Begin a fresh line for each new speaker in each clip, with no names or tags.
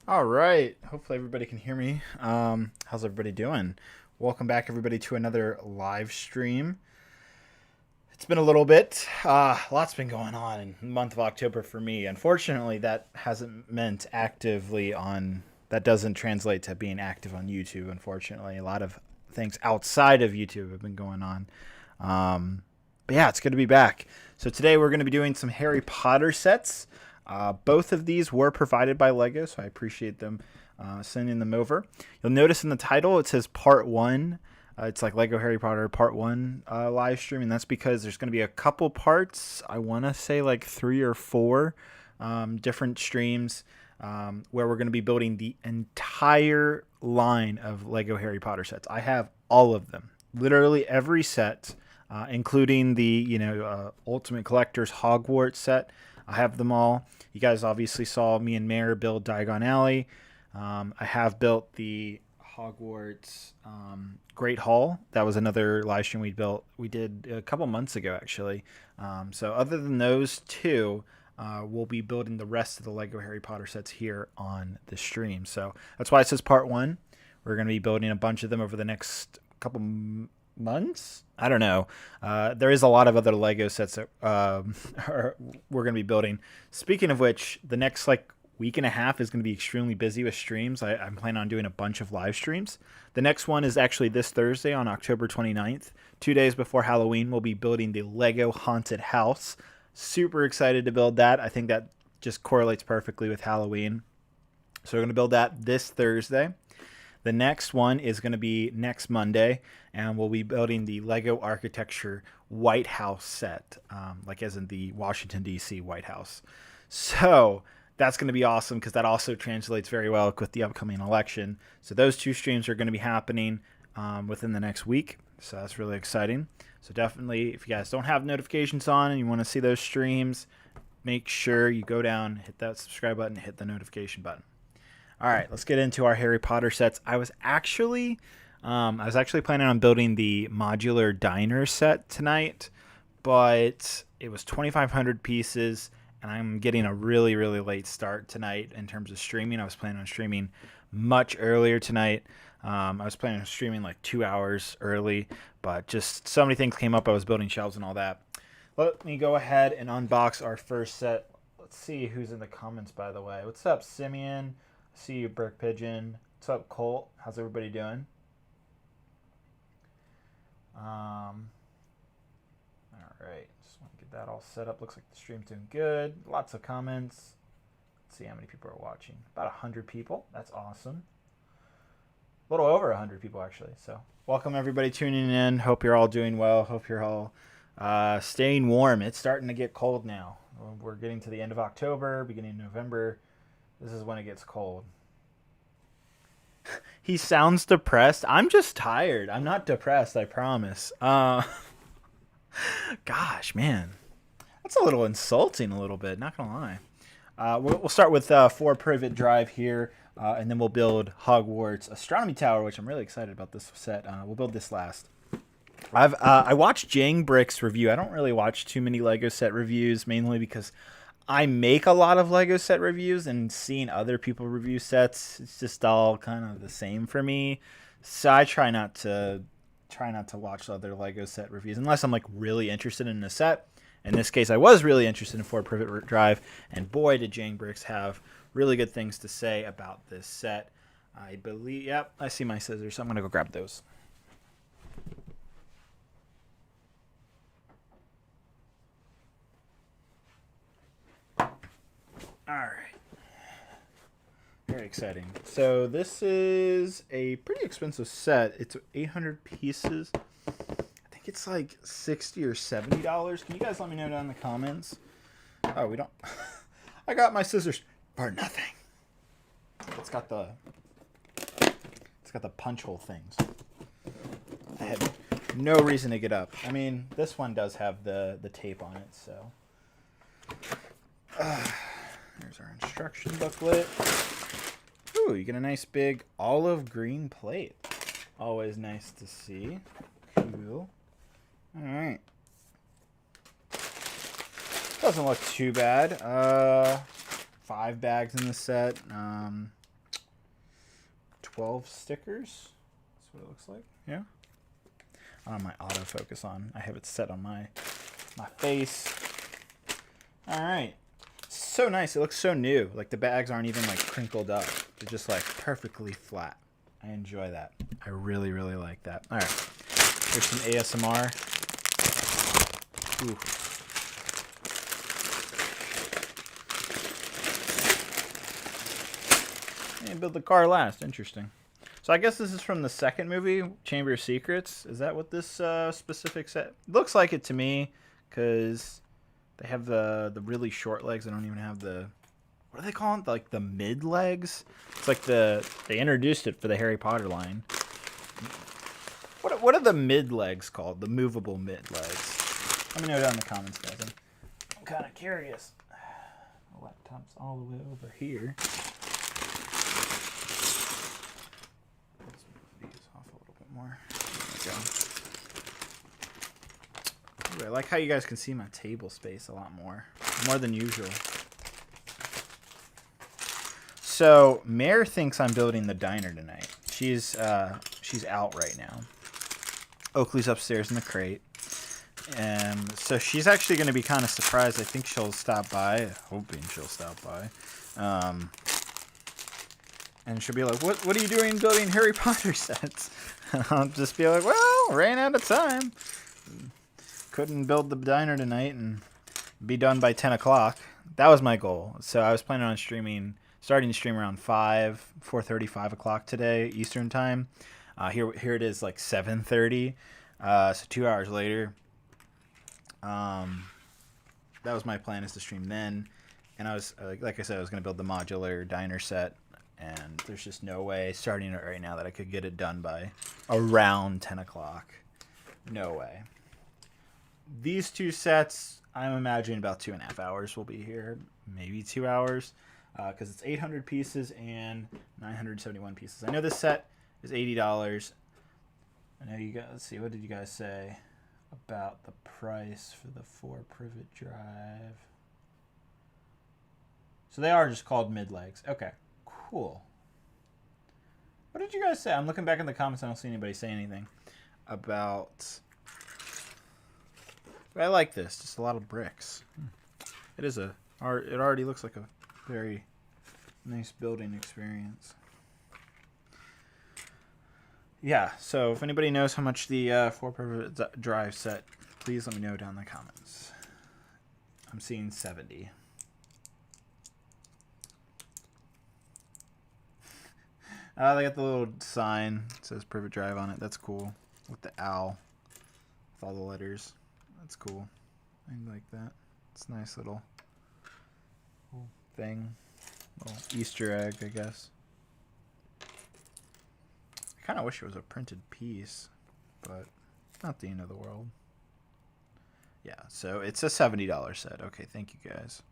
All right. Hopefully everybody can hear me. How's everybody doing? Welcome back, everybody, to another live stream. It's been a little bit. Lots been going on in the month of October for me. Unfortunately, that hasn't meant actively on. That doesn't translate to being active on YouTube. Unfortunately, a lot of things outside of YouTube have been going on. But yeah, it's good to be back. So today we're going to be doing some Harry Potter sets. Both of these were provided by Lego, so I appreciate them sending them over. You'll notice in the title it says Part 1. It's like Lego Harry Potter Part 1 live stream, and that's because there's going to be a couple parts. I want to say like 3 or 4 different streams where we're going to be building the entire line of Lego Harry Potter sets. I have all of them, literally every set, including the Ultimate Collector's Hogwarts set. I have them all. You guys obviously saw me and Mare build Diagon Alley. I have built the Hogwarts Great Hall. That was another live stream we did a couple months ago, actually. So other than those two, we'll be building the rest of the Lego Harry Potter sets here on the stream. So that's why it says Part 1. We're going to be building a bunch of them over the next couple months. I don't know. There is a lot of other Lego sets that we're going to be building. Speaking of which, the next week and a half is going to be extremely busy with streams. I'm planning on doing a bunch of live streams. The next one is actually this Thursday on October 29th. 2 days before Halloween, we'll be building the Lego Haunted House. Super excited to build that. I think that just correlates perfectly with Halloween. So we're going to build that this Thursday. The next one is going to be next Monday, and we'll be building the Lego Architecture White House set, like as in the Washington, D.C. White House. So that's going to be awesome because that also translates very well with the upcoming election. So those two streams are going to be happening within the next week. So that's really exciting. So definitely, if you guys don't have notifications on and you want to see those streams, make sure you go down, hit that subscribe button, hit the notification button. All right, let's get into our Harry Potter sets. I was actually planning on building the modular diner set tonight, but it was 2,500 pieces, and I'm getting a really, really late start tonight in terms of streaming. I was planning on streaming much earlier tonight. I was planning on streaming like 2 hours early, but just so many things came up. I was building shelves and all that. Let me go ahead and unbox our first set. Let's see who's in the comments, by the way. What's up, Simeon? See you, Burke Pigeon. What's up, Colt? How's everybody doing? All right. Just want to get that all set up. Looks like the stream's doing good. Lots of comments. Let's see how many people are watching. About 100 people. That's awesome. A little over 100 people, actually. So welcome, everybody tuning in. Hope you're all doing well. Hope you're all staying warm. It's starting to get cold now. We're getting to the end of October, beginning of November. This is when it gets cold. He sounds depressed. I'm just tired. I'm not depressed, I promise. Gosh, man. That's a little insulting, a little bit. Not going to lie. We'll start with 4 Privet Drive here, and then we'll build Hogwarts Astronomy Tower, which I'm really excited about this set. We'll build this last. I watched Jang Brix review. I don't really watch too many Lego set reviews, mainly because I make a lot of Lego set reviews, and seeing other people review sets, it's just all kind of the same for me. So I try not to watch other Lego set reviews unless I'm like really interested in a set. In this case, I was really interested in 4 Privet Drive, and boy, did Jang Brix have really good things to say about this set. I believe, yep, I see my scissors, so I'm going to go grab those. All right. Very exciting. So this is a pretty expensive set. It's 800 pieces. I think it's like $60 or $70. Can you guys let me know down in the comments? Oh, we don't. I got my scissors for nothing. It's got the punch hole things. I had no reason to get up. I mean, this one does have the tape on it, so. There's our instruction booklet. Ooh, you get a nice big olive green plate. Always nice to see. Cool. All right. Doesn't look too bad. 5 bags in the set. 12 stickers. That's what it looks like. Yeah. I don't have my autofocus on. I have it set on my face. All right. So nice. It looks so new. Like the bags aren't even like crinkled up. They're just like perfectly flat. I enjoy that. I really, really like that. All right. Here's some ASMR. Ooh. And build the car last. Interesting. So I guess this is from the second movie, Chamber of Secrets. Is that what this specific set looks like it to me? Because they have the really short legs. They don't even have the, what do they call it? Like the mid legs. It's like they introduced it for the Harry Potter line. What are the mid legs called? The movable mid legs. Let me know down in the comments, guys. I'm kind of curious. My laptop's all the way over here. More. There we go. Ooh, I like how you guys can see my table space a lot more than usual. So Mare thinks I'm building the diner tonight. She's out right now. Oakley's upstairs in the crate, and so she's actually going to be kind of surprised. I think she'll stop by. Hoping she'll stop by. And she'll be like, what are you doing building Harry Potter sets? And I'll just be like, well, ran out of time. Couldn't build the diner tonight and be done by 10 o'clock. That was my goal. So I was planning on starting to stream around 4:30, 5 o'clock today, Eastern time. Here it is like 7:30. So 2 hours later. That was my plan, is to stream then. And I was, like I said, I was going to build the modular diner set. And there's just no way, starting it right now, that I could get it done by around 10 o'clock. No way. These two sets, I'm imagining about 2.5 hours will be here. Maybe 2 hours. Because it's 800 pieces and 971 pieces. I know this set is $80. I know you guys, let's see, what did you guys say about the price for the 4-privet drive? So they are just called mid-legs. Okay. Cool. What did you guys say? I'm looking back in the comments. I don't see anybody say anything about. But I like this. Just a lot of bricks. It is it already looks like a very nice building experience. Yeah. So if anybody knows how much the 4-privet drive set, please let me know down in the comments. I'm seeing 70. They got the little sign that says Privet Drive on it. That's cool. With the owl. With all the letters. That's cool. I like that. It's a nice little thing. Little Easter egg, I guess. I kind of wish it was a printed piece. But not the end of the world. Yeah, so it's a $70 set. Okay, thank you guys.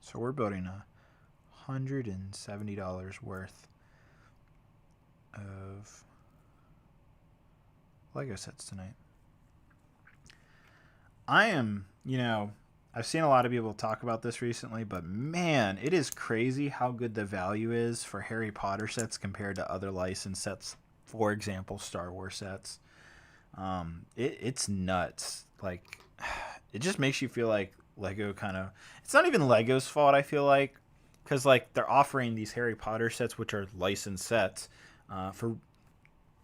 So we're building $170 worth of Lego sets tonight. I am, I've seen a lot of people talk about this recently, but man, it is crazy how good the value is for Harry Potter sets compared to other licensed sets. For example, Star Wars sets. It's nuts. Like, it just makes you feel like Lego it's not even Lego's fault, I feel like, because like they're offering these Harry Potter sets, which are licensed sets, for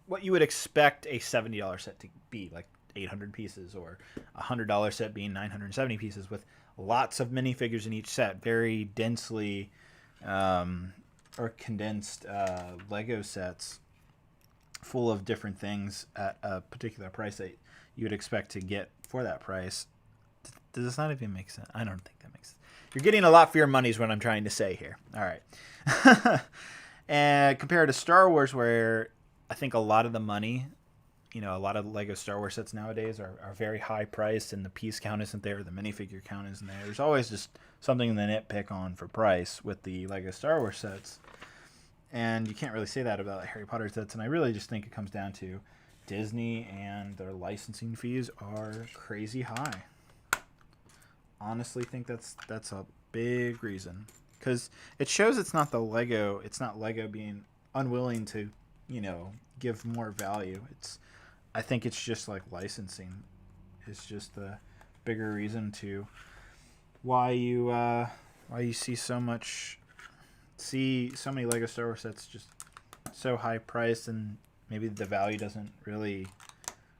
what you would expect a $70 set to be, like 800 pieces, or a $100 set being 970 pieces, with lots of minifigures in each set, very densely or condensed Lego sets full of different things at a particular price that you would expect to get for that price. Does this not even make sense? I don't think that makes sense. You're getting a lot for your money is what I'm trying to say here. All right. And compared to Star Wars, where I think a lot of the money, a lot of Lego Star Wars sets nowadays are very high priced, and the piece count isn't there, the minifigure count isn't there. There's always just something to nitpick on for price with the Lego Star Wars sets. And you can't really say that about Harry Potter sets, and I really just think it comes down to Disney and their licensing fees are crazy high. Honestly think that's a big reason, because it shows it's not Lego being unwilling to you know, give more value. I think it's just like licensing. It's just the bigger reason to why you see so many Lego Star Wars sets just so high priced, and maybe the value doesn't really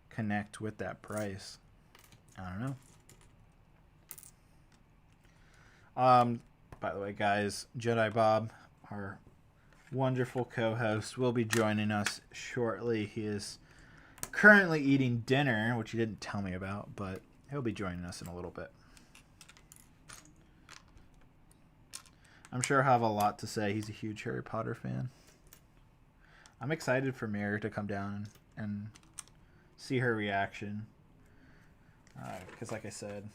connect with that price. I don't know. By the way, guys, Jedi Bob, our wonderful co-host, will be joining us shortly. He is currently eating dinner, which he didn't tell me about, but he'll be joining us in a little bit. I'm sure he'll have a lot to say. He's a huge Harry Potter fan. I'm excited for Mary to come down and see her reaction. Because like I said,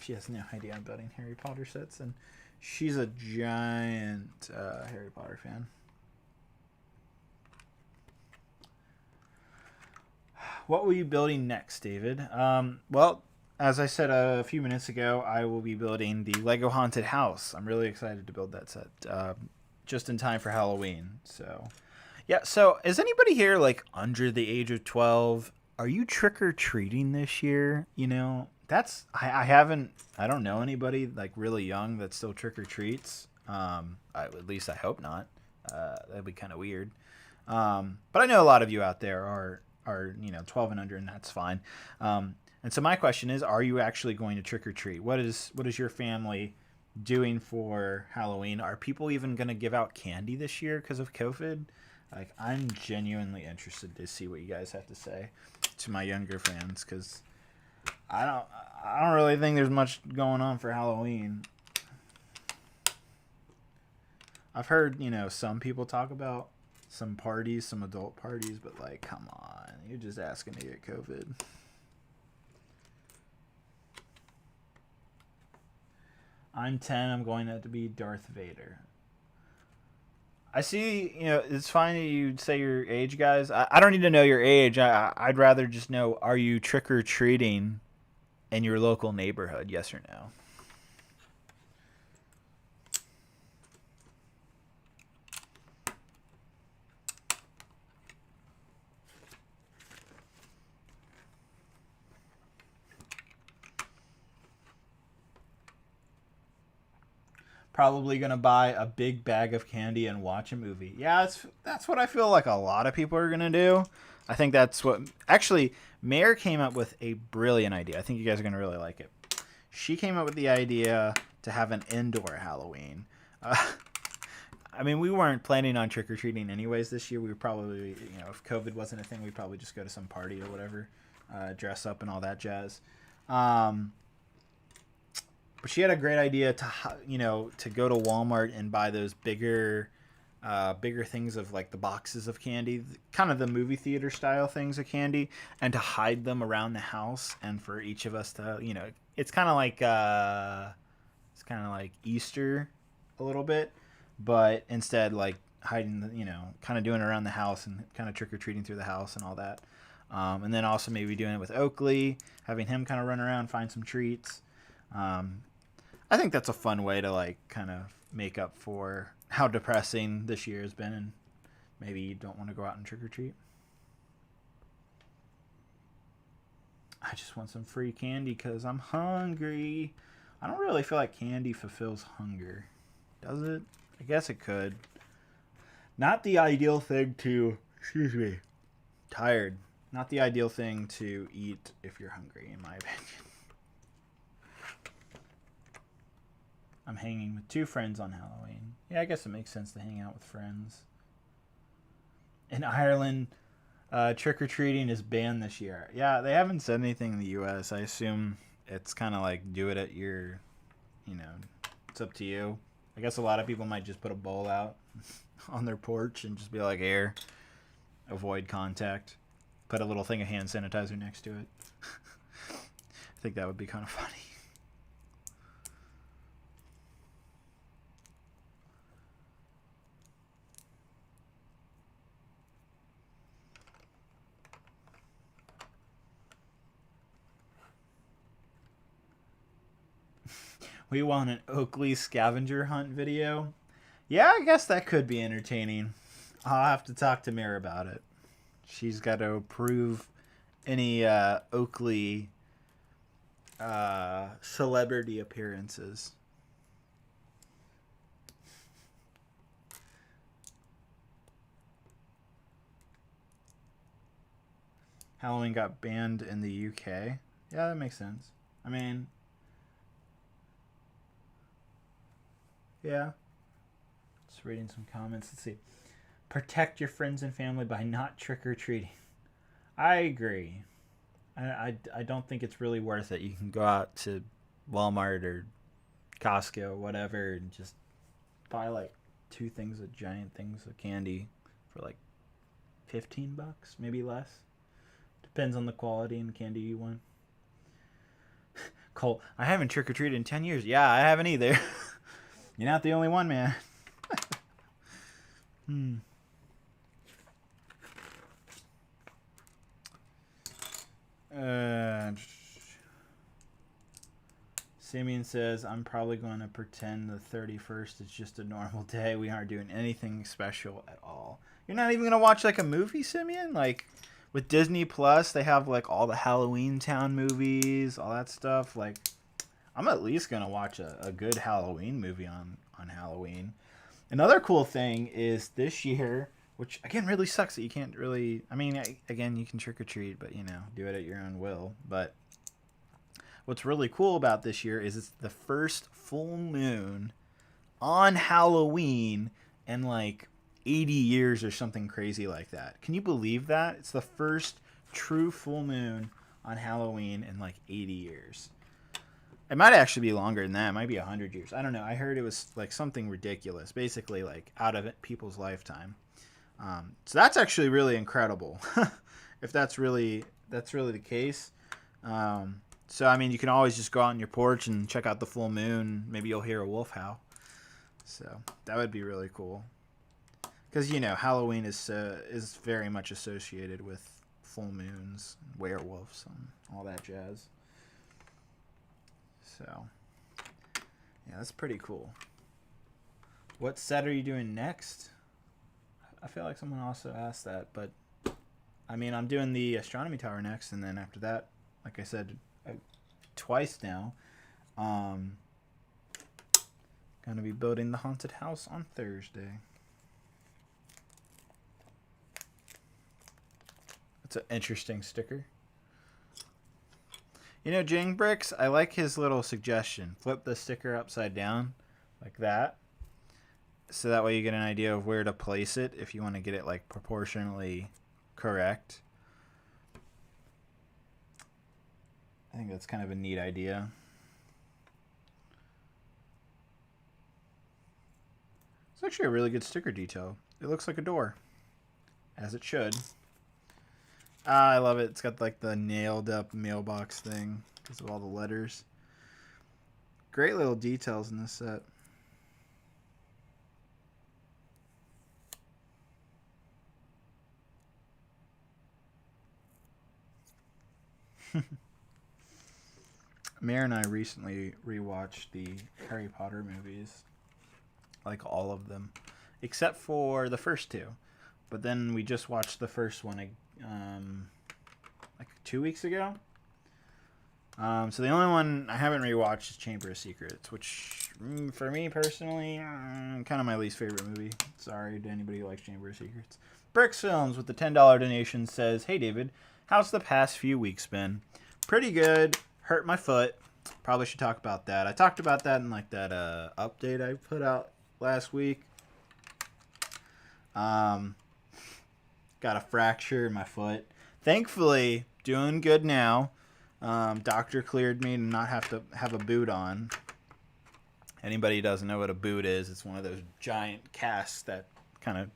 she has no idea I'm building Harry Potter sets, and she's a giant Harry Potter fan. What will you building next, David? Well, as I said a few minutes ago, I will be building the Lego Haunted House. I'm really excited to build that set just in time for Halloween. So, yeah. So, is anybody here like under the age of 12? Are you trick-or-treating this year? You know, I don't know anybody like really young that still trick-or-treats. At least I hope not. That'd be kind of weird. But I know a lot of you out there are 12 and under, and that's fine. And so my question is, are you actually going to trick-or-treat? What is your family doing for Halloween? Are people even going to give out candy this year because of COVID? Like, I'm genuinely interested to see what you guys have to say to my younger fans, because I don't really think there's much going on for Halloween. I've heard, some people talk about some parties, some adult parties, but like, come on, you're just asking to get COVID. I'm 10. I'm going to be Darth Vader. I see, it's fine that you say your age, guys. I don't need to know your age. I'd rather just know, are you trick-or-treating in your local neighborhood, yes or no? Probably gonna buy a big bag of candy and watch a movie. Yeah, that's what I feel like a lot of people are gonna do. I think that's what actually Mare came up with a brilliant idea. I think you guys are gonna really like it. She came up with the idea to have an indoor Halloween. I mean, we weren't planning on trick or treating anyways this year. We were probably, if COVID wasn't a thing, we'd probably just go to some party or whatever, dress up and all that jazz. But she had a great idea to go to Walmart and buy those bigger things of like the boxes of candy, kind of the movie theater style things of candy, and to hide them around the house, and for each of us to, it's kind of like Easter a little bit, but instead like hiding kind of doing it around the house and kind of trick or treating through the house and all that, and then also maybe doing it with Oakley, having him kind of run around, find some treats. I think that's a fun way to like kind of make up for how depressing this year has been, and maybe you don't want to go out and trick or treat. I just want some free candy because I'm hungry. I don't really feel like candy fulfills hunger, does it? I guess it could. Not the ideal thing to, tired. Not the ideal thing to eat if you're hungry, in my opinion. I'm hanging with 2 friends on Halloween. Yeah, I guess it makes sense to hang out with friends. In Ireland, trick-or-treating is banned this year. Yeah, they haven't said anything in the U.S. I assume it's kind of like do it at your, it's up to you. I guess a lot of people might just put a bowl out on their porch and just be like, here, avoid contact. Put a little thing of hand sanitizer next to it. I think that would be kind of funny. We want an Oakley scavenger hunt video. Yeah, I guess that could be entertaining. I'll have to talk to Mira about it. She's got to approve any Oakley celebrity appearances. Halloween got banned in the UK. Yeah, that makes sense. I mean, yeah. Just reading some comments. Let's see. Protect your friends and family by not trick-or-treating. I agree. I don't think it's really worth it. You can go out to Walmart or Costco or whatever and just buy like two things of giant things of candy for like $15, maybe less. Depends on the quality and candy you want. Cole, I haven't trick-or-treated in 10 years. Yeah, I haven't either. You're not the only one, man. Simeon says, I'm probably going to pretend the 31st is just a normal day. We aren't doing anything special at all. You're not even going to watch like a movie, Simeon? Like with Disney Plus, they have like all the Halloween Town movies, all that stuff. Like I'm at least going to watch a good Halloween movie on Halloween. Another cool thing is this year, which again really sucks that you can't really, I mean, again, you can trick or treat, but you know, do it at your own will. But what's really cool about this year is it's the first full moon on Halloween in like 80 years or something crazy like that. Can you believe that? It's the first true full moon on Halloween in like 80 years. It might actually be longer than that. It might be 100 years. I don't know. I heard it was like something ridiculous, basically like out of people's lifetime. So that's actually really incredible. If that's really the case. So I mean, you can always just go out on your porch and check out the full moon. Maybe you'll hear a wolf howl. So that would be really cool. Because you know, Halloween is very much associated with full moons, and werewolves, and all that jazz. So yeah, that's pretty cool. What set are you doing next? I feel like someone also asked that, but I mean, I'm doing the astronomy tower next, and then after that, like I said, twice now, gonna be building the haunted house on Thursday. That's an interesting sticker. You know, Jing Brix, I like his little suggestion. Flip the sticker upside down like that. So that way you get an idea of where to place it if you want to get it like proportionally correct. I think that's kind of a neat idea. It's actually a really good sticker detail. It looks like a door, as it should. I love it. It's got like the nailed up mailbox thing because of all the letters. Great little details in this set. Mare and I recently rewatched the Harry Potter movies. Like all of them. Except for the first two. But then we just watched the first one like 2 weeks ago. So the only one I haven't rewatched is Chamber of Secrets, which for me personally, kind of my least favorite movie. Sorry to anybody who likes Chamber of Secrets. Brix Films with the $10 donation says, "Hey David, how's the past few weeks been? Pretty good. Hurt my foot. Probably should talk about that. I talked about that in like that update I put out last week. Got a fracture in my foot. Thankfully, doing good now. Doctor cleared me to not have to have a boot on. Anybody who doesn't know what a boot is, it's one of those giant casts that kind of,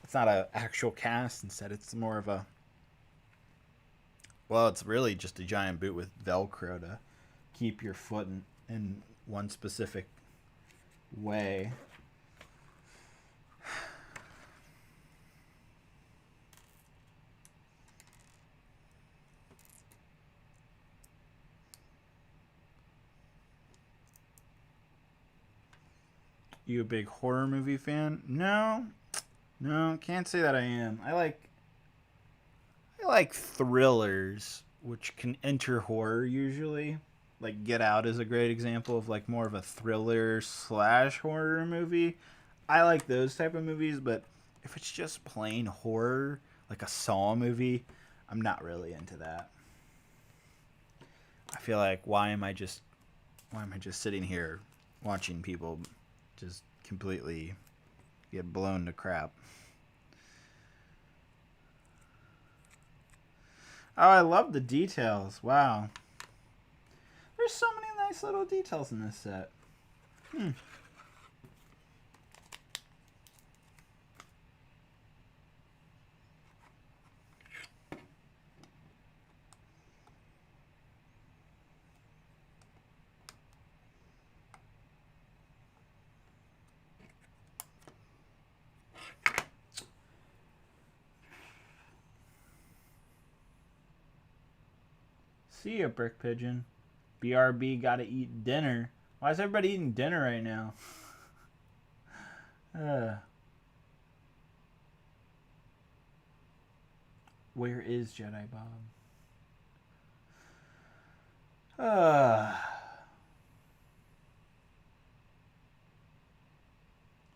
it's not an actual cast. Instead, it's more of a, well, it's really just a giant boot with Velcro to keep your foot in one specific way. You a big horror movie fan? No. No, can't say that I am. I like thrillers, which can enter horror usually. Like Get Out is a great example of like more of a thriller slash horror movie. I like those type of movies, but if it's just plain horror, like a Saw movie, I'm not really into that. I feel like why am I just sitting here watching people just completely get blown to crap? Oh, I love the details. Wow. There's so many nice little details in this set. See ya, Brick Pigeon. BRB gotta eat dinner. Why is everybody eating dinner right now? Where is Jedi Bob?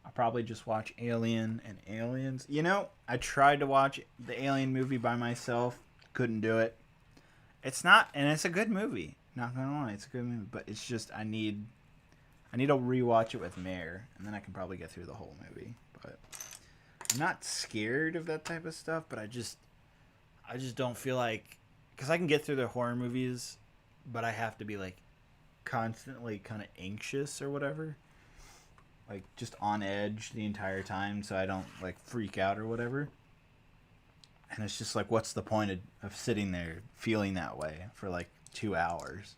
I'll probably just watch Alien and Aliens. You know, I tried to watch the Alien movie by myself. Couldn't do it. It's not, and it's a good movie. Not gonna lie, it's a good movie. But it's just I need to rewatch it with Mare, and then I can probably get through the whole movie. But I'm not scared of that type of stuff. But I just don't feel like, because I can get through the horror movies, but I have to be like constantly kind of anxious or whatever, like just on edge the entire time, so I don't like freak out or whatever. And it's just like, what's the point of sitting there feeling that way for like 2 hours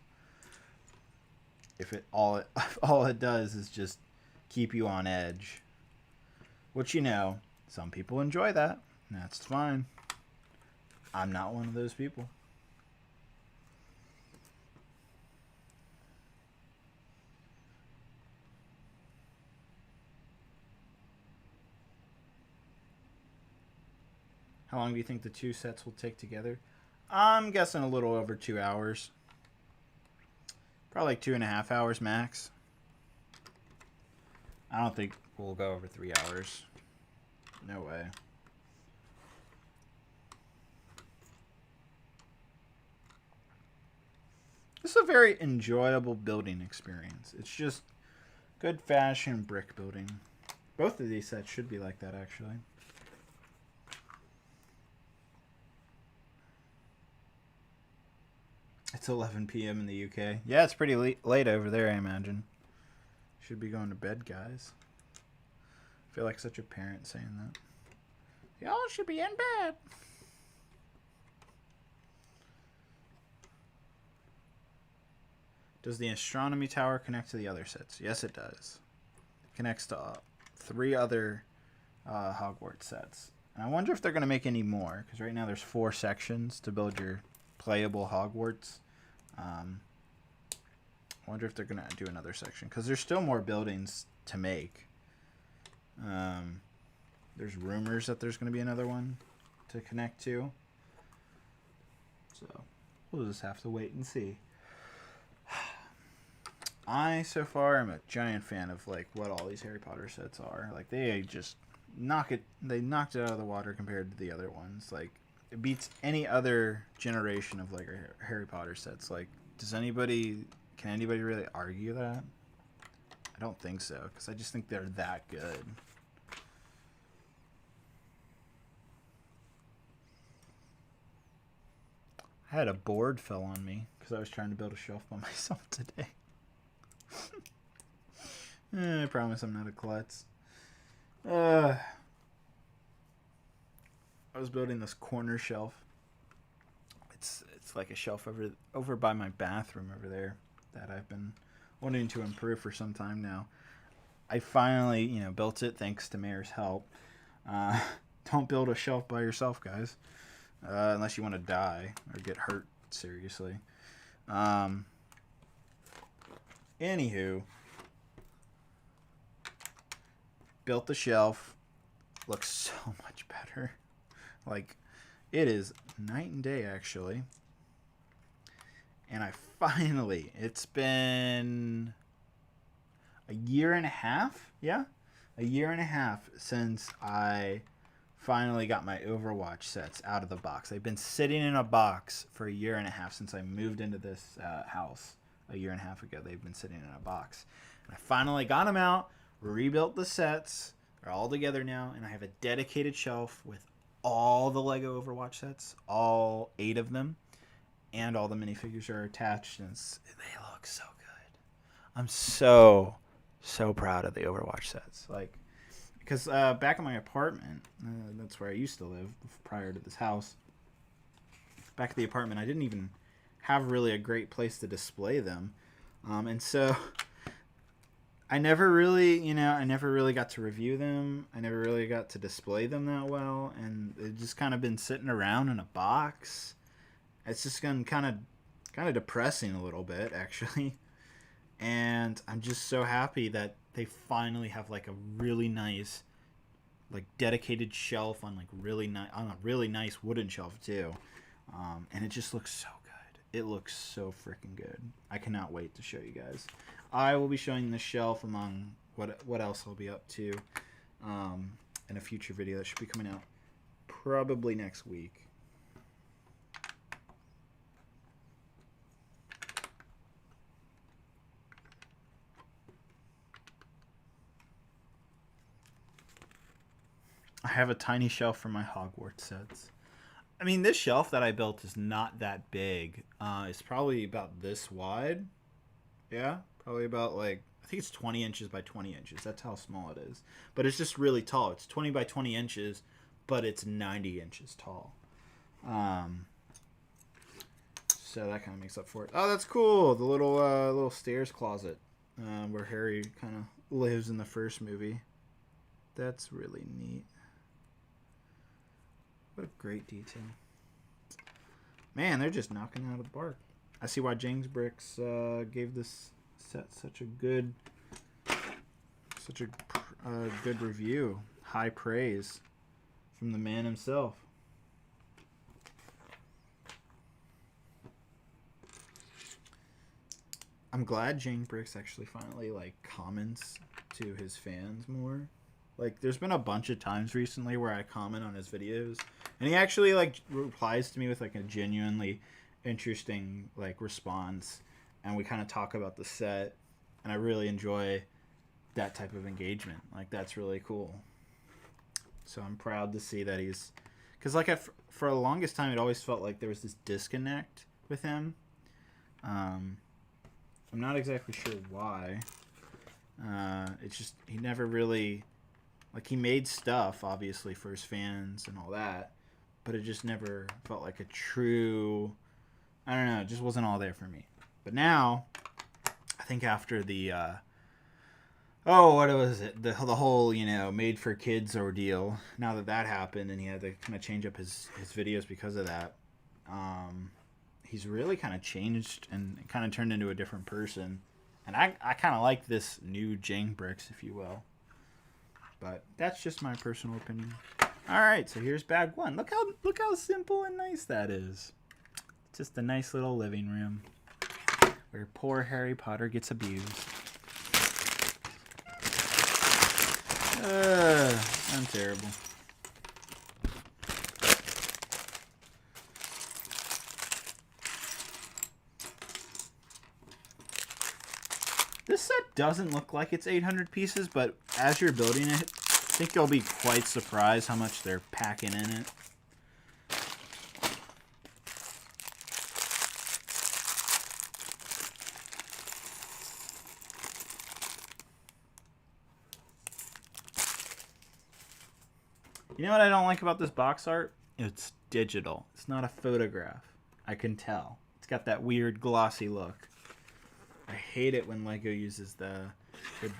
if it all it all it does is just keep you on edge? Which, some people enjoy that. And that's fine. I'm not one of those people. How long do you think the two sets will take together? I'm guessing a little over 2 hours. Probably like 2.5 hours max. I don't think we'll go over 3 hours. No way. This is a very enjoyable building experience. It's just good fashioned brick building. Both of these sets should be like that, actually. It's 11 p.m. in the UK. Yeah, it's pretty late over there, I imagine. Should be going to bed, guys. I feel like such a parent saying that. Y'all should be in bed. Does the astronomy tower connect to the other sets? Yes, it does. It connects to 3 other Hogwarts sets. And I wonder if they're going to make any more, because right now there's 4 sections to build your playable Hogwarts. I wonder if they're going to do another section, because there's still more buildings to make. There's rumors that there's going to be another one to connect to. So we'll just have to wait and see. I, so far, am a giant fan of like what all these Harry Potter sets are. Like, they just knocked it out of the water compared to the other ones. Like, it beats any other generation of like Harry Potter sets. Like, can anybody really argue that? I don't think so, because I just think they're that good. I had a board fell on me because I was trying to build a shelf by myself today. I promise I'm not a klutz. I was building this corner shelf. It's like a shelf over by my bathroom over there that I've been wanting to improve for some time now. I finally, built it thanks to Mayor's help. Don't build a shelf by yourself, guys, unless you want to die or get hurt seriously. Anywho, built the shelf, looks so much better. Like, it is night and day, actually. And I finally, it's been a year and a half, yeah? A year and a half since I finally got my Overwatch sets out of the box. They've been sitting in a box for a year and a half since I moved into this house a year and a half ago. They've been sitting in a box. And I finally got them out, rebuilt the sets. They're all together now, and I have a dedicated shelf with all the Lego Overwatch sets, all 8 of them, and all the minifigures are attached, and they look so good. I'm so proud of the Overwatch sets. Like, because back in my apartment, that's where I used to live prior to this house. Back at the apartment, I didn't even have really a great place to display them, and so I never really got to review them. I never really got to display them that well, and they've just kind of been sitting around in a box. It's just been kind of depressing a little bit, actually. And I'm just so happy that they finally have like a really nice, like dedicated shelf on a really nice wooden shelf too, and it just looks so good. It looks so freaking good. I cannot wait to show you guys. I will be showing the shelf among what else I'll be up to in a future video that should be coming out probably next week. I have a tiny shelf for my Hogwarts sets. I mean, this shelf that I built is not that big. It's probably about this wide. Yeah, probably about I think it's 20 inches by 20 inches. That's how small it is. But it's just really tall. It's 20 by 20 inches, but it's 90 inches tall. So that kind of makes up for it. Oh, that's cool. The little stairs closet where Harry kind of lives in the first movie. That's really neat. What a great detail. Man, they're just knocking out of the park. I see why James Brix gave this set such a good review. High praise from the man himself. I'm glad James Brix actually finally comments to his fans more. There's been a bunch of times recently where I comment on his videos, and he actually replies to me with a genuinely interesting response, and we kind of talk about the set, and I really enjoy that type of engagement. That's really cool. So I'm proud to see that he's, because for the longest time it always felt like there was this disconnect with him. I'm not exactly sure why. It's just he never really. He made stuff, obviously, for his fans and all that, but it just never felt like a true, I don't know, it just wasn't all there for me. But now, I think after the, what was it? The whole, made for kids ordeal, now that happened and he had to kind of change up his videos because of that, he's really kind of changed and kind of turned into a different person. And I kind of like this new James Brix, if you will. But that's just my personal opinion. All right, so here's bag 1. Look how simple and nice that is. Just a nice little living room where poor Harry Potter gets abused. I'm terrible. This set doesn't look like it's 800 pieces, but as you're building it, I think you'll be quite surprised how much they're packing in it. You know what I don't like about this box art? It's digital. It's not a photograph. I can tell. It's got that weird glossy look. I hate it when LEGO uses the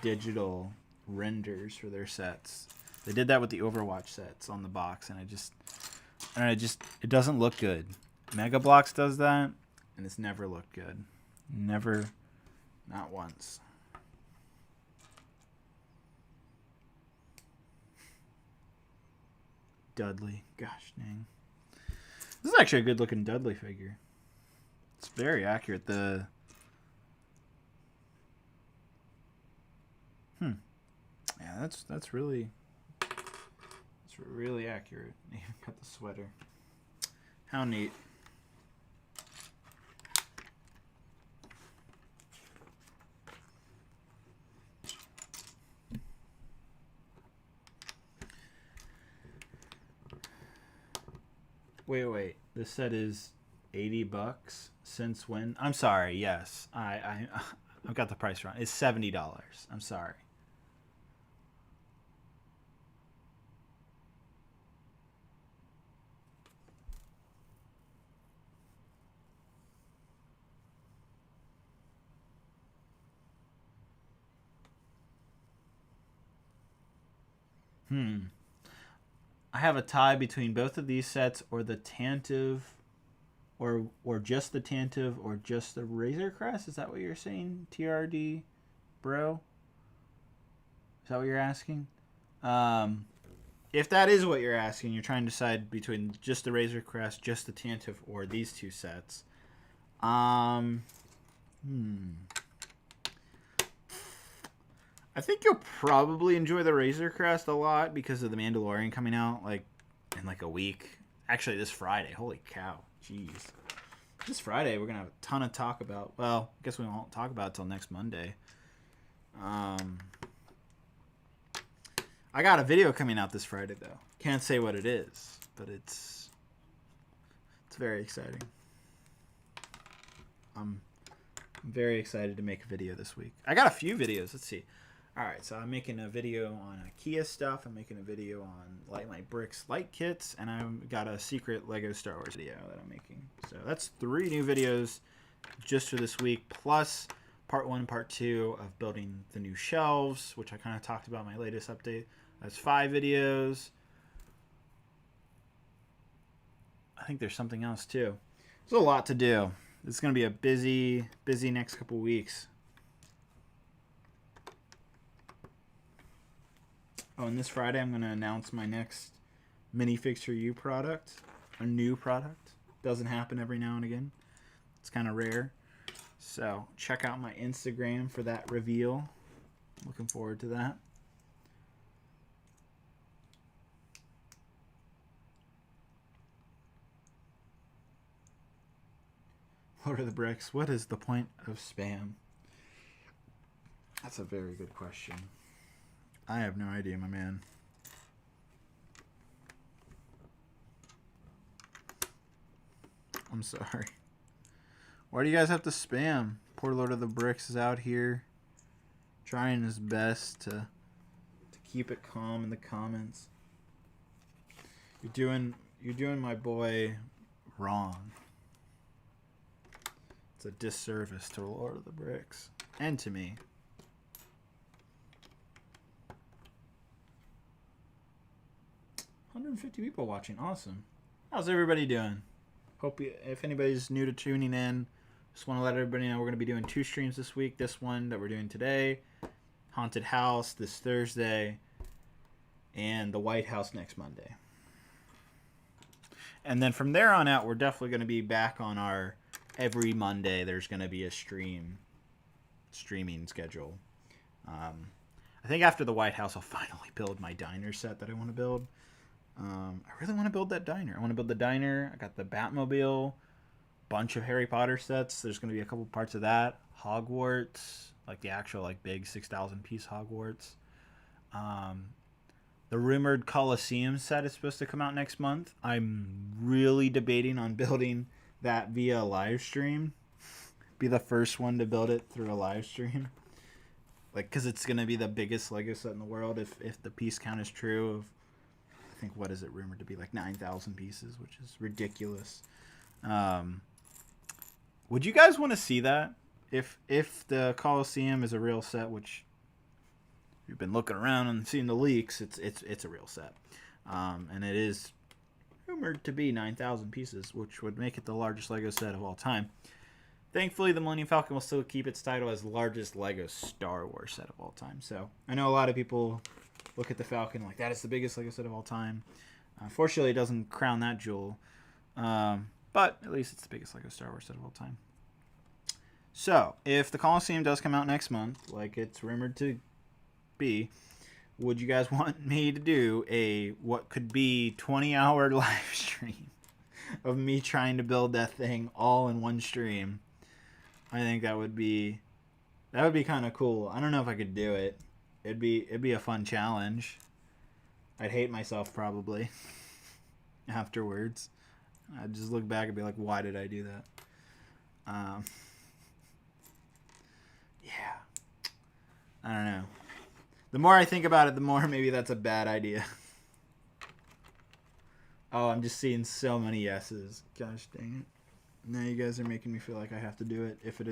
digital renders for their sets. They did that with the Overwatch sets on the box, and it doesn't look good. Mega Bloks does that, and it's never looked good. Never, not once. Dudley. Gosh dang. This is actually a good looking Dudley figure. It's very accurate. Yeah, that's really accurate. Even got the sweater. How neat. Wait. This set is $80. Since when? I'm sorry. Yes, I've got the price wrong. It's $70. I'm sorry. I have a tie between both of these sets, or the Tantive, or just the Tantive, or just the Razor Crest. Is that what you're saying, TRD, bro? Is that what you're asking? If that is what you're asking, you're trying to decide between just the Razor Crest, just the Tantive, or these two sets. I think you'll probably enjoy the Razor Crest a lot because of the Mandalorian coming out in a week. Actually, this Friday. Holy cow. Jeez. This Friday, we're going to have a ton of talk about. Well, I guess we won't talk about it till next Monday. I got a video coming out this Friday, though. Can't say what it is, but it's very exciting. I'm very excited to make a video this week. I got a few videos. Let's see. All right, so I'm making a video on IKEA stuff. I'm making a video on my Brix light kits, and I've got a secret Lego Star Wars video that I'm making. So that's 3 new videos just for this week, plus part 1 and part 2 of building the new shelves, which I kind of talked about in my latest update. That's 5 videos. I think there's something else too. There's a lot to do. It's going to be a busy next couple weeks. Oh, and this Friday I'm going to announce my next Minifigs for You product. A new product. Doesn't happen every now and again. It's kind of rare. So check out my Instagram for that reveal. Looking forward to that. Lord of the Bricks, what is the point of spam? That's a very good question. I have no idea, my man. I'm sorry. Why do you guys have to spam? Poor Lord of the Bricks is out here trying his best to keep it calm in the comments. You're doing my boy wrong. It's a disservice to Lord of the Bricks and to me. $150 people watching. Awesome. How's everybody doing? Hope if anybody's new to tuning in, just want to let everybody know we're going to be doing 2 streams this week. This one that we're doing today, Haunted House this Thursday, and the White House next Monday. And then from there on out, we're definitely going to be back on our every Monday. There's going to be a streaming schedule. I think after the White House, I'll finally build my diner set that I want to build. I really want to build that diner. I want to build the diner. I got the Batmobile, bunch of Harry Potter sets. There's going to be a couple parts of that. Hogwarts, like the actual big 6,000 piece Hogwarts. The rumored Colosseum set is supposed to come out next month. I'm really debating on building that via a live stream. Be the first one to build it through a live stream. Because it's going to be the biggest Lego set in the world if the piece count is true of, I think, what is it rumored to be, 9,000 pieces, which is ridiculous. Would you guys want to see that? If the Colosseum is a real set, which you've been looking around and seeing the leaks, it's a real set. And it is rumored to be 9,000 pieces, which would make it the largest Lego set of all time. Thankfully, the Millennium Falcon will still keep its title as largest Lego Star Wars set of all time. So I know a lot of people look at the Falcon like that is the biggest Lego set of all time. Unfortunately, it doesn't crown that jewel. But at least it's the biggest Lego Star Wars set of all time. So, if the Coliseum does come out next month, like it's rumored to be, would you guys want me to do a what could be 20-hour live stream of me trying to build that thing all in one stream? I think that would be kind of cool. I don't know if I could do it. It'd be a fun challenge. I'd hate myself probably afterwards. I'd just look back and be like, why did I do that? Yeah. I don't know. The more I think about it, the more maybe that's a bad idea. Oh, I'm just seeing so many yeses. Gosh dang it. Now you guys are making me feel like I have to do it. If it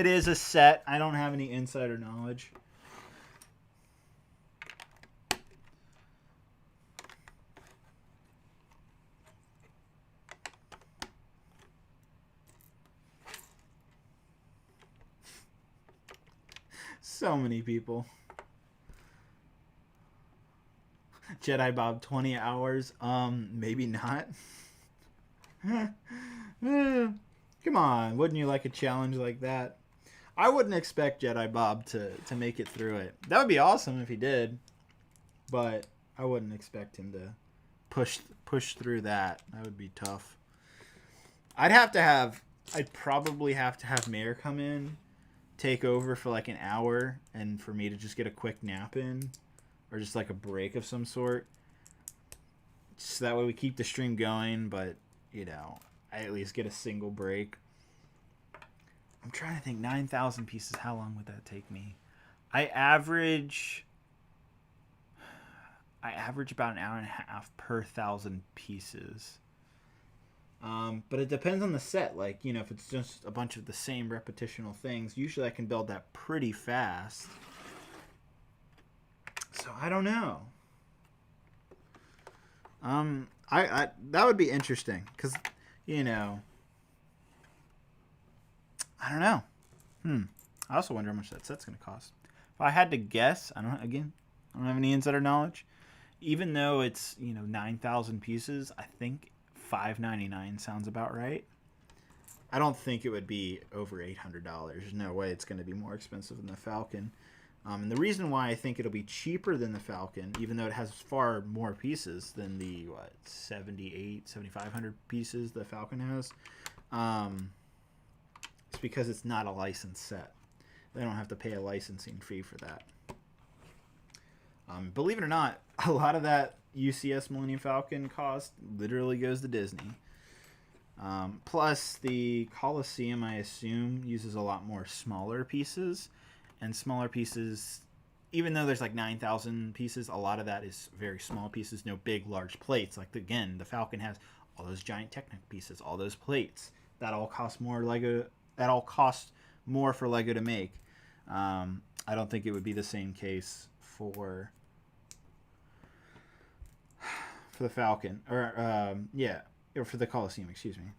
is a set, I don't have any insider knowledge. So many people. Jedi Bob 20 hours. Maybe not. Come on, wouldn't you like a challenge like that? I wouldn't expect Jedi Bob to make it through it. That would be awesome if he did, but I wouldn't expect him to push through that. That would be tough. I'd probably have to have Mayor come in, take over for like an hour, and for me to just get a quick nap in, or just like a break of some sort. So that way we keep the stream going, but you know, I at least get a single break. I'm trying to think, 9,000 pieces, how long would that take me? I average about an hour and a half per 1,000 pieces. But it depends on the set. Like, you know, if it's just a bunch of the same repetitional things, usually I can build that pretty fast. So I don't know. I that would be interesting because, you know, I don't know. I also wonder how much that set's gonna cost. If I had to guess, I don't have any insider knowledge. Even though it's, you know, 9,000 pieces, I think $599 sounds about right. I don't think it would be over $800. There's no way it's going to be more expensive than the Falcon. And the reason why I think it'll be cheaper than the Falcon, even though it has far more pieces than the 7,500 pieces the Falcon has, it's because it's not a licensed set. They don't have to pay a licensing fee for that. Believe it or not, a lot of that UCS Millennium Falcon cost literally goes to Disney. Plus, the Coliseum, I assume, uses a lot more smaller pieces. And smaller pieces, even though there's like 9,000 pieces, a lot of that is very small pieces, no big, large plates. Like, again, the Falcon has all those giant Technic pieces, all those plates. That all cost more for Lego to make. I don't think it would be the same case for the Falcon, or or for the Coliseum, excuse me.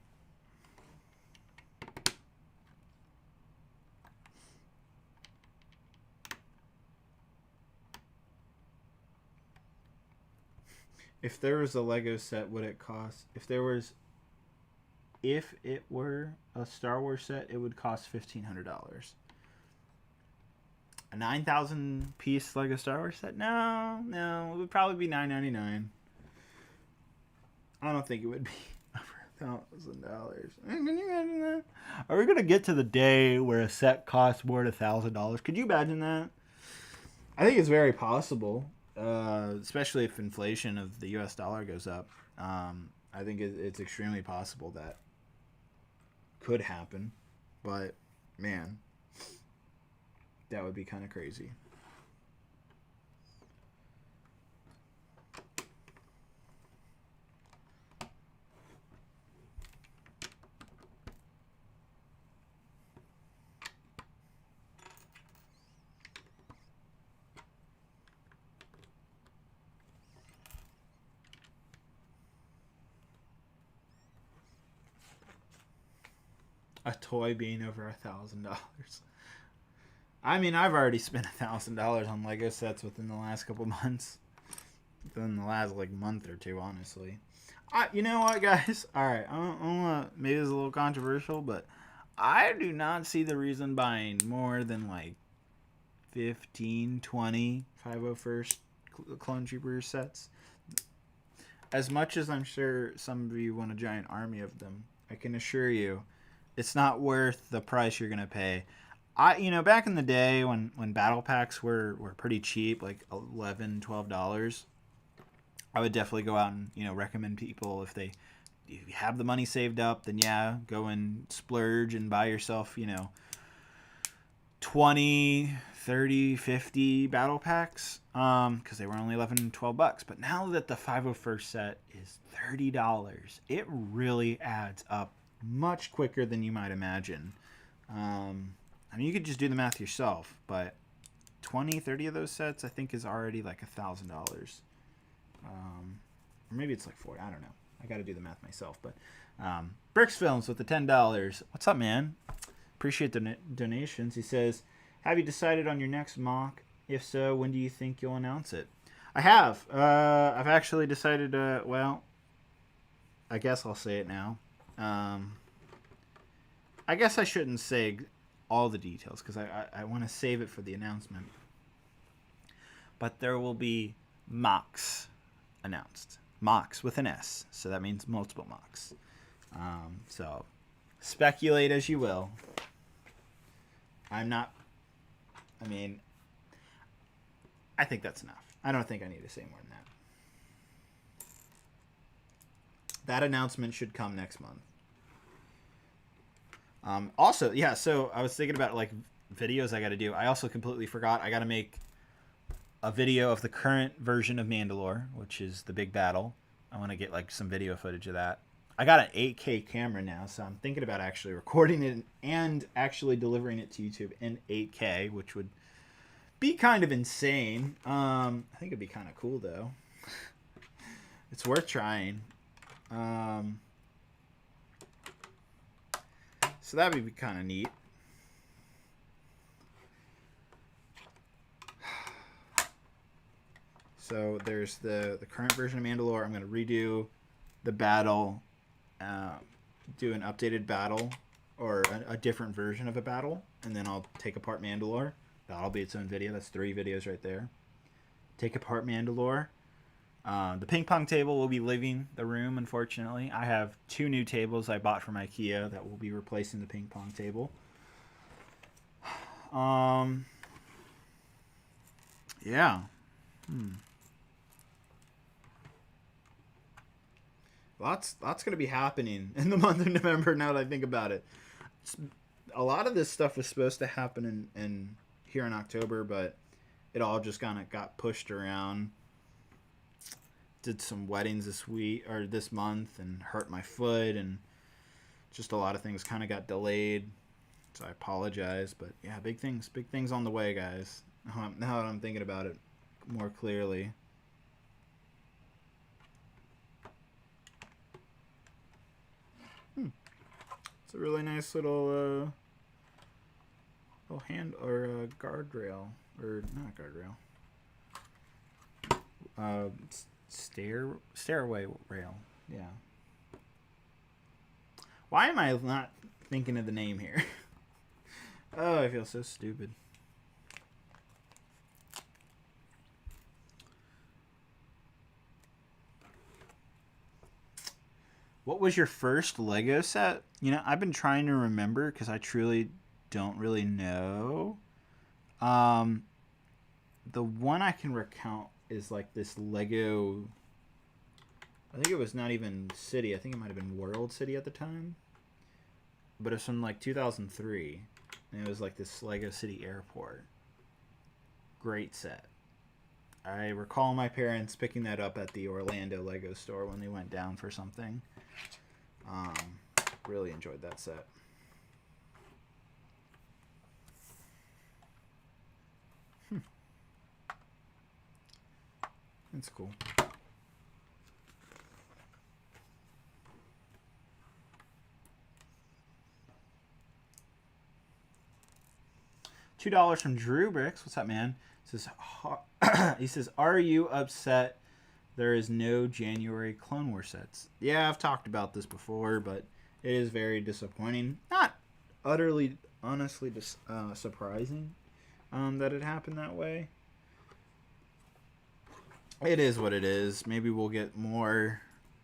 If there was a Lego set, would it cost? If it were a Star Wars set, it would cost $1,500. A 9,000 piece Lego Star Wars set? No, it would probably be $999. I don't think it would be over $1,000. Can you imagine that? Are we gonna get to the day where a set costs more than $1,000? Could you imagine that? I think it's very possible, especially if inflation of the U.S. dollar goes up. I think it's extremely possible that could happen, but man, that would be kind of crazy. A toy being over $1,000. I mean, I've already spent $1,000 on Lego sets within the last couple months. within the last like month or two, honestly. You know what, guys? All right, maybe it's a little controversial, but I do not see the reason buying more than like 15, 20 501st Clone Trooper sets. As much as I'm sure some of you want a giant army of them, I can assure you, it's not worth the price you're gonna pay. Back in the day when battle packs were pretty cheap, like $11, $12, I would definitely go out and recommend people if you have the money saved up, then yeah, go and splurge and buy yourself 20, 30, 50 battle packs, because they were only $11, $12. But now that the 501st set is $30, it really adds up much quicker than you might imagine. I mean, you could just do the math yourself, but 20, 30 of those sets, I think, is already like $1,000. Or maybe it's like 40. I don't know. I got to do the math myself. But Brix Films with the $10. What's up, man? Appreciate the donations. He says, have you decided on your next mock? If so, when do you think you'll announce it? I have. I've actually decided, well, I guess I'll say it now. I guess I shouldn't say all the details because I want to save it for the announcement. But there will be mocks announced. Mocks with an S. So that means multiple mocks. So speculate as you will. I think that's enough. I don't think I need to say more than that. That announcement should come next month. Also, yeah, so I was thinking about like videos I got to do. I also completely forgot. I got to make a video of the current version of Mandalore, which is the big battle. I want to get like some video footage of that. I got an 8K camera now, so I'm thinking about actually recording it and actually delivering it to YouTube in 8K, which would be kind of insane. I think it'd be kind of cool though. It's worth trying. So that would be kind of neat. So there's the current version of Mandalore. I'm going to redo the battle, do an updated battle, or a different version of a battle, and then I'll take apart Mandalore. That'll be its own video. That's 3 videos right there. Take apart Mandalore. The ping pong table will be leaving the room, unfortunately. I have 2 new tables I bought from IKEA that will be replacing the ping pong table. Yeah. Lots going to be happening in the month of November now that I think about it. A lot of this stuff was supposed to happen in here in October, but it all just kind of got pushed around. Did some weddings this month and hurt my foot, and just a lot of things kind of got delayed. So I apologize, but yeah, big things on the way, guys. Now that I'm thinking about it more clearly. It's a really nice little hand or guardrail, or not guardrail. Stairway rail. Yeah. Why am I not thinking of the name here? Oh, I feel so stupid. What was your first Lego set? I've been trying to remember because I truly don't really know. The one I can recount is like this Lego. I think it was not even City. I think it might have been World City at the time. But it's from like 2003. And it was like this Lego City Airport. Great set. I recall my parents picking that up at the Orlando Lego store when they went down for something. Really enjoyed that set. That's cool. $2 from Drew Brix. What's up, man? He says, are you upset there is no January Clone Wars sets. Yeah, I've talked about this before, but it is very disappointing. Not utterly, honestly, surprising that it happened that way. It is what it is. Maybe we'll get more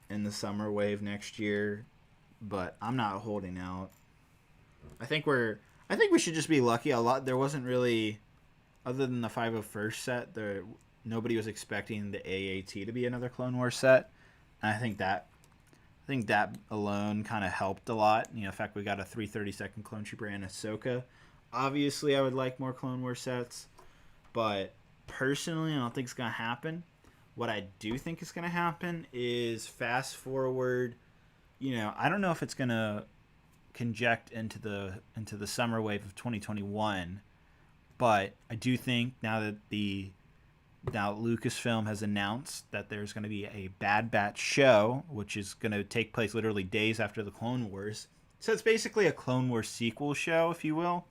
in the summer wave next year, but I'm not holding out. I think we should just be lucky. There wasn't really, other than the 501st set, nobody was expecting the AAT to be another Clone Wars set. And I think that alone kind of helped a lot. You know, in fact, we got a 332nd Clone Trooper and Ahsoka. Obviously, I would like more Clone Wars sets, but personally, I don't think it's gonna happen. What I do think is gonna happen is fast forward. You know, I don't know if it's gonna conject into the summer wave of 2021, but I do think now that Lucasfilm has announced that there's going to be a Bad Batch show, which is going to take place literally days after the Clone Wars. So it's basically a Clone Wars sequel show, if you will,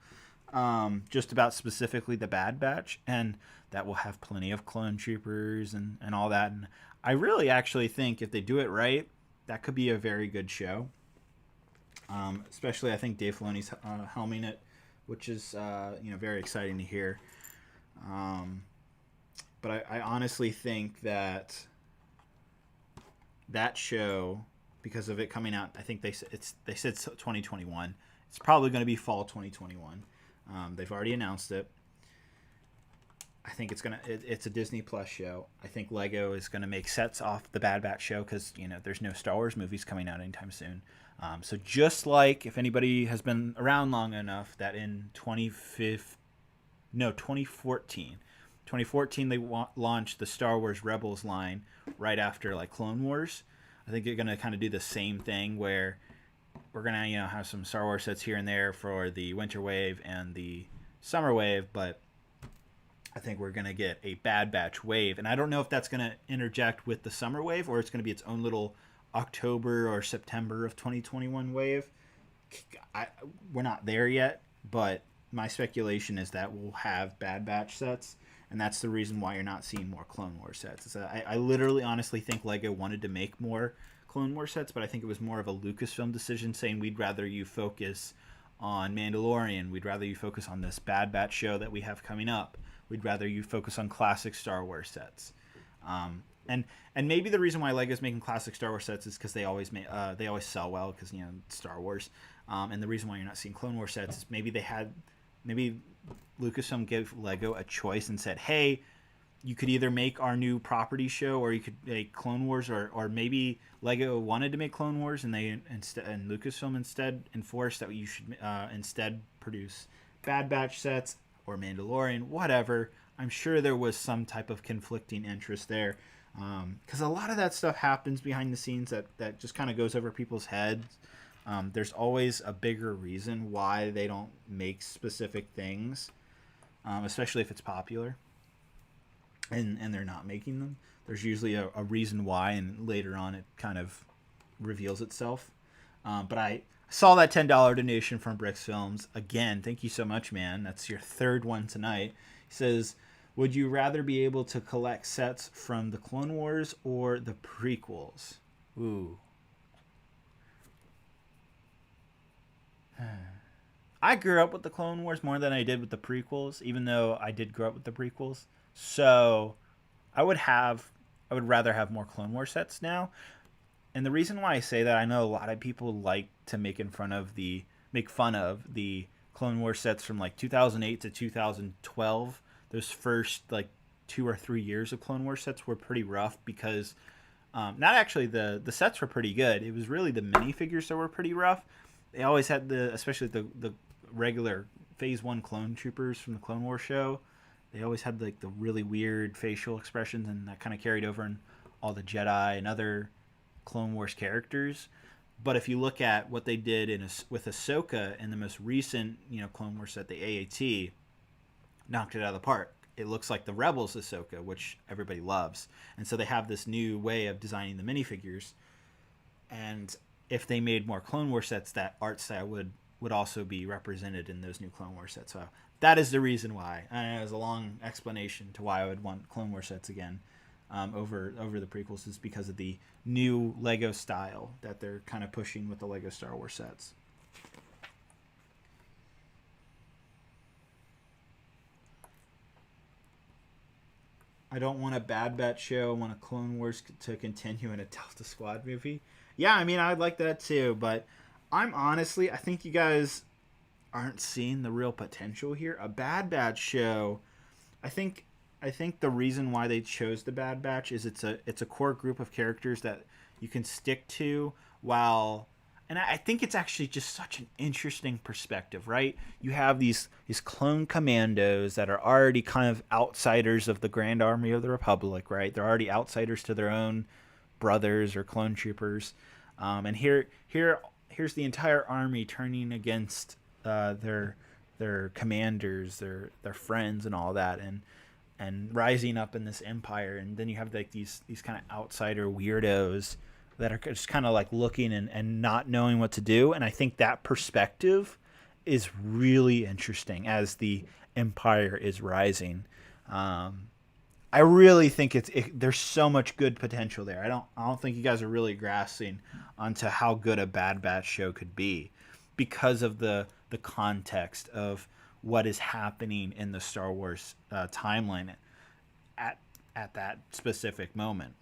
just about specifically the Bad Batch, and that will have plenty of clone troopers and all that. And I really actually think if they do it right, that could be a very good show. Especially, I think Dave Filoni's helming it, which is very exciting to hear. But I honestly think that show, because of it coming out, I think they said 2021. It's probably going to be fall 2021. They've already announced it. I think it's a Disney Plus show. I think Lego is going to make sets off the Bad Batch show because there's no Star Wars movies coming out anytime soon. So just like if anybody has been around long enough, that in 2014 they launched the Star Wars Rebels line right after like Clone Wars. I think they're going to kind of do the same thing where we're going to have some Star Wars sets here and there for the Winter Wave and the Summer Wave, but I think we're going to get a Bad Batch wave. And I don't know if that's going to interject with the Summer Wave or it's going to be its own little October or September of 2021 wave. We're not there yet, but my speculation is that we'll have Bad Batch sets, and that's the reason why you're not seeing more Clone Wars sets. I literally honestly think Lego wanted to make more Clone Wars sets, but I think it was more of a Lucasfilm decision saying we'd rather you focus on Mandalorian, we'd rather you focus on this Bad Batch show that we have coming up, we'd rather you focus on classic Star Wars sets. And maybe the reason why Lego's making classic Star Wars sets is because they always sell well because Star Wars. And the reason why you're not seeing Clone Wars sets is maybe Lucasfilm gave Lego a choice and said, hey, you could either make our new property show or you could make Clone Wars, or maybe Lego wanted to make Clone Wars and Lucasfilm instead enforced that you should instead produce Bad Batch sets or Mandalorian, whatever. I'm sure there was some type of conflicting interest there. Because a lot of that stuff happens behind the scenes that just kind of goes over people's heads. There's always a bigger reason why they don't make specific things, especially if it's popular and they're not making them. There's usually a reason why, and later on it kind of reveals itself. But I saw that $10 donation from Brix Films. Again, thank you so much, man. That's your third one tonight. He says, would you rather be able to collect sets from the Clone Wars or the prequels? Ooh. I grew up with the Clone Wars more than I did with the prequels, even though I did grow up with the prequels. So I would rather have more Clone Wars sets now. And the reason why I say that, I know a lot of people like to make fun of the Clone Wars sets from like 2008 to 2012. Those first like 2 or 3 years of Clone Wars sets were pretty rough because not actually the sets were pretty good. It was really the minifigures that were pretty rough. They always had especially the regular Phase 1 clone troopers from the Clone Wars show. They always had like the really weird facial expressions, and that kind of carried over in all the Jedi and other Clone Wars characters. But if you look at what they did with Ahsoka in the most recent Clone Wars set, the AAT, knocked it out of the park. It looks like the Rebels Ahsoka, which everybody loves. And so they have this new way of designing the minifigures. And if they made more Clone Wars sets, that art style would also be represented in those new Clone Wars sets. So that is the reason why. And it was a long explanation to why I would want Clone Wars sets again. over the prequels is because of the new Lego style that they're kind of pushing with the Lego Star Wars sets. I don't want a Bad Batch show. I want a Clone Wars to continue in a Delta Squad movie. Yeah, I mean, I'd like that too, but I think you guys aren't seeing the real potential here. A Bad Batch show, I think the reason why they chose the Bad Batch is it's a core group of characters that you can stick to while, and I think it's actually just such an interesting perspective, right? You have these clone commandos that are already kind of outsiders of the Grand Army of the Republic, right? They're already outsiders to their own brothers or clone troopers, and here's the entire army turning against their commanders, their friends, and all that, and rising up in this empire. And then you have like these kind of outsider weirdos that are just kind of like looking and not knowing what to do. And I think that perspective is really interesting as the empire is rising. I really think there's so much good potential there. I don't think you guys are really grasping onto how good a Bad Batch show could be because of the context of what is happening in the Star Wars timeline at that specific moment.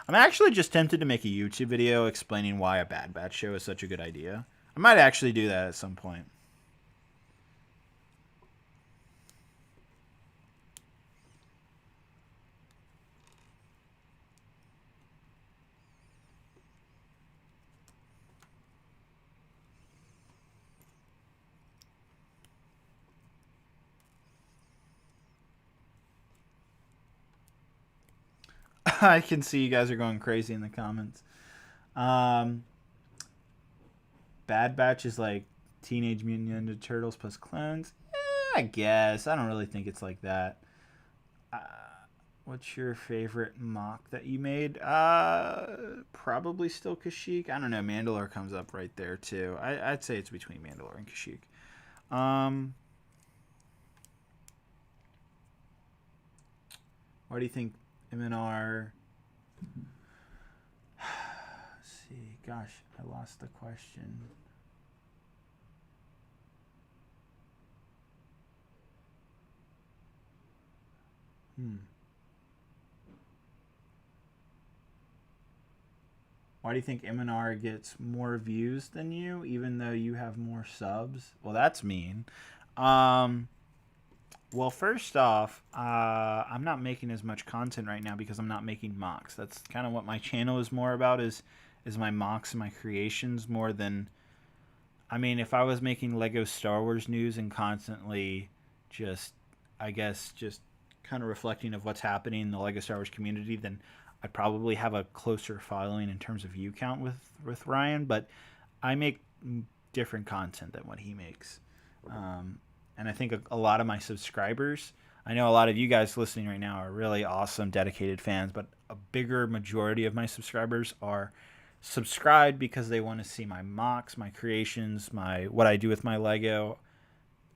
I'm actually just tempted to make a YouTube video explaining why a Bad Batch show is such a good idea. I might actually do that at some point. I can see you guys are going crazy in the comments. Bad Batch is like Teenage Mutant Ninja Turtles plus clones. I guess. I don't really think it's like that. What's your favorite mock that you made? Probably still Kashyyyk. I don't know. Mandalore comes up right there too. I'd say it's between Mandalore and Kashyyyk. Why do you think MNR? Let's see. Gosh, I lost the question. Why do you think MNR gets more views than you, even though you have more subs? Well, that's mean. Well, first off, I'm not making as much content right now because I'm not making mocks. That's kind of what my channel is more about, is my mocks and my creations more than... I mean, if I was making Lego Star Wars news and constantly just kind of reflecting of what's happening in the Lego Star Wars community, then I'd probably have a closer following in terms of view count with Ryan. But I make different content than what he makes. And I think a lot of my subscribers, I know a lot of you guys listening right now are really awesome, dedicated fans, but a bigger majority of my subscribers are subscribed because they want to see my mocks, my creations, what I do with my Lego,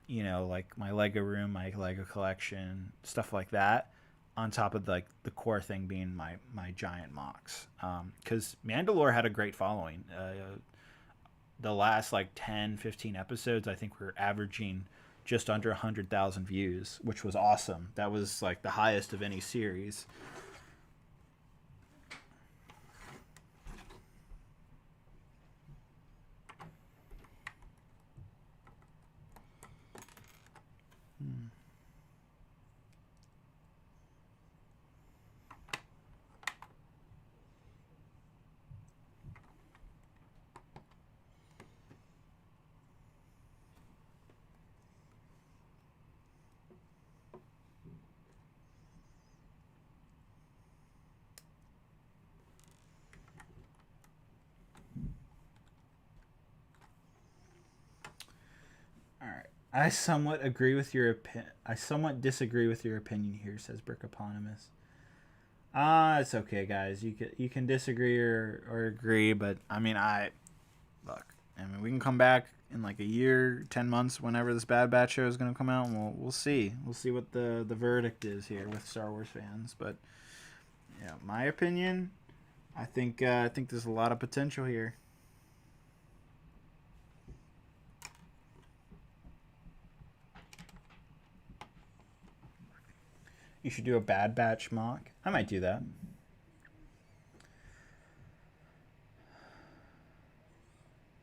like my Lego room, my Lego collection, stuff like that, on top of like the core thing being my giant mocks. Because Mandalore had a great following. The last like 10, 15 episodes, I think we're averaging just under 100,000 views, which was awesome. That was like the highest of any series. I somewhat disagree with your opinion here, says Brick Eponymous. It's okay, guys. You can disagree or agree, but I mean, we can come back in like a year, 10 months, whenever this Bad Batch show is going to come out, and we'll see. We'll see what the verdict is here with Star Wars fans. But yeah, my opinion, I think there's a lot of potential here. You should do a Bad Batch mock. I might do that.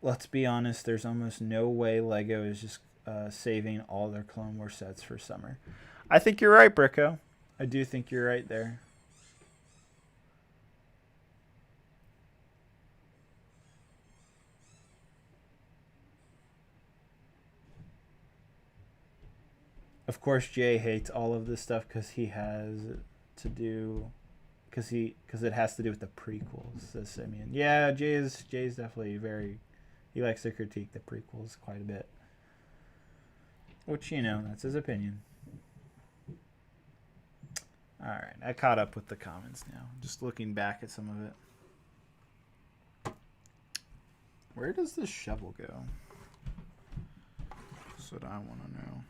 Let's be honest, there's almost no way LEGO is just saving all their Clone Wars sets for summer. I think you're right, Bricko. I do think you're right there. Of course, Jay hates all of this stuff because he has to do, because it has to do with the prequels. Says Simeon. Yeah, Jay's definitely very. He likes to critique the prequels quite a bit. Which, that's his opinion. Alright, I caught up with the comments now. Just looking back at some of it. Where does this shovel go? That's what I want to know.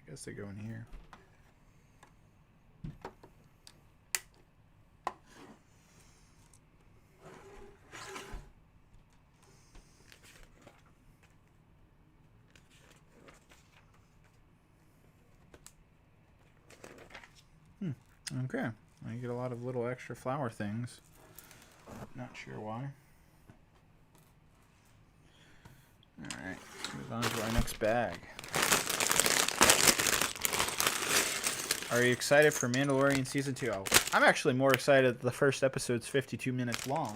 I guess they go in here. Okay. I get a lot of little extra flower things. Not sure why. Alright, move on to our next bag. Are you excited for Mandalorian Season 2? Oh, I'm actually more excited that the first episode's 52 minutes long.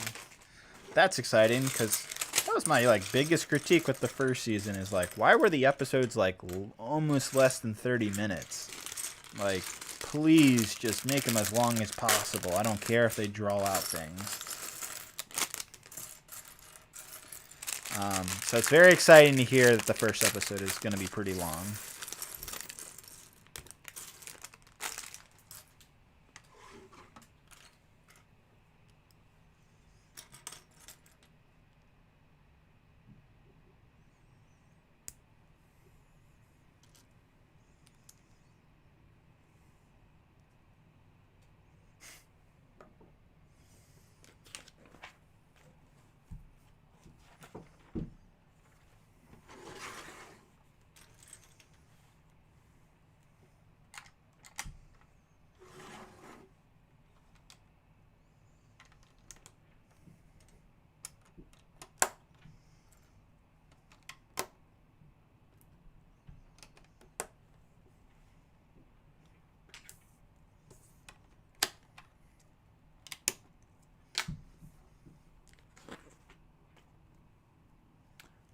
That's exciting, because that was my biggest critique with the first season is why were the episodes almost less than 30 minutes? Please just make them as long as possible. I don't care if they draw out things. So it's very exciting to hear that the first episode is going to be pretty long.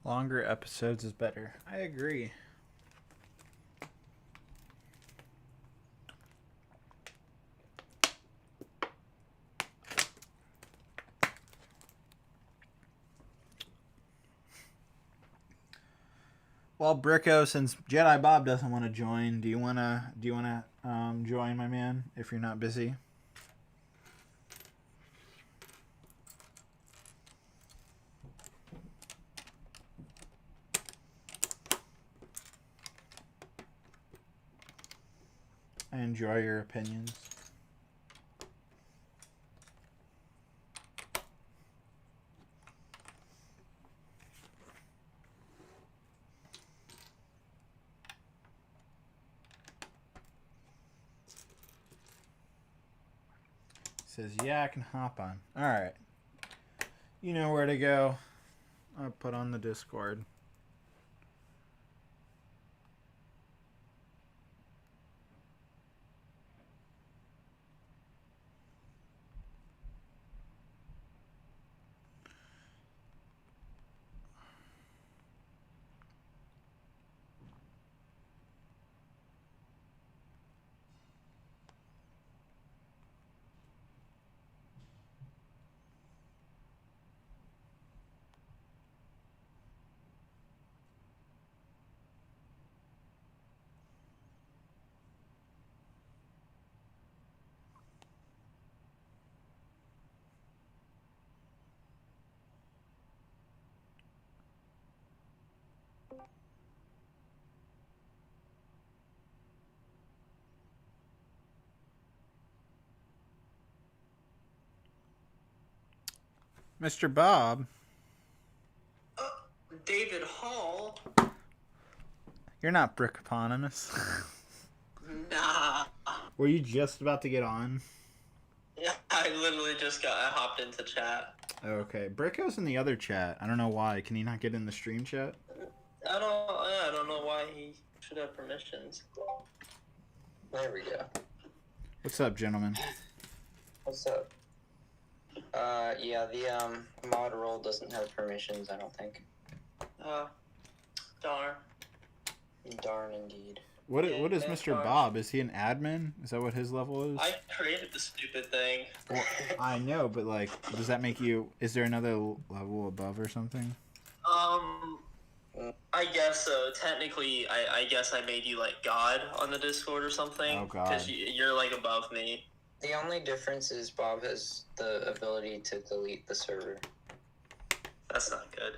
Longer episodes is better. I agree. Well, Bricko, since Jedi Bob doesn't want to join, do you wanna join, my man? If you're not busy. I enjoy your opinions. Says, yeah, I can hop on. Alright. You know where to go. I'll put on the Discord. Mr. Bob.
David Hall.
You're not Brick eponymous.
Nah.
Were you just about to get on?
Yeah, I literally I hopped into chat.
Okay, Bricko's in the other chat. I don't know why. Can he not get in the stream chat?
I don't know why he should have permissions. There we go.
What's up, gentlemen?
What's up? Yeah, the mod role doesn't have permissions, I don't think. Darn. Darn indeed.
What is Mr. Bob? Is he an admin? Is that what his level is?
I created the stupid thing.
Well, I know, but like, does that make you? Is there another level above or something?
I guess so. Technically, I guess I made you like God on the Discord or something.
Oh God.
Because you're like above me. The only difference is Bob has the ability to delete the server. That's not good.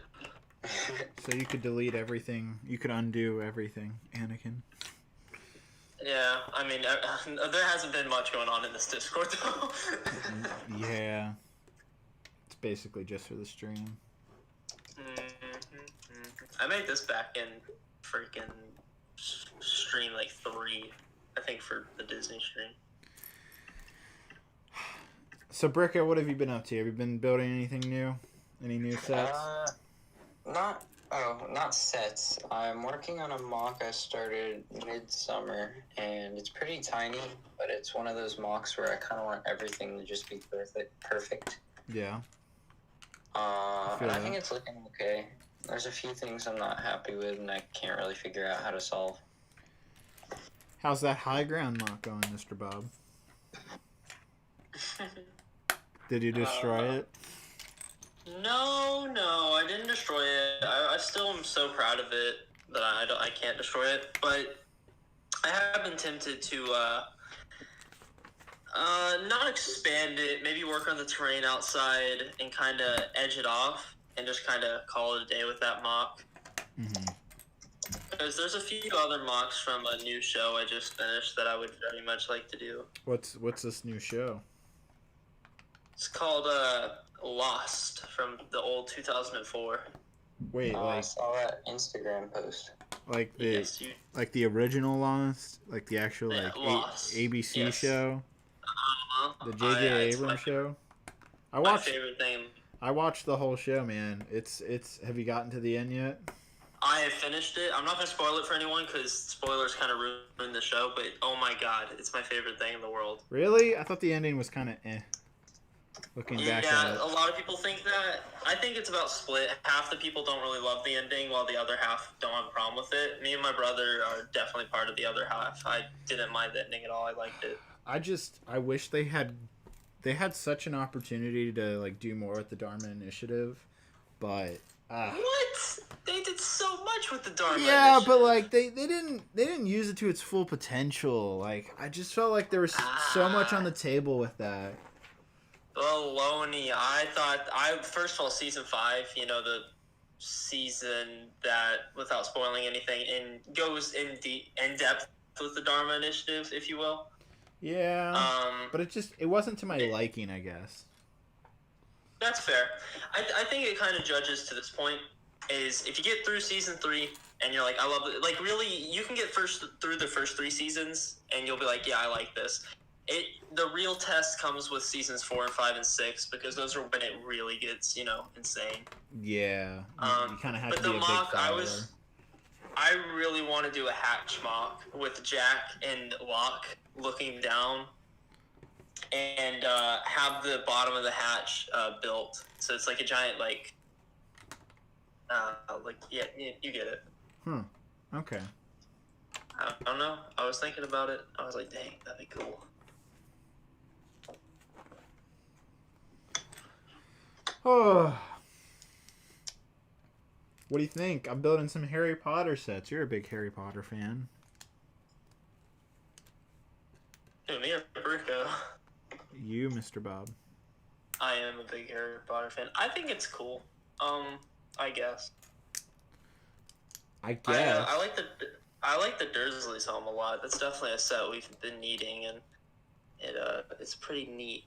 So you could delete everything. You could undo everything, Anakin.
Yeah, I mean, there hasn't been much going on in this Discord, though.
Yeah. It's basically just for the stream.
I made this back in freaking stream like 3, I think, for the Disney stream.
So, Bricka, what have you been up to? Have you been building anything new? Any new sets?
Not sets. I'm working on a mock I started mid-summer, and it's pretty tiny, but it's one of those mocks where I kind of want everything to just be perfect.
Yeah.
I think it's looking okay. There's a few things I'm not happy with, and I can't really figure out how to solve.
How's that high ground mock going, Mr. Bob? Did you destroy it?
No, I didn't destroy it. I still am so proud of it that I can't destroy it. But I have been tempted to not expand it, maybe work on the terrain outside and kind of edge it off and just kind of call it a day with that mock.
Mm-hmm.
Because there's a few other mocks from a new show I just finished that I would very much like to do.
What's this new show?
It's called Lost from the old 2004.
Wait, like
I saw that Instagram post.
Like the like the original Lost, like the actual like ABC show, the J.J. Abrams show. I watched.
My favorite thing.
I watched the whole show, man. It's. Have you gotten to the end yet?
I have finished it. I'm not gonna spoil it for anyone because spoilers kind of ruin the show. But oh my god, it's my favorite thing in the world.
Really? I thought the ending was kind of Looking back at it.
Yeah, a lot of people think that. I think it's about split. Half the people don't really love the ending, while the other half don't have a problem with it. Me and my brother are definitely part of the other half. I didn't mind the ending at all. I liked it.
I wish they had such an opportunity to like do more with the Dharma Initiative, but
what? They did so much with the Dharma
Initiative. But like they didn't use it to its full potential. Like I just felt like there was so much on the table with that.
Baloney. First of all, season 5, the season that, without spoiling anything, goes in depth with the Dharma Initiative, if you will.
Yeah. But it wasn't to my liking, I guess.
That's fair. I think it kind of judges to this point is if you get through season 3 and you're like, I love it. Like, really, you can get through the first 3 seasons and you'll be like, yeah, I like this. The real test comes with seasons 4 and 5 and 6 because those are when it really gets, insane.
Yeah. You kind of have to be a big
mock,
follower.
I really want to do a hatch mock with Jack and Locke looking down and have the bottom of the hatch built. So it's like a giant, you get it.
Okay.
I don't know. I was thinking about it. I was like, dang, that'd be cool.
Oh. What do you think? I'm building some Harry Potter sets. You're a big Harry Potter fan.
Me or Brico?
You, Mr. Bob.
I am a big Harry Potter fan. I think it's cool. I guess.
I guess.
I like the Dursleys home a lot. That's definitely a set we've been needing, and it's pretty neat.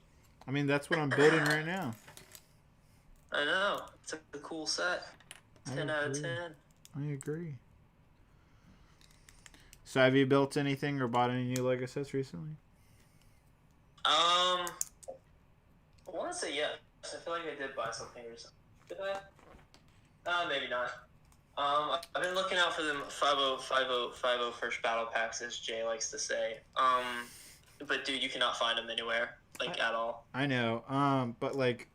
I mean, that's what I'm building right now.
I know. It's a cool set. 10 out of 10.
I agree. So have you built anything or bought any new Lego sets recently?
I want to say yes. I feel like I did buy something recently. Did I? Maybe not. I've been looking out for them 50 first battle packs, as Jay likes to say. But dude, you cannot find them anywhere, like at all.
I know. But like,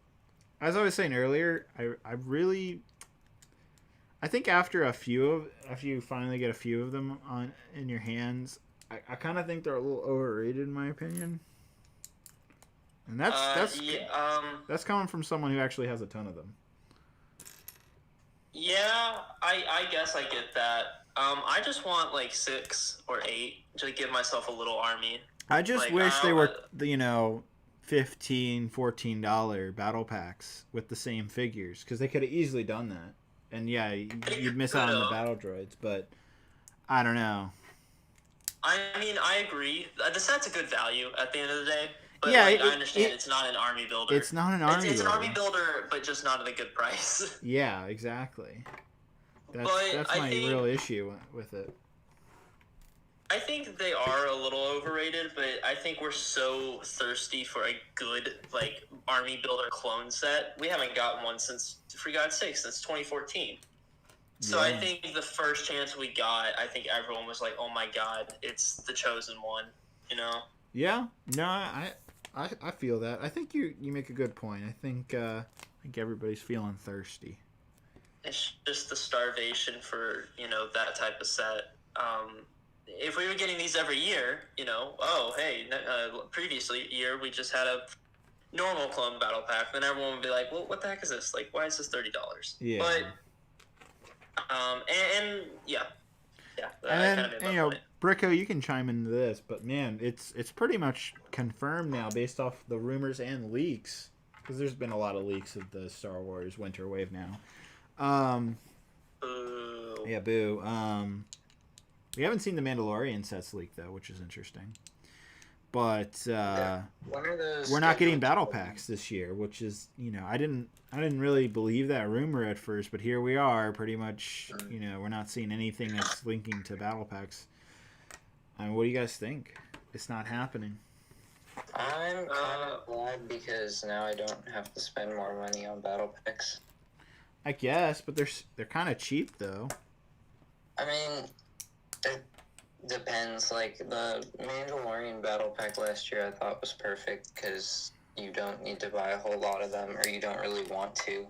as I was saying earlier, I think after after you finally get a few of them in your hands, I kind of think they're a little overrated in my opinion. And that's coming from someone who actually has a ton of them.
Yeah, I guess I get that. I just want like 6 or 8 to give myself a little army.
I just wish they were, $15, $14 battle packs with the same figures, because they could have easily done that. And yeah, you'd miss out on the battle droids, but I don't know.
I mean, I agree. The set's a good value at the end of the day. But
yeah,
I understand it's not an army builder.
It's not an army builder.
It's an army builder, but just not at a good price.
Yeah, exactly. That's my real issue with it.
I think they are a little overrated, but I think we're so thirsty for a good, like, army builder clone set. We haven't gotten one since, for God's sake, since 2014. So yeah. I think the first chance we got, I think everyone was like, oh my God, it's the chosen one, you know? Yeah,
no, I feel that. I think you make a good point. I think everybody's feeling thirsty.
It's just the starvation for, that type of set. If we were getting these every year, previously year we just had a normal clone battle pack, then everyone would be like, well, what the heck is this? Like, why is this $30?
Yeah.
But, yeah.
And Bricko, you can chime into this, but man, it's pretty much confirmed now based off the rumors and leaks, because there's been a lot of leaks of the Star Wars Winter Wave now.
Boo.
Yeah, boo. We haven't seen the Mandalorian sets leak though, which is interesting. But we're not getting battle packs this year, which is, I didn't really believe that rumor at first, but here we are, pretty much. We're not seeing anything that's linking to battle packs. I mean, what do you guys think? It's not happening.
I'm kind of glad, because now I don't have to spend more money on battle packs.
I guess, but they're kind of cheap though.
I mean, it depends. Like, the Mandalorian battle pack last year I thought was perfect, because you don't need to buy a whole lot of them, or you don't really want to.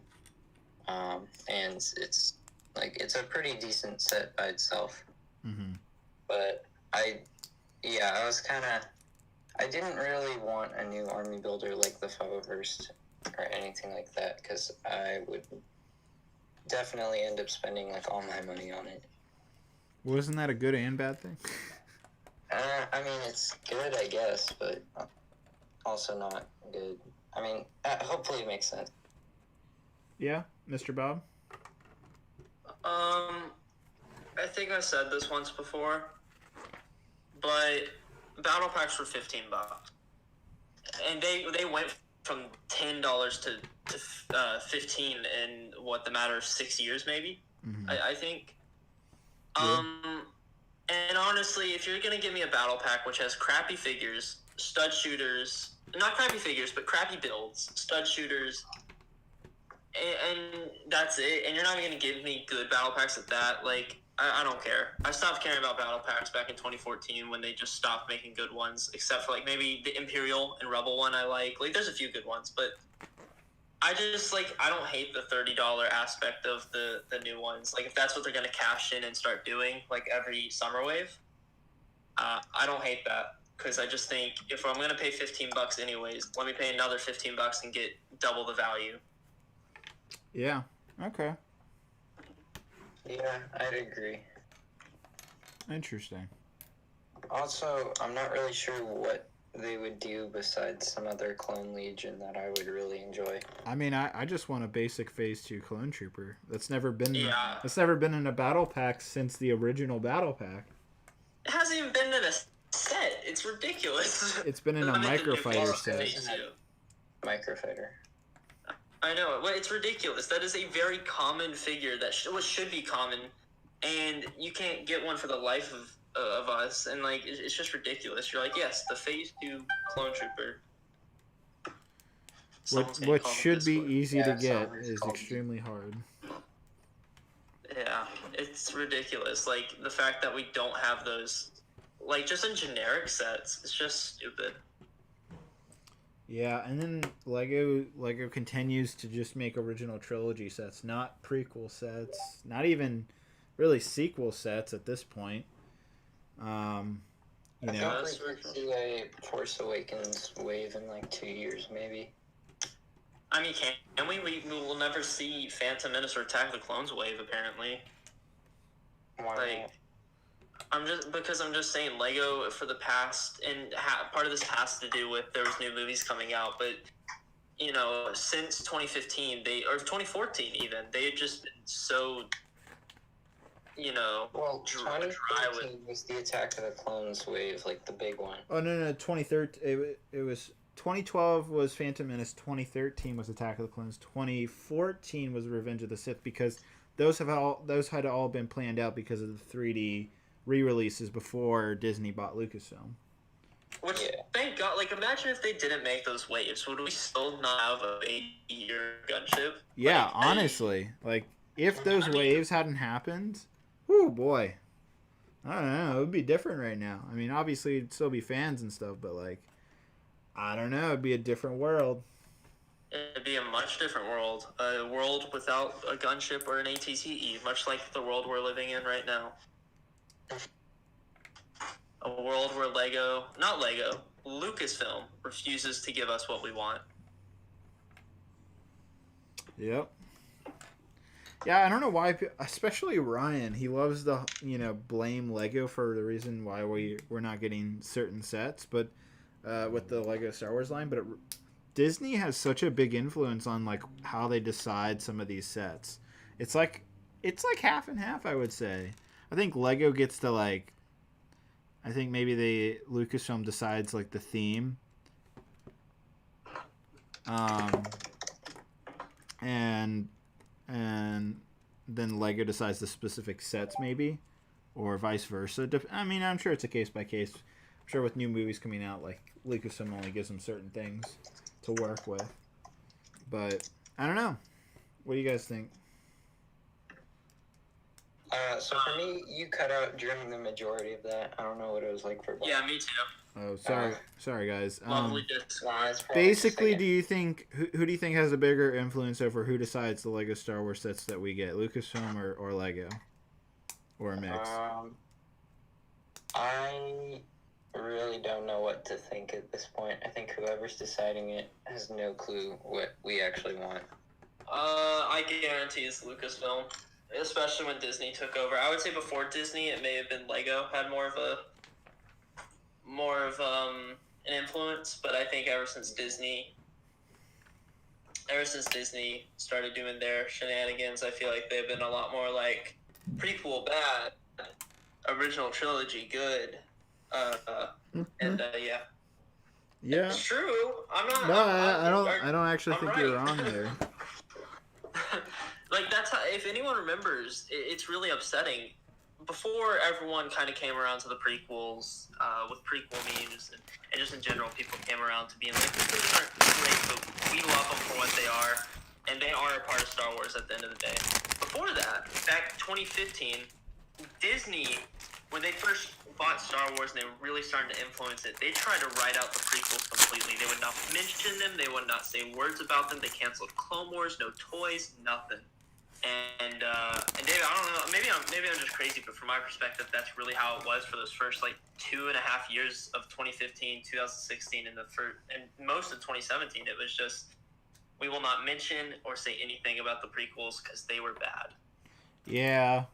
And it's a pretty decent set by itself.
Mm-hmm.
But I didn't really want a new army builder like the Favoverse or anything like that, because I would definitely end up spending like all my money on it.
Wasn't that a good and bad thing?
I mean, it's good, I guess, but also not good. I mean, hopefully it makes sense.
Yeah, Mr. Bob?
I think I said this once before, but battle packs were $15, and they went from $10 to $15 in the matter of 6 years, maybe.
Mm-hmm.
I think.
Yeah.
And honestly, if you're gonna give me a battle pack which has crappy figures, stud shooters, not crappy figures, but crappy builds, stud shooters, and that's it, and you're not even gonna give me good battle packs at that, like, I don't care. I stopped caring about battle packs back in 2014 when they just stopped making good ones, except for, like, maybe the Imperial and Rebel one I like. Like, there's a few good ones, but I just, like, I don't hate the $30 aspect of the new ones. Like, if that's what they're going to cash in and start doing, like, every summer wave, I don't hate that. Because I just think, if I'm going to pay $15 anyways, let me pay another $15 and get double the value.
Yeah. Okay.
Yeah, I'd agree.
Interesting.
Also, I'm not really sure what they would do besides some other clone legion that I would really enjoy.
I mean, I just want a basic Phase 2 clone trooper. That's never been in a battle pack since the original battle pack.
It hasn't even been in a set. It's ridiculous.
It's been in a microfighter set.
Microfighter.
I know. Well, it's ridiculous. That is a very common figure that should be common, and you can't get one for the life of us. And like, it's just ridiculous. You're like, yes, the Phase 2 clone trooper.
What should be easy to get
someone's
is
called-
extremely hard.
Yeah, it's ridiculous. Like the fact that we don't have those, like just in generic sets, it's just stupid.
Yeah, and then Lego continues to just make original trilogy sets, not prequel sets, not even really sequel sets at this point. You
I
know,
think we could see a Force Awakens wave in like 2 years, maybe.
I mean, can we? We will never see Phantom Menace or Attack of the Clones wave, apparently.
Why
Like,
not?
I'm just saying Lego for the past, and part of this has to do with there was new movies coming out, but you know, since 2015, or 2014 even, they had just been so, you know,
Well,
dry with.
2014 was the Attack of the Clones wave, like the big one.
oh no, 2013. It was 2012 was Phantom Menace. 2013 was Attack of the Clones. 2014 was Revenge of the Sith, because those had all been planned out because of the 3D re-releases before Disney bought Lucasfilm.
Which,
Yeah.
thank God, like, imagine if they didn't make those waves. Would we still not have a 8-year gunship?
Yeah,
Like,
honestly, like if those waves hadn't happened, oh boy, I don't know, it would be different right now. I mean, obviously, it'd still be fans and stuff, but like, I don't know, it'd be a different world.
It'd be a much different world. A world without a gunship or an ATCE, much like the world we're living in right now. A world where Lucasfilm refuses to give us what we want.
Yep. Yeah, I don't know why, especially Ryan. He loves to, blame Lego for the reason why we're not getting certain sets, but with the Lego Star Wars line. But Disney has such a big influence on like how they decide some of these sets. It's like half and half, I would say. I think Lego gets to like. I think maybe Lucasfilm decides like the theme. And then Lego decides the specific sets, maybe, or vice versa. I mean, I'm sure it's a case by case. I'm sure with new movies coming out, like Lucasfilm only gives them certain things to work with. But I don't know. What do you guys think?
So for me, you cut out during the majority of that. I don't know what it was like for Bob.
Yeah, me too.
Oh, sorry guys.
Lovely disc.
Nah, it's probably
Basically,
just
do you think who do you think has a bigger influence over who decides the Lego Star Wars sets that we get, Lucasfilm or Lego, or a mix?
I really don't know what to think at this point. I think whoever's deciding it has no clue what we actually want.
I guarantee it's Lucasfilm, especially when Disney took over. I would say before Disney, it may have been Lego had more of an influence, but I think ever since Disney started doing their shenanigans, I feel like they've been a lot more like prequel bad, original trilogy good, and yeah.
Yeah.
It's true. I'm not.
No, I don't actually think you're wrong there.
Like that's how. If anyone remembers, it's really upsetting. Before everyone kind of came around to the prequels, with prequel memes and just in general, people came around to being like, these movies aren't great, but we love them for what they are, and they are a part of Star Wars at the end of the day. Before that, back 2015, Disney, when they first bought Star Wars and they were really starting to influence it, they tried to write out the prequels completely. They would not mention them. They would not say words about them. They canceled Clone Wars, no toys, nothing. And David, I don't know. Maybe I'm just crazy, but from my perspective, that's really how it was for those first like 2.5 years of 2015, 2016, and most of 2017. It was just we will not mention or say anything about the prequels because they were bad.
Yeah.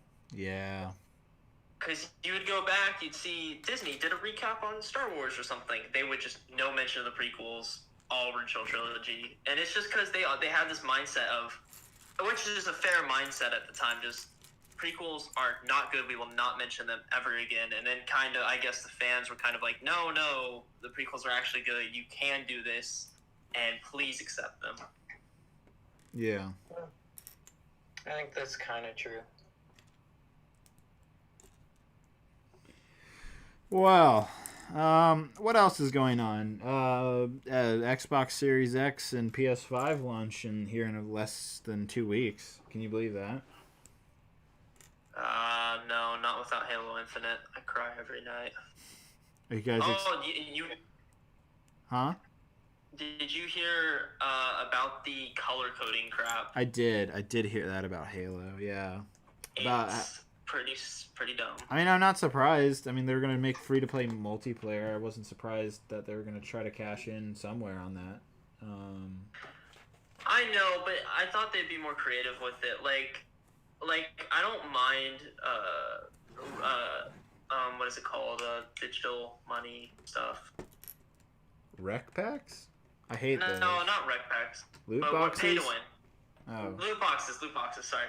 Because you would go back, you'd see Disney did a recap on Star Wars or something. They would just no mention of the prequels, all original trilogy, and it's just because they had this mindset of. Which is a fair mindset at the time, just prequels are not good, we will not mention them ever again. And then kind of, I guess the fans were kind of like, no, the prequels are actually good, you can do this, and please accept them.
Yeah.
I think that's kind of true.
Well, what else is going on? Xbox Series X and PS5 launch in here in less than 2 weeks. Can you believe that?
No, not without Halo Infinite. I cry every night.
Are you guys?
You
Huh?
did you hear about the color coding crap?
I did. I did hear that about Halo. Yeah.
It's pretty dumb.
I mean, I'm not surprised. I mean, they're gonna make free to play multiplayer. I wasn't surprised that they were gonna try to cash in somewhere on that.
I know, but I thought they'd be more creative with it. Like I don't mind. What is it called? Digital money stuff.
Rec packs? I hate those.
No, not rec packs.
Loot
but
boxes?
Pay to win.
Oh.
Loot boxes. Sorry.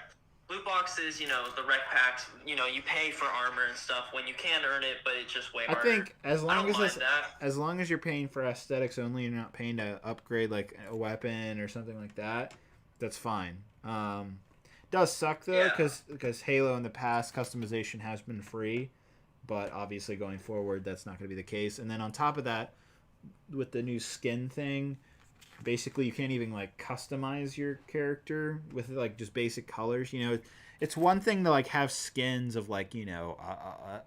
Loot boxes, you know, the rec packs, you know, you pay for armor and stuff when you can earn it, but it's just way harder.
I think as long as you're paying for aesthetics only, you're not paying to upgrade like a weapon or something like that. That's fine. Does suck though, because Halo in the past customization has been free, but obviously going forward that's not going to be the case. And then on top of that, with the new skin thing, basically you can't even like customize your character with like just basic colors. You know, it's one thing to like have skins of like, you know,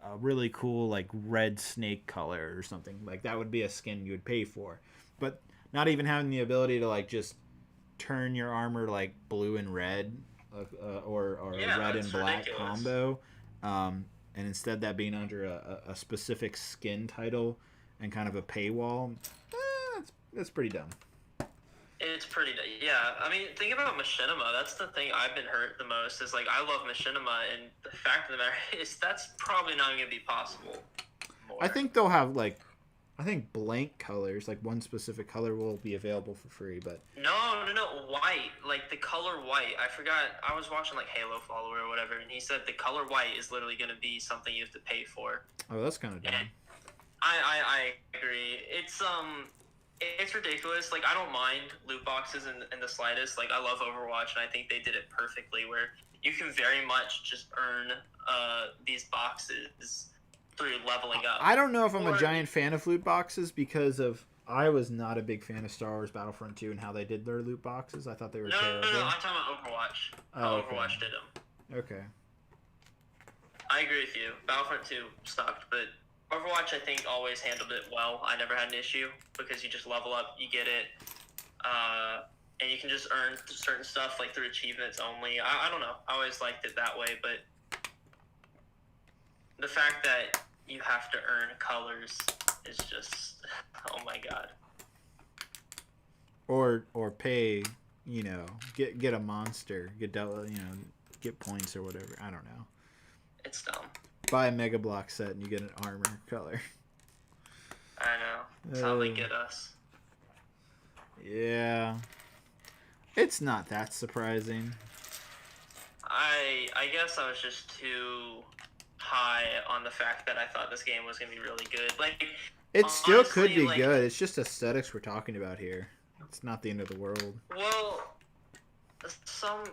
a really cool like red snake color or something like that would be a skin you would pay for, but not even having the ability to like just turn your armor like blue and red or a red and black
ridiculous
combo, and instead that being under a specific skin title and kind of a paywall. That's pretty dumb.
It's pretty, yeah. I mean, think about machinima. That's the thing I've been hurt the most. Is like I love machinima, and the fact of the matter is that's probably not going to be possible more.
I think they'll have like, I think blank colors, like one specific color will be available for free, but
no, white, like the color white. I forgot. I was watching like Halo Follower or whatever, and he said the color white is literally going to be something you have to pay for.
Oh, that's kind of dumb.
And I agree. It's ridiculous. Like, I don't mind loot boxes in the slightest. Like, I love Overwatch, and I think they did it perfectly, where you can very much just earn these boxes through leveling up.
I don't know if I'm a giant fan of loot boxes because I was not a big fan of Star Wars Battlefront 2 and how they did their loot boxes. I thought they were terrible.
No, I'm talking about Overwatch. How Overwatch did them.
Okay.
I agree with you. Battlefront 2 sucked, but Overwatch, I think, always handled it well. I never had an issue because you just level up, you get it, and you can just earn certain stuff like through achievements only. I don't know. I always liked it that way, but the fact that you have to earn colors is just, oh my god.
Or pay, you know, get a monster, get points or whatever. I don't know.
It's dumb.
Buy a Mega Block set and you get an armor color.
I know. That's how they get us.
Yeah. It's not that surprising.
I guess I was just too high on the fact that I thought this game was going to be really good. Like,
it still
honestly,
could be
like,
good. It's just aesthetics we're talking about here. It's not the end of the world.
Well, someone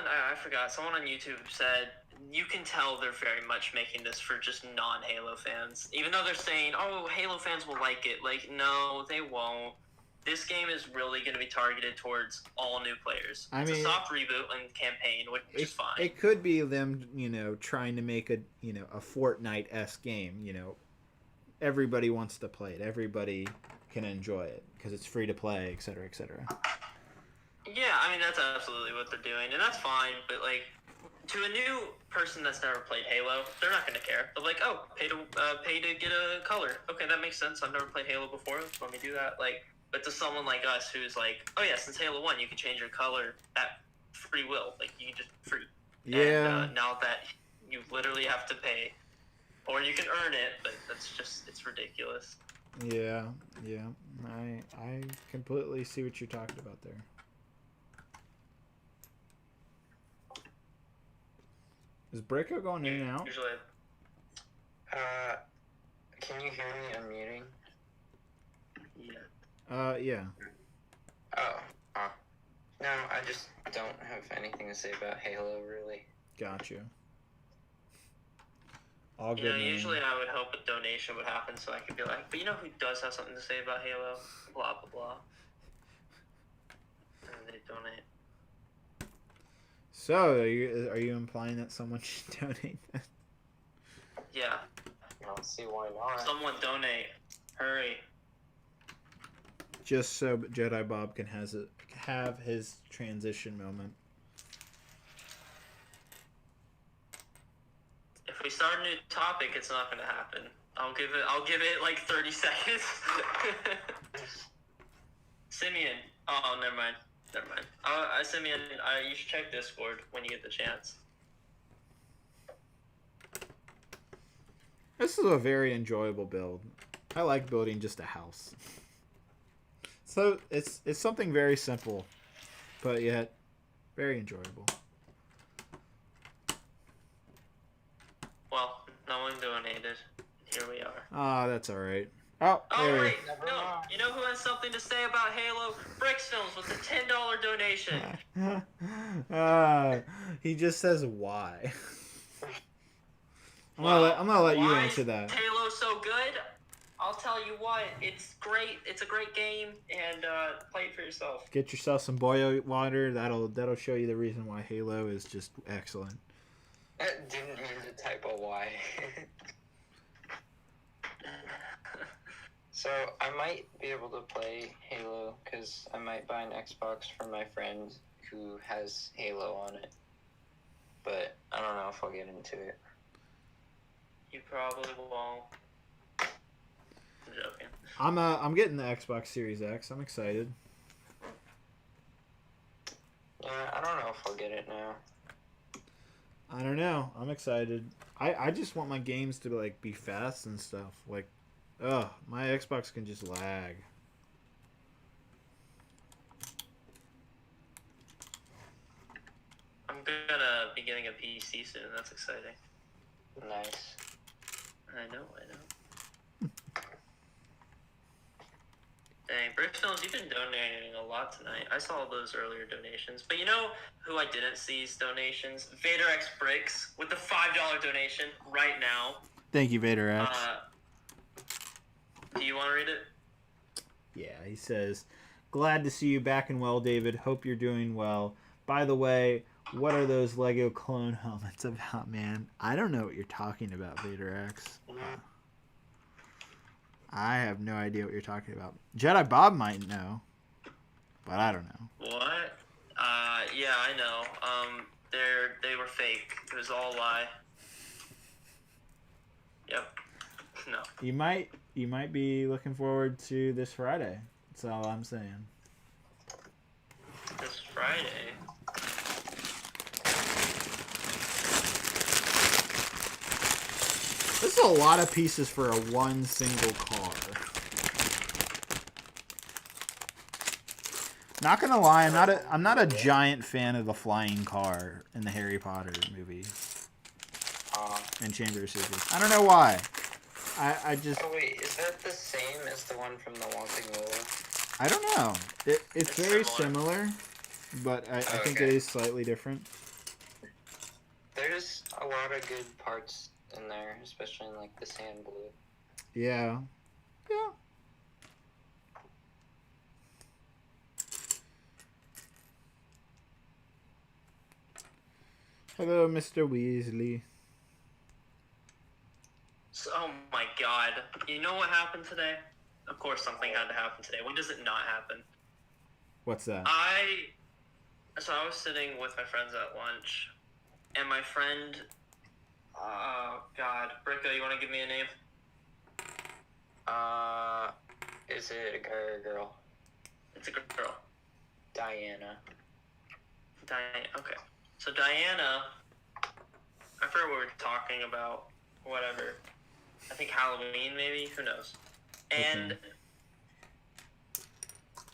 I forgot. Someone on YouTube said you can tell they're very much making this for just non-Halo fans. Even though they're saying, "Oh, Halo fans will like it." Like, no, they won't. This game is really going to be targeted towards all new players. It's a soft reboot and campaign, which is fine.
It could be them, trying to make a Fortnite-esque game. Everybody wants to play it. Everybody can enjoy it because it's free to play, etc., etc.
Yeah, I mean, that's absolutely what they're doing, and that's fine, but, like, to a new person that's never played Halo, they're not going to care. They're like, oh, pay to get a color. Okay, that makes sense. I've never played Halo before. Let me do that. Like, but to someone like us who's like, oh, yeah, since Halo 1, you can change your color at free will. Like, you just free.
Yeah.
And now that you literally have to pay, or you can earn it, but that's just, it's ridiculous.
Yeah. I completely see what you're talking about there. Is Breakout going in and out?
Usually.
Can you hear me unmuting?
Yeah.
Yeah.
Oh. No, I just don't have anything to say about Halo, really.
Got you. All
You
good.
know,
man.
usually I would hope a donation would happen so I could be like, but you know who does have something to say about Halo? Blah, blah, blah. And they donate.
So, are you implying that someone should donate that?
Yeah.
I don't see why not.
Someone donate. Hurry.
Just so Jedi Bob can have his transition moment.
If we start a new topic, it's not gonna happen. I'll give it like 30 seconds. Simeon. Oh, never mind. Simeon, you should check Discord when you get the chance.
This is a very enjoyable build. I like building just a house. So it's something very simple, but yet very enjoyable.
Well, no one donated. Here we are.
Ah, that's all right. Oh,
Oh
there.
wait, no. You know who has something to say about Halo? Brix Films with a $10 donation.
He just says why. I'm gonna let you
why
answer that.
Is Halo so good? I'll tell you what. It's great. It's a great game, and play it for yourself.
Get yourself some boil water. That'll show you the reason why Halo is just excellent.
I didn't mean to type a Y. So, I might be able to play Halo, because I might buy an Xbox for my friend who has Halo on it. But I don't know if I'll get into it.
You probably won't. I'm joking.
I'm getting the Xbox Series X. I'm excited.
Yeah, I don't know if I'll get it now.
I don't know. I'm excited. I just want my games to like be fast and stuff. Like, my Xbox can just lag.
I'm gonna be getting a PC soon. That's exciting.
Nice.
I know. Dang, Brix Films, you've been donating a lot tonight. I saw those earlier donations. But you know who I didn't see's donations? Vader X Bricks with the $5 donation right now.
Thank you, Vader X.
Do you want to read it?
Yeah, he says, "Glad to see you back and well, David. Hope you're doing well. By the way, what are those Lego clone helmets about, man? I don't know what you're talking about, Vader X. I have no idea what you're talking about. Jedi Bob might know, but I don't know."
What? Yeah, I know. They were fake. It was all a lie. Yep. No.
You might be looking forward to this Friday. That's all I'm saying.
This Friday.
This is a lot of pieces for a one single car. Not gonna lie, I'm not a giant fan of the flying car in the Harry Potter movie and Chamber of Secrets. I don't know why. I just.
Oh wait, is that the same as the one from the Wanting Willow?
I don't know. It's very similar, but I think it is slightly different.
There's a lot of good parts in there, especially in like the sand blue.
Yeah. Yeah. Hello, Mr. Weasley.
So, oh my god. You know what happened today? Of course something had to happen today. When does it not happen?
What's that?
I was sitting with my friends at lunch, and my friend, oh god, Brico, you want to give me a name?
Is it a guy or a girl?
It's a girl.
Diana.
Okay. So Diana, I forgot what we were talking about. Whatever. I think Halloween, maybe. Who knows? And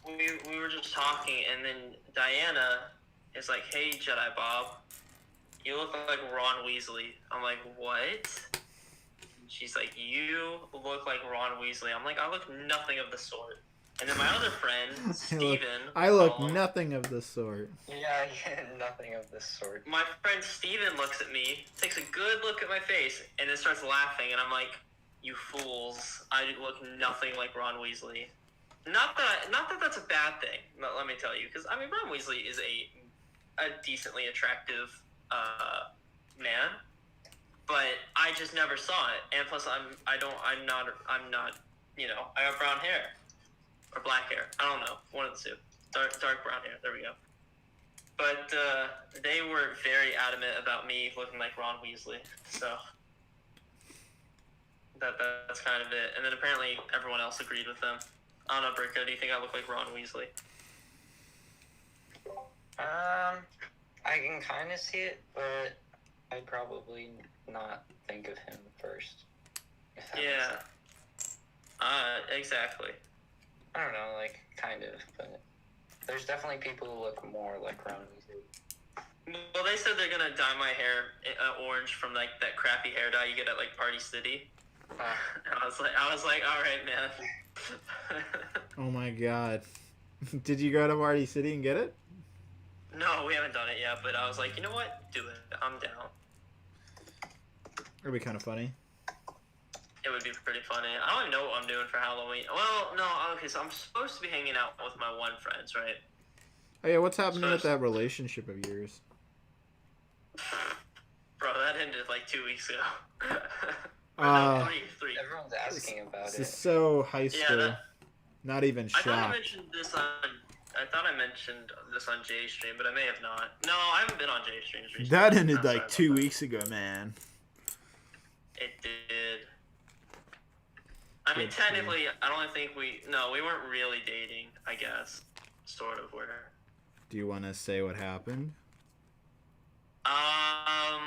we were just talking, and then Diana is like, "Hey, Jedi Bob, you look like Ron Weasley." I'm like, "What?" She's like, "You look like Ron Weasley." I'm like, "I look nothing of the sort." And then my other friend, Steven.
I look nothing of the sort.
Yeah, nothing of this sort.
My friend Steven looks at me, takes a good look at my face, and then starts laughing. And I'm like, "You fools! I look nothing like Ron Weasley." Not that that's a bad thing. Let me tell you, because I mean, Ron Weasley is a decently attractive man, but I just never saw it. And plus, I'm not. You know, I have brown hair. Or black hair. I don't know. One of the two. Dark brown hair. There we go. But they were very adamant about me looking like Ron Weasley. So that's kind of it. And then apparently everyone else agreed with them. I don't know, Brico, do you think I look like Ron Weasley?
I can kind of see it, but I'd probably not think of him first. If that makes sense.
Exactly.
I don't know, like, kind of, but there's definitely people who look more like Ron Weasley.
Well, they said they're gonna dye my hair orange from like that crappy hair dye you get at like Party City. And I was like, all right, man.
Oh my god. Did you go to Party City and get it?
No, we haven't done it yet, but I was like, you know what? Do it. I'm down.
It'd be kind of funny.
It would be pretty funny. I don't even know what I'm doing for Halloween. Well, no, okay, so I'm supposed to be hanging out with my one friends, right?
Oh yeah, what's happening with that relationship of yours?
Bro, that ended like 2 weeks ago. Three.
Everyone's asking about
This
it.
is so high school.
Yeah,
not even
I thought I
shocked.
mentioned this on Jay Stream, but I may have not. No, I haven't been on Jay Streams recently.
That ended
I'm
like
sorry
2
about
weeks ago, man.
that. It did. I mean, technically, I don't think we weren't really dating, I guess. Sort of were.
Do you want to say what happened?
I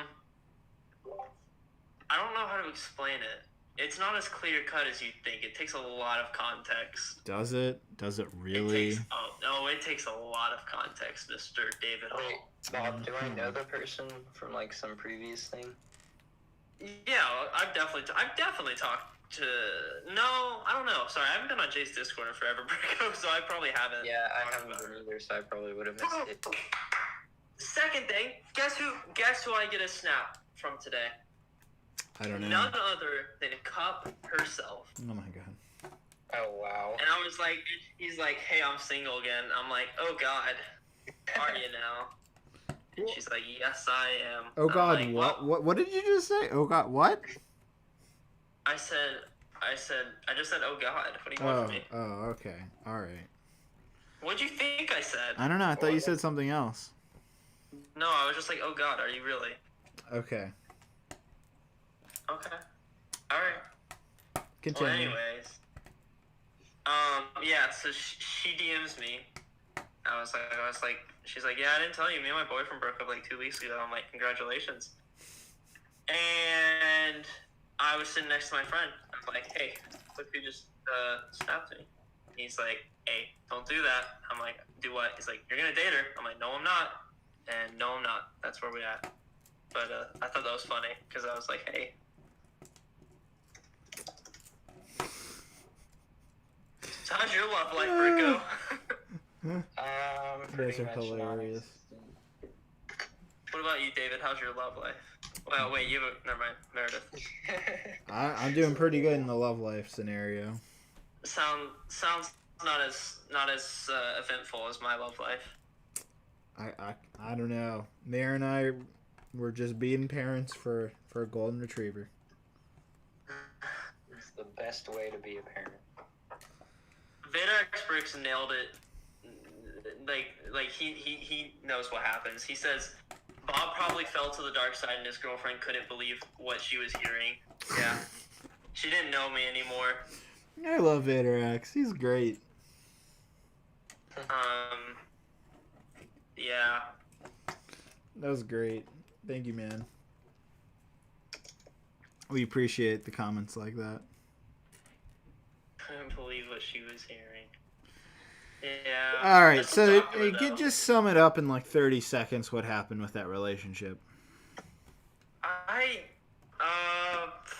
don't know how to explain it. It's not as clear cut as you think. It takes a lot of context.
Does it? Does it really?
It takes a lot of context, Mr. David Hall.
Wait, Bob, do I know the person from, like, some previous thing?
Yeah, I've definitely talked to. No, I don't know. Sorry, I haven't been on Jay's Discord in forever, Brico, so I probably haven't.
Yeah, I haven't been either, so I probably would have missed it.
Second thing, guess who I get a snap from today?
I don't know.
None other than Cup herself.
Oh my god.
Oh, wow.
And I was like, he's like, hey, I'm single again. I'm like, oh god, are you now? And she's like, yes, I am.
Oh god,
like,
what? What did you just say? Oh god, what?
I just said, oh god. What do you want from me?
Oh, okay. All right.
What'd you think I said?
I don't know. I thought you said something else.
No, I was just like, oh god, are you really?
Okay.
Okay. Alright.
Continue.
Well, anyways. Yeah, so she DMs me. I was like, she's like, yeah, I didn't tell you. Me and my boyfriend broke up like 2 weeks ago. I'm like, congratulations. And I was sitting next to my friend. I was like, hey, look who just snapped me. He's like, hey, don't do that. I'm like, do what? He's like, you're gonna date her. I'm like, no, I'm not. And no, I'm not. That's where we at. But I thought that was funny because I was like, hey. So how's your love life, Brico?
Pretty
Those are
much
hilarious.
What about you, David? How's your love life? Well, wait, you have a... Never mind. Meredith.
I'm doing pretty good in the love life scenario.
Sounds not as eventful as my love life.
I don't know. Mare and I were just being parents for a golden retriever.
It's the best way to be a parent.
Vader Brix nailed it. Like he knows what happens. He says Bob probably fell to the dark side and his girlfriend couldn't believe what she was hearing. Yeah. She didn't know me anymore.
I love Vader X. He's great.
Yeah.
That was great. Thank you, man. We appreciate the comments like that.
Couldn't believe what she was hearing. Yeah.
All right,
That's
so
awkward,
you could
though.
just sum it up in like 30 seconds what happened with that relationship.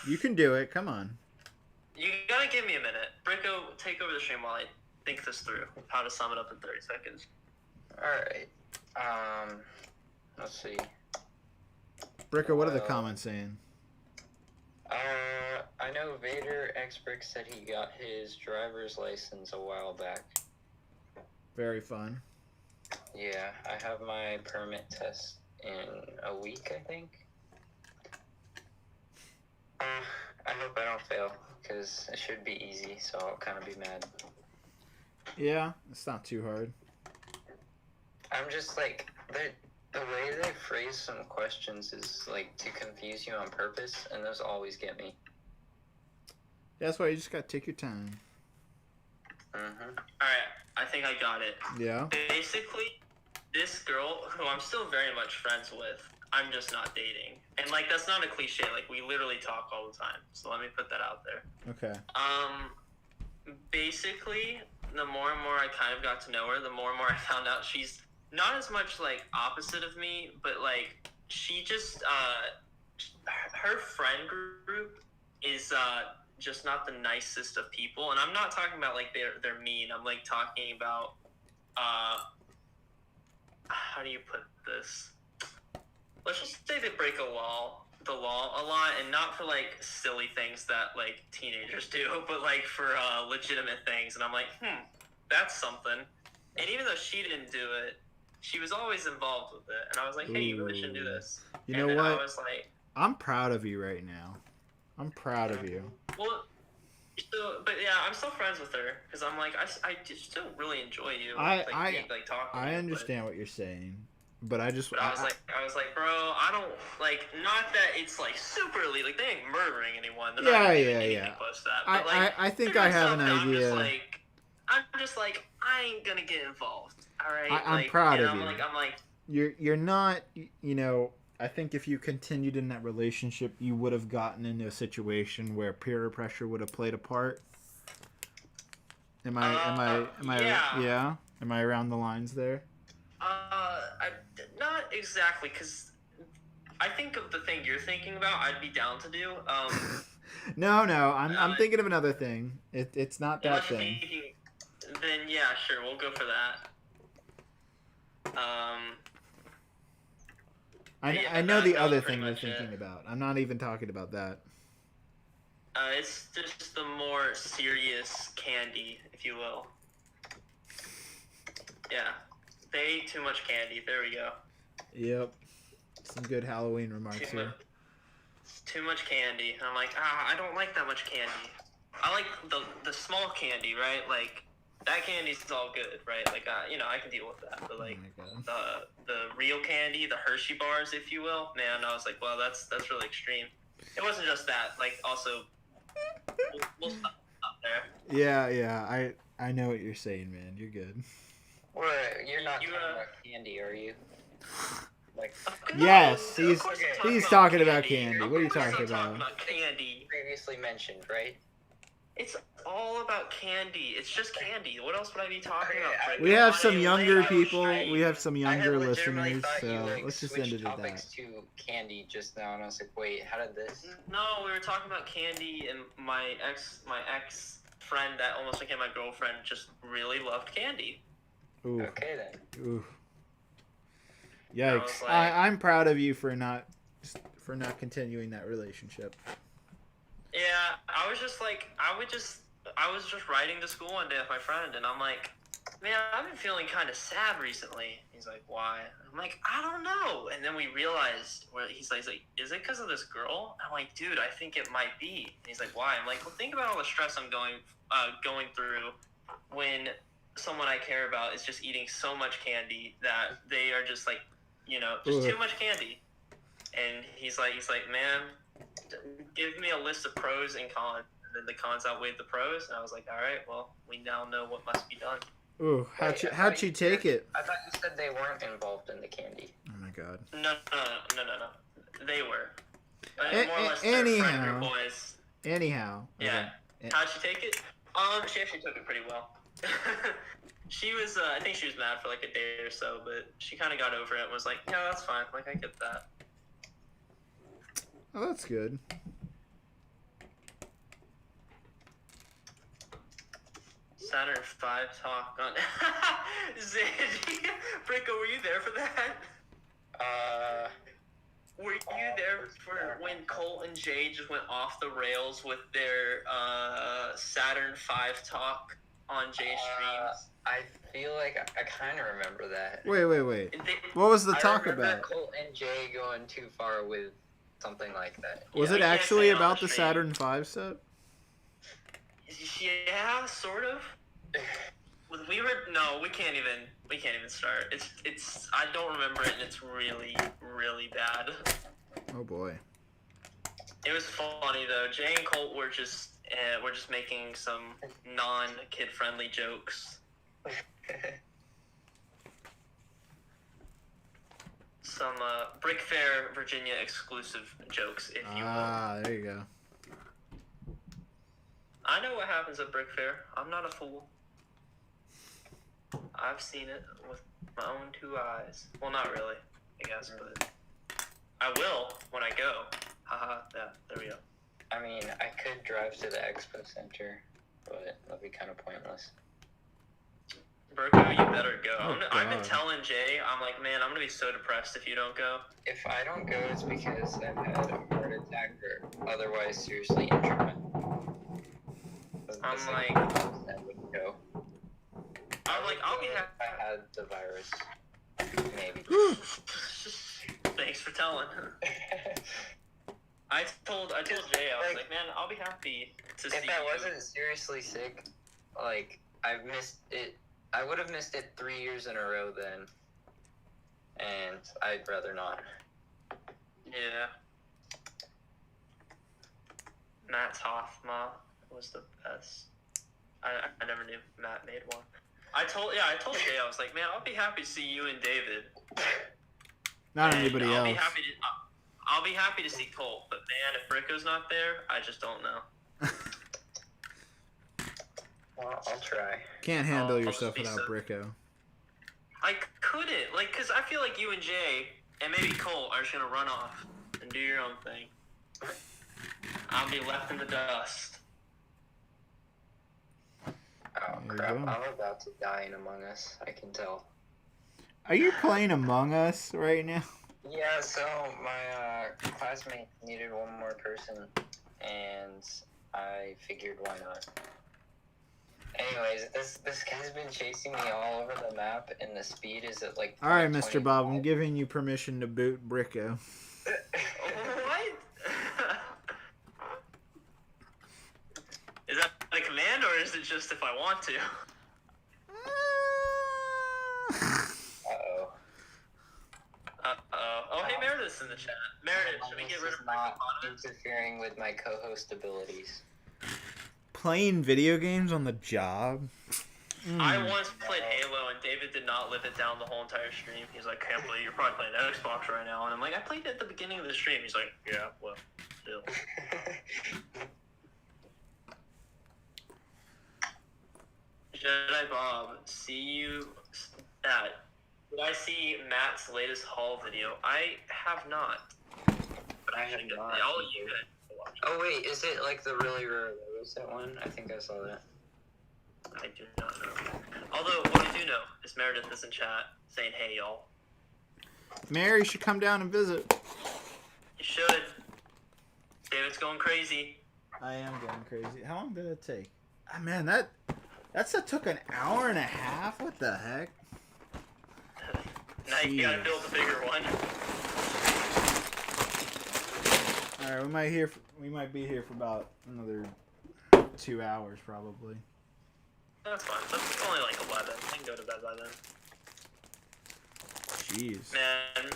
You can do it. Come on.
You gotta give me a minute. Brico, take over the stream while I think this through. How to sum it up in 30 seconds.
Alright. Let's see.
Bricker, what are the comments saying?
I know Vader Brix said he got his driver's license a while back.
Very fun.
Yeah, I have my permit test in a week, I think. I hope I don't fail, because it should be easy, so I'll kind of be mad.
Yeah, it's not too hard.
I'm just like, the way they phrase some questions is like to confuse you on purpose, and those always get me.
That's why you just gotta take your time.
Alright, I think I got it.
Yeah.
Basically, this girl, who I'm still very much friends with, I'm just not dating. And, like, that's not a cliche. Like, we literally talk all the time. So let me put that out there.
Okay.
Basically, the more and more I kind of got to know her, the more and more I found out she's not as much, like, opposite of me, but, like, she just, her friend group is, just not the nicest of people. And I'm not talking about, like, they're mean. I'm, like, talking about, how do you put this? Let's just say they break the law a lot, and not for, like, silly things that, like, teenagers do, but, like, for legitimate things. And I'm like, that's something. And even though she didn't do it, she was always involved with it. And I was like, hey, you really shouldn't do this.
You
and
know what?
I was like,
I'm proud of you right now. I'm proud of you.
well, but yeah, I'm still friends with her, because I'm like, I just still really enjoy you.
I
talking.
I understand what you're saying, but I just
But I was like, bro, I don't like. Not that it's like super elite. Like, they ain't murdering anyone. They're not doing anything close to that. But, like,
I think
they're
I
doing
have an
stuff that
idea.
I'm just like, I ain't gonna get involved. All right.
I'm proud of
I'm
you.
I'm like,
You're not. You know, I think if you continued in that relationship, you would have gotten into a situation where peer pressure would have played a part. Am I
yeah.
Am I around the lines there?
Not exactly, because I think of the thing you're thinking about. I'd be down to do.
No, I'm thinking of another thing. It's not that
unless you're
thing.
thinking, then yeah, sure, we'll go for that.
I know the other thing you're thinking about. I'm not even talking about that.
It's just the more serious candy, if you will. Yeah. They ate too much candy. There we go.
Yep. Some good Halloween remarks here.
Too much candy. And I'm like, I don't like that much candy. I like the small candy, right? Like, that candy's all good, right? Like, I can deal with that. But, like, the real candy, the Hershey bars, if you will, man, I was like, well, that's really extreme. It wasn't just that. Like, also, we'll stop there.
Yeah. I know what you're saying, man. You're good.
Well, you're not talking about candy, are you? Like,
yes,
no,
he's talking about candy. What are you talking about?
Candy.
Previously mentioned, right?
It's all about candy. It's just candy. What else would I be talking about?
We have some younger people. We have some younger listeners. So
you,
let's just end it at
topics
that.
to candy just now, and I was like, wait, how did this?
No, we were talking about candy, and my ex friend that almost became my girlfriend just really loved candy.
Ooh.
Okay then.
Ooh. Yikes!
Like,
I'm proud of you for not continuing that relationship.
Yeah, I was just riding to school one day with my friend, and I'm like, man, I've been feeling kind of sad recently. He's like, why? I'm like, I don't know. And then we realized, he's like, is it because of this girl? I'm like, dude, I think it might be. And he's like, why? I'm like, well, think about all the stress I'm going through when someone I care about is just eating so much candy that they are just like, just too much candy. And he's like, man, give me a list of pros and cons. And then the cons outweighed the pros. And I was like, all right, well, we now know what must be done.
Ooh, how'd she take it?
I thought you said they weren't involved in the candy.
Oh my god.
No. They were. More or less
anyhow.
friend group boys.
Anyhow.
Yeah.
Okay.
How'd she take it? She actually took it pretty well. She was, I think she was mad for like a day or so, but she kind of got over it and was like, yeah, that's fine. Like, I get that.
Oh, that's good.
Saturn V talk on. Brico, were you there for that? Were you there for when Colt and Jay just went off the rails with their Saturn V talk on Jay streams?
I feel like I kind of remember that.
Wait. What was the talk
I remember
about?
Colt and Jay going too far with something like that.
Was it actually about the Saturn V set?
Yeah, sort of. We can't even start. It's I don't remember it, and it's really, really bad.
Oh boy.
It was funny though. Jay and Colt were just making some non-kid friendly jokes. Some Brick Fair Virginia exclusive jokes, if you will.
Ah, there you go.
I know what happens at Brick Fair. I'm not a fool. I've seen it with my own 2 eyes. Well, not really, I guess, but I will when I go. Haha, yeah, there we go.
I mean, I could drive to the expo center, but that'd be kind of pointless.
Burko, you better go.
Oh,
I've been
God.
telling Jay, I'm like, man, I'm gonna be so depressed if you don't go.
If I don't go, it's because I've had a heart attack or otherwise seriously injured myself.
I'm like,
I wouldn't go.
I'll be happy.
I had the virus. Maybe.
Thanks for telling. I told Jay, I was like, man, I'll be happy to see you.
If I wasn't seriously sick, like, I've missed it. I would have missed it 3 years in a row then. And I'd rather not.
Yeah. Matt Hoffma was the best. I never knew Matt made one. I told Jay, I was like, man, I'll be happy to see you and David.
Not
And
anybody else.
I'll be happy to see Colt, but man, if Brico's not there, I just don't know.
Well, I'll try.
Can't handle
I'll
yourself
just be
without
so-
Bricko.
I couldn't, like, cause I feel like you and Jay and maybe Colt are just gonna run off and do your own thing. I'll be left in the dust.
Oh
There you
crap!
go.
I'm about to die in Among Us. I can tell.
Are you playing Among Us right now?
Yeah. So my classmate needed one more person, and I figured why not. Anyways, this guy's been chasing me all over the map, and the speed is at like.
All right, Mr.
25.
Bob, I'm giving you permission to boot Bricko.
What? Is that a command, or is it just if I want to?
Uh-oh.
Oh, hey, Meredith's in the chat. Meredith, should we get rid of
not
Brico?
interfering with my co-host abilities?
Playing video games on the job?
I once played Halo, and David did not live it down the whole entire stream. He's like, can't believe you're probably playing Xbox right now. And I'm like, I played it at the beginning of the stream. He's like, yeah, well, still. Jedi Bob, see you at... Did I see Matt's latest haul video? I have not. But
I have not.
All you guys watch.
Oh wait, is it like the really rare logos that one? I think I saw that.
I do not know. Although, what I do know is Meredith is in chat saying, hey, y'all.
Mary should come down and visit.
You should. David's going crazy.
I am going crazy. How long did it take? Ah, man, that took an hour and a half? What the heck?
Now you gotta build a bigger one.
Alright, we might be here for about another 2 hours probably.
That's fine. That's only like 11. I can go to bed by then.
Jeez.
Man,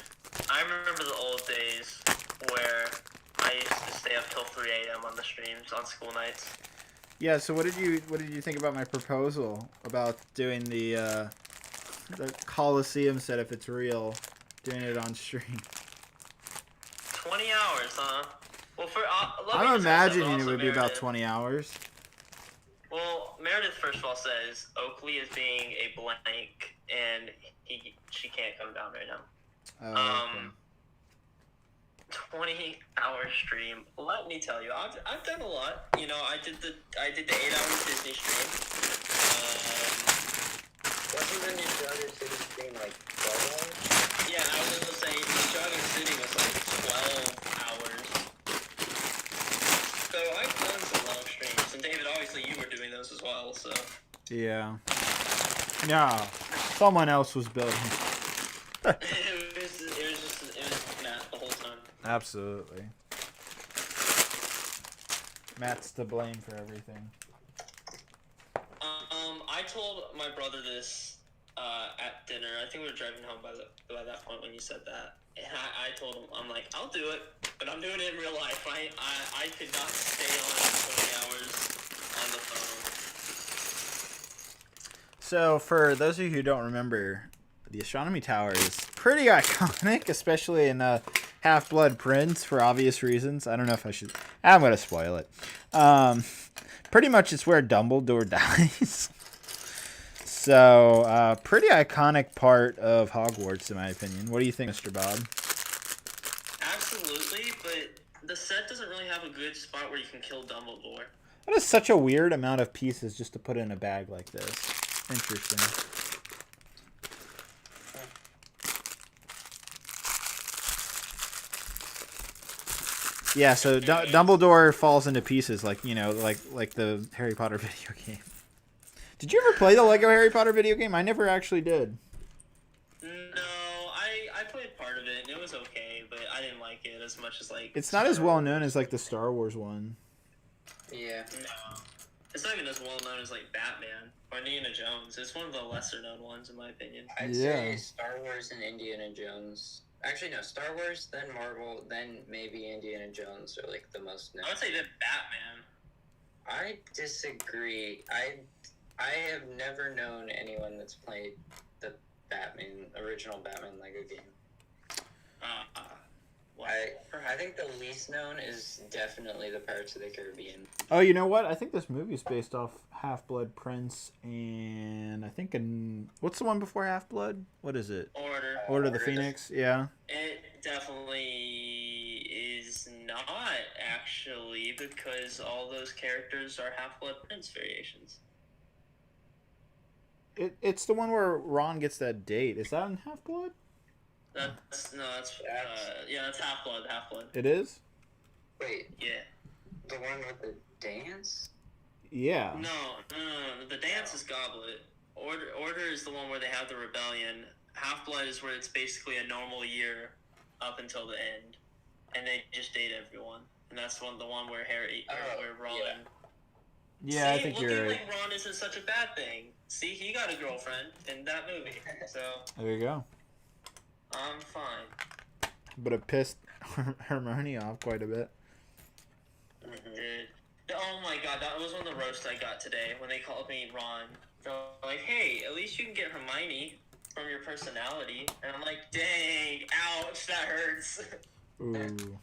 I remember the old days where I used to stay up till 3 a.m. on the streams on school nights.
Yeah, so what did you think about my proposal about doing the Coliseum set if it's real, doing it on stream?
20 hours, huh? Well,
I'm imagining it would be about 20 hours.
Well, Meredith first of all says Oakley is being a blank, and she can't come down right now.
Okay.
20-hour stream. Let me tell you, I've done a lot. You know, I did the 8 hour Disney stream.
Wasn't the new Jogger City stream like 12 hours?
Yeah, I was gonna say the Jogging City was like 12 hours. So I've done some long streams, and David, obviously you were doing those as well. So
Yeah. Yeah. Someone else was building.
it was Matt the whole time.
Absolutely. Matt's to blame for everything.
I told my brother this at dinner. I think we were driving home by that point when you said that. And I told him, I'm like, I'll do it, but I'm doing it in real life. I could not stay on 20 hours on the phone.
So, for those of you who don't remember, the Astronomy Tower is pretty iconic, especially in Half-Blood Prince, for obvious reasons. I don't know if I should... I'm going to spoil it. Pretty much it's where Dumbledore dies. So, pretty iconic part of Hogwarts, in my opinion. What do you think, Mr. Bob?
Absolutely, but the set doesn't really have a good spot where you can kill Dumbledore.
That is such a weird amount of pieces just to put in a bag like this. Interesting. Yeah, so Dumbledore falls into pieces, like, you know, like the Harry Potter video game. Did you ever play the Lego Harry Potter video game? I never actually did.
No, I played part of it, and it was okay, but I didn't like it as much as, like...
It's not as well known as, like, the Star Wars one.
Yeah.
No. It's not even as well known as, like, Batman or Indiana Jones. It's one of the lesser known ones, in my opinion.
I'd
Yeah.
say Star Wars and Indiana Jones. Actually, no, Star Wars, then Marvel, then maybe Indiana Jones are, like, the most known.
I would say that Batman.
I disagree. I have never known anyone that's played the original Batman Lego game.
Well,
I think the least known is definitely the Pirates of the Caribbean.
Oh, you know what? I think this movie is based off Half-Blood Prince, and I think what's the one before Half-Blood? What is it? Order of the Phoenix, yeah.
It definitely is not, actually, because all those characters are Half-Blood Prince variations.
It's the one where Ron gets that date. Is that in Half-Blood?
That's Half-Blood. Half-Blood.
It is?
Wait,
Yeah.
the one with the dance?
Yeah.
No. The dance is Goblet. Order is the one where they have the rebellion. Half-Blood is where it's basically a normal year up until the end, and they just date everyone. And that's the one where where Ron.
Yeah, I
See,
think you're
looking
right.
like Ron isn't such a bad thing. See, he got a girlfriend in that movie, so
There you go.
I'm fine.
But it pissed Hermione off quite a bit.
Dude. Oh my god, that was one of the roasts I got today when they called me Ron. They're like, hey, at least you can get Hermione from your personality. And I'm like, dang, ouch, that hurts.
Ooh.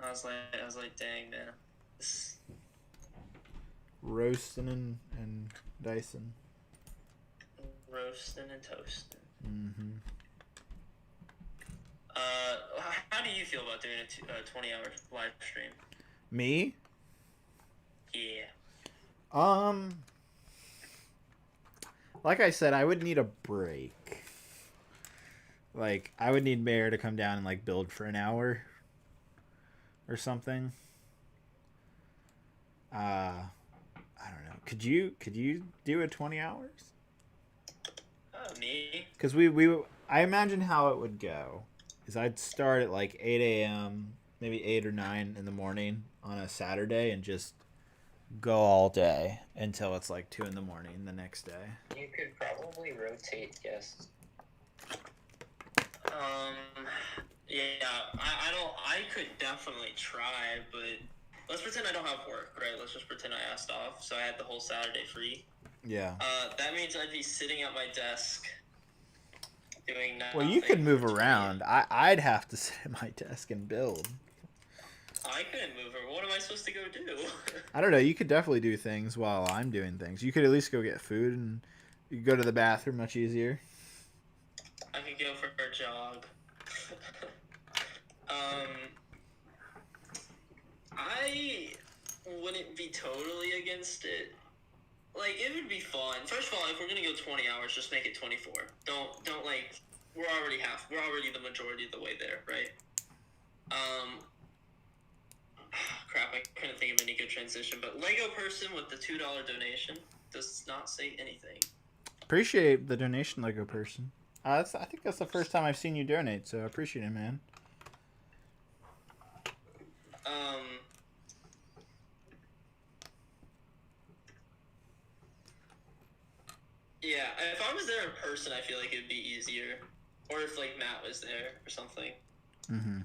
I was like, dang, man.
Roasting and dicing.
Roasting and toasting.
Mm-hmm.
How do you feel about doing a 20-hour live stream?
Me?
Yeah.
Like I said, I would need a break. Like, I would need Mayor to come down and, like, build for an hour or something. I don't know. Could you do it 20 hours?
Me?
Because I imagine how it would go is I'd start at like 8 a.m., maybe 8 or 9 in the morning on a Saturday and just go all day until it's like 2 in the morning the next day.
You could probably rotate guests.
Yeah, I could definitely try, but let's pretend I don't have work, right? Let's just pretend I asked off, so I had the whole Saturday free.
Yeah.
That means I'd be sitting at my desk doing nothing.
Well, you could move around. I'd have to sit at my desk and build.
I couldn't move her. What am I supposed to go do?
I don't know. You could definitely do things while I'm doing things. You could at least go get food and you could go to the bathroom much easier.
I could go for a jog. I wouldn't be totally against it. like, it would be fun. First of all, if we're gonna go 20 hours, just make it 24. Don't like, we're already the majority of the way there, right? Crap, I couldn't think of any good transition, but Lego person with the $2 donation does not say anything.
Appreciate the donation, Lego person. I think that's the first time I've seen you donate, so I appreciate it, man.
Yeah, if I was there in person, I feel like it'd be easier. Or if, like, Matt was there or something.
Mm-hmm.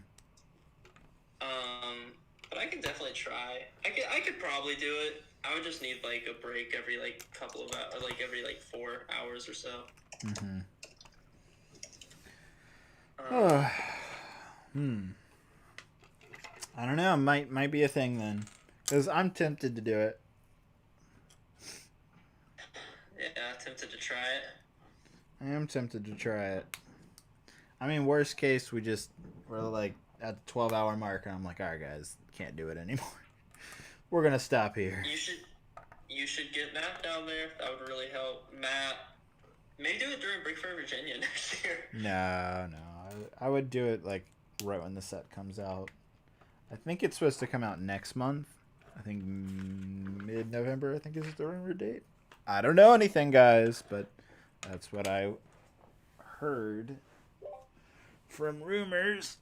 But I could definitely try. I could probably do it. I would just need, like, a break every, like, couple of hours, like, every, like, 4 hours or so.
Mm-hmm. I don't know. Might be a thing then, because I'm tempted to do it.
Yeah, tempted to try it.
I am tempted to try it. I mean, worst case, we're like at the 12-hour mark, and I'm like, all right, guys, can't do it anymore. We're gonna stop here.
You should get Matt down there. That would really help. Matt, maybe do it during Break for Virginia next year.
No. I would do it like right when the set comes out. I think it's supposed to come out next month. I think mid-November, I think is the rumor date. I don't know anything, guys, but that's what I heard from rumors.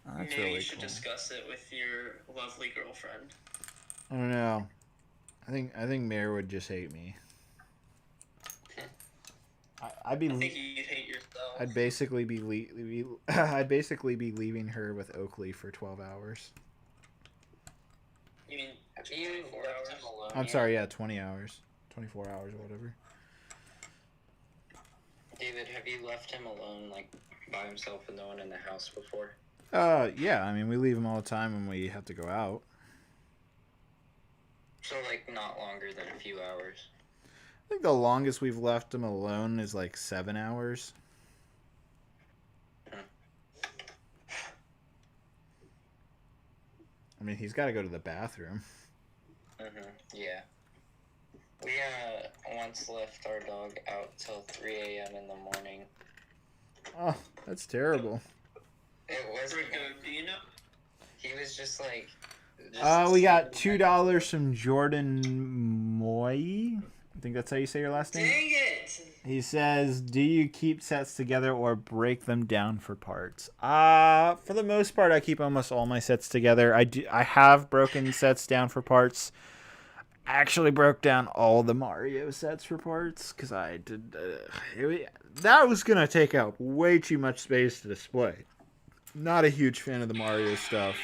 That's
Maybe
really
you should
cool.
discuss it with your lovely girlfriend.
I don't know. I think Mayor would just hate me.
I think you'd hate yourself.
I'd basically be I'd basically be leaving her with Oakley for 12 hours.
You mean
Have you
24
left
hours?
him alone
I'm
yet?
sorry, yeah, 20 hours. 24 hours or whatever.
David, have you left him alone, like, by himself with no one in the house before?
Yeah, I mean, we leave him all the time when we have to go out.
So, like, not longer than a few hours.
I think the longest we've left him alone is like 7 hours. I mean, he's got to go to the bathroom.
Yeah. We, once left our dog out till 3 a.m. in the morning.
Oh, that's terrible.
It was
Do you know?
He was just like...
We got $2 from Jordan Moy. I think that's how you say your last name.
Dang it!
He says, do you keep sets together or break them down for parts? For the most part, I keep almost all my sets together. I have broken sets down for parts. I actually broke down all the Mario sets for parts because I did. That was going to take up way too much space to display. Not a huge fan of the Mario stuff.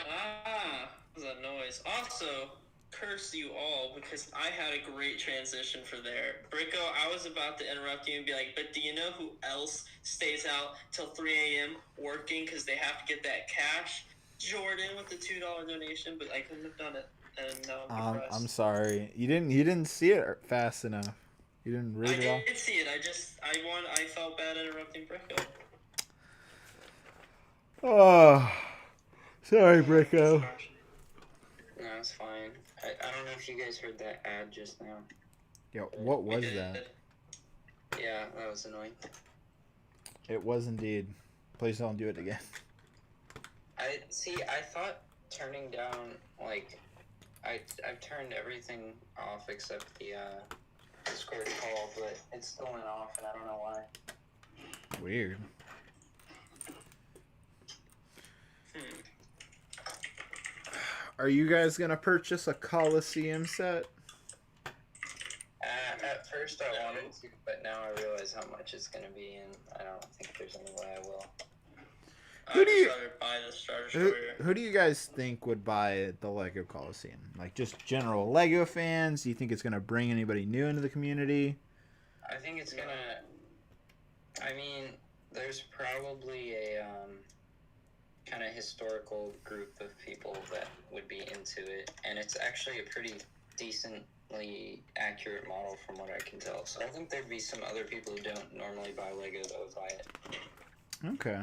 What was that noise? Also, curse you all because I had a great transition for there. Bricko, I was about to interrupt you and be like, but do you know who else stays out till 3 a.m. working because they have to get that cash? Jordan with the $2 donation, but I couldn't have done it. And now I'm depressed.
I'm sorry. You didn't see it fast enough. You didn't read it all.
I did see it. I felt bad interrupting Bricko.
Oh, sorry, Bricko.
No, it's fine. I don't know if you guys heard that ad just now.
Yeah, what was that?
Yeah, that was annoying.
It was indeed. Please don't do it again.
I thought turning down, like, I've turned everything off except the Discord call, but it's still went off, and I don't know why.
Weird. Are you guys gonna purchase a Coliseum set?
At first I wanted to, but now I realize how much it's gonna be, and I don't think there's any way I will.
Who do you
buy the starter destroyer?
who do you guys think would buy the Lego Coliseum? Like just general Lego fans? Do you think it's gonna bring anybody new into the community?
I think it's gonna. I mean, there's probably a kind of historical group of people that would be into it, and it's actually a pretty decently accurate model from what I can tell. So I think there'd be some other people who don't normally buy Lego that would buy it.
Okay.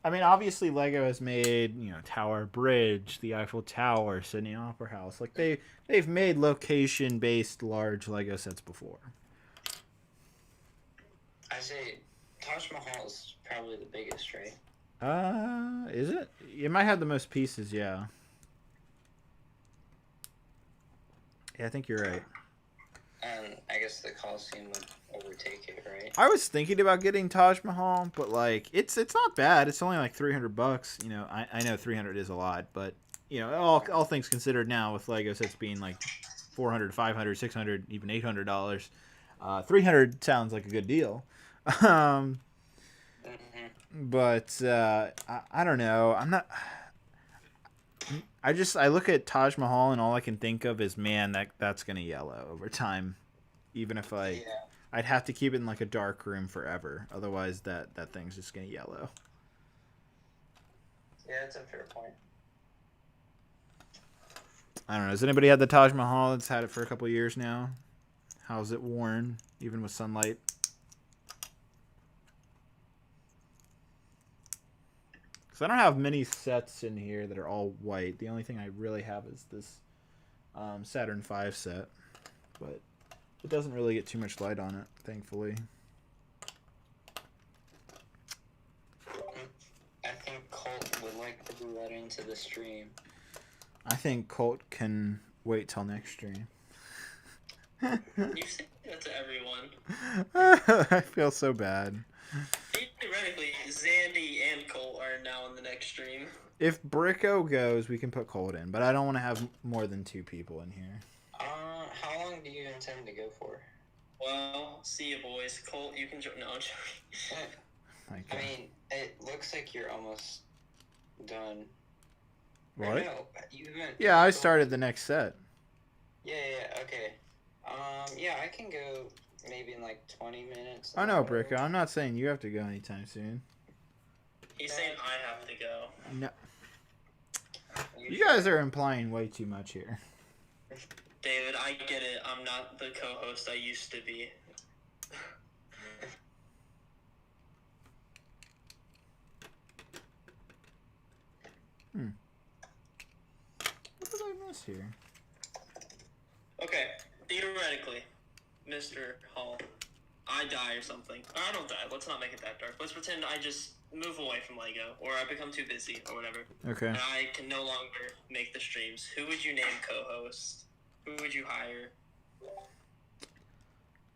I mean, obviously Lego has made, Tower Bridge, the Eiffel Tower, Sydney Opera House. Like they've made location-based large Lego sets before.
I say Taj Mahal is probably the biggest, right?
Is it? It might have the most pieces, yeah. Yeah, I think you're right.
And I guess the Colosseum would overtake it, right?
I was thinking about getting Taj Mahal, but like it's not bad. It's only like $300. I know 300 is a lot, but all things considered now with Lego sets being like 400, 500, 600, even $800, 300 sounds like a good deal. But I don't know. I look at Taj Mahal and all I can think of is, man, that's gonna yellow over time. Even if I'd have to keep it in like a dark room forever. Otherwise, that thing's just gonna yellow.
Yeah, that's a fair point.
I don't know. Has anybody had the Taj Mahal that's had it for a couple of years now? How's it worn, even with sunlight? Because I don't have many sets in here that are all white. The only thing I really have is this Saturn V set. But it doesn't really get too much light on it, thankfully.
I think Colt would like to do that into the stream.
I think Colt can wait till next stream.
You say that to everyone.
I feel so bad.
Theoretically, Zandy and Colt are now in the next stream.
If Bricko goes, we can put Colt in, but I don't want to have more than 2 people in here.
How long do you intend to go for?
Well, see you boys. Colt, you can join. No, I'm joking.
I mean, it looks like you're almost done.
What?
No, you haven't.
Yeah, I started the next set.
Yeah, okay. Yeah, I can go maybe in like 20 minutes.
I know, Bricko. I'm not saying you have to go anytime soon.
He's saying I have to go.
No. You guys are implying way too much here.
David, I get it. I'm not the co-host I used to be.
What did I miss here?
Okay, theoretically, Mr. Hall, I die or something. Or I don't die. Let's not make it that dark. Let's pretend I just move away from Lego, or I become too busy, or whatever.
Okay.
And I can no longer make the streams. Who would you name co-host? Who would you hire?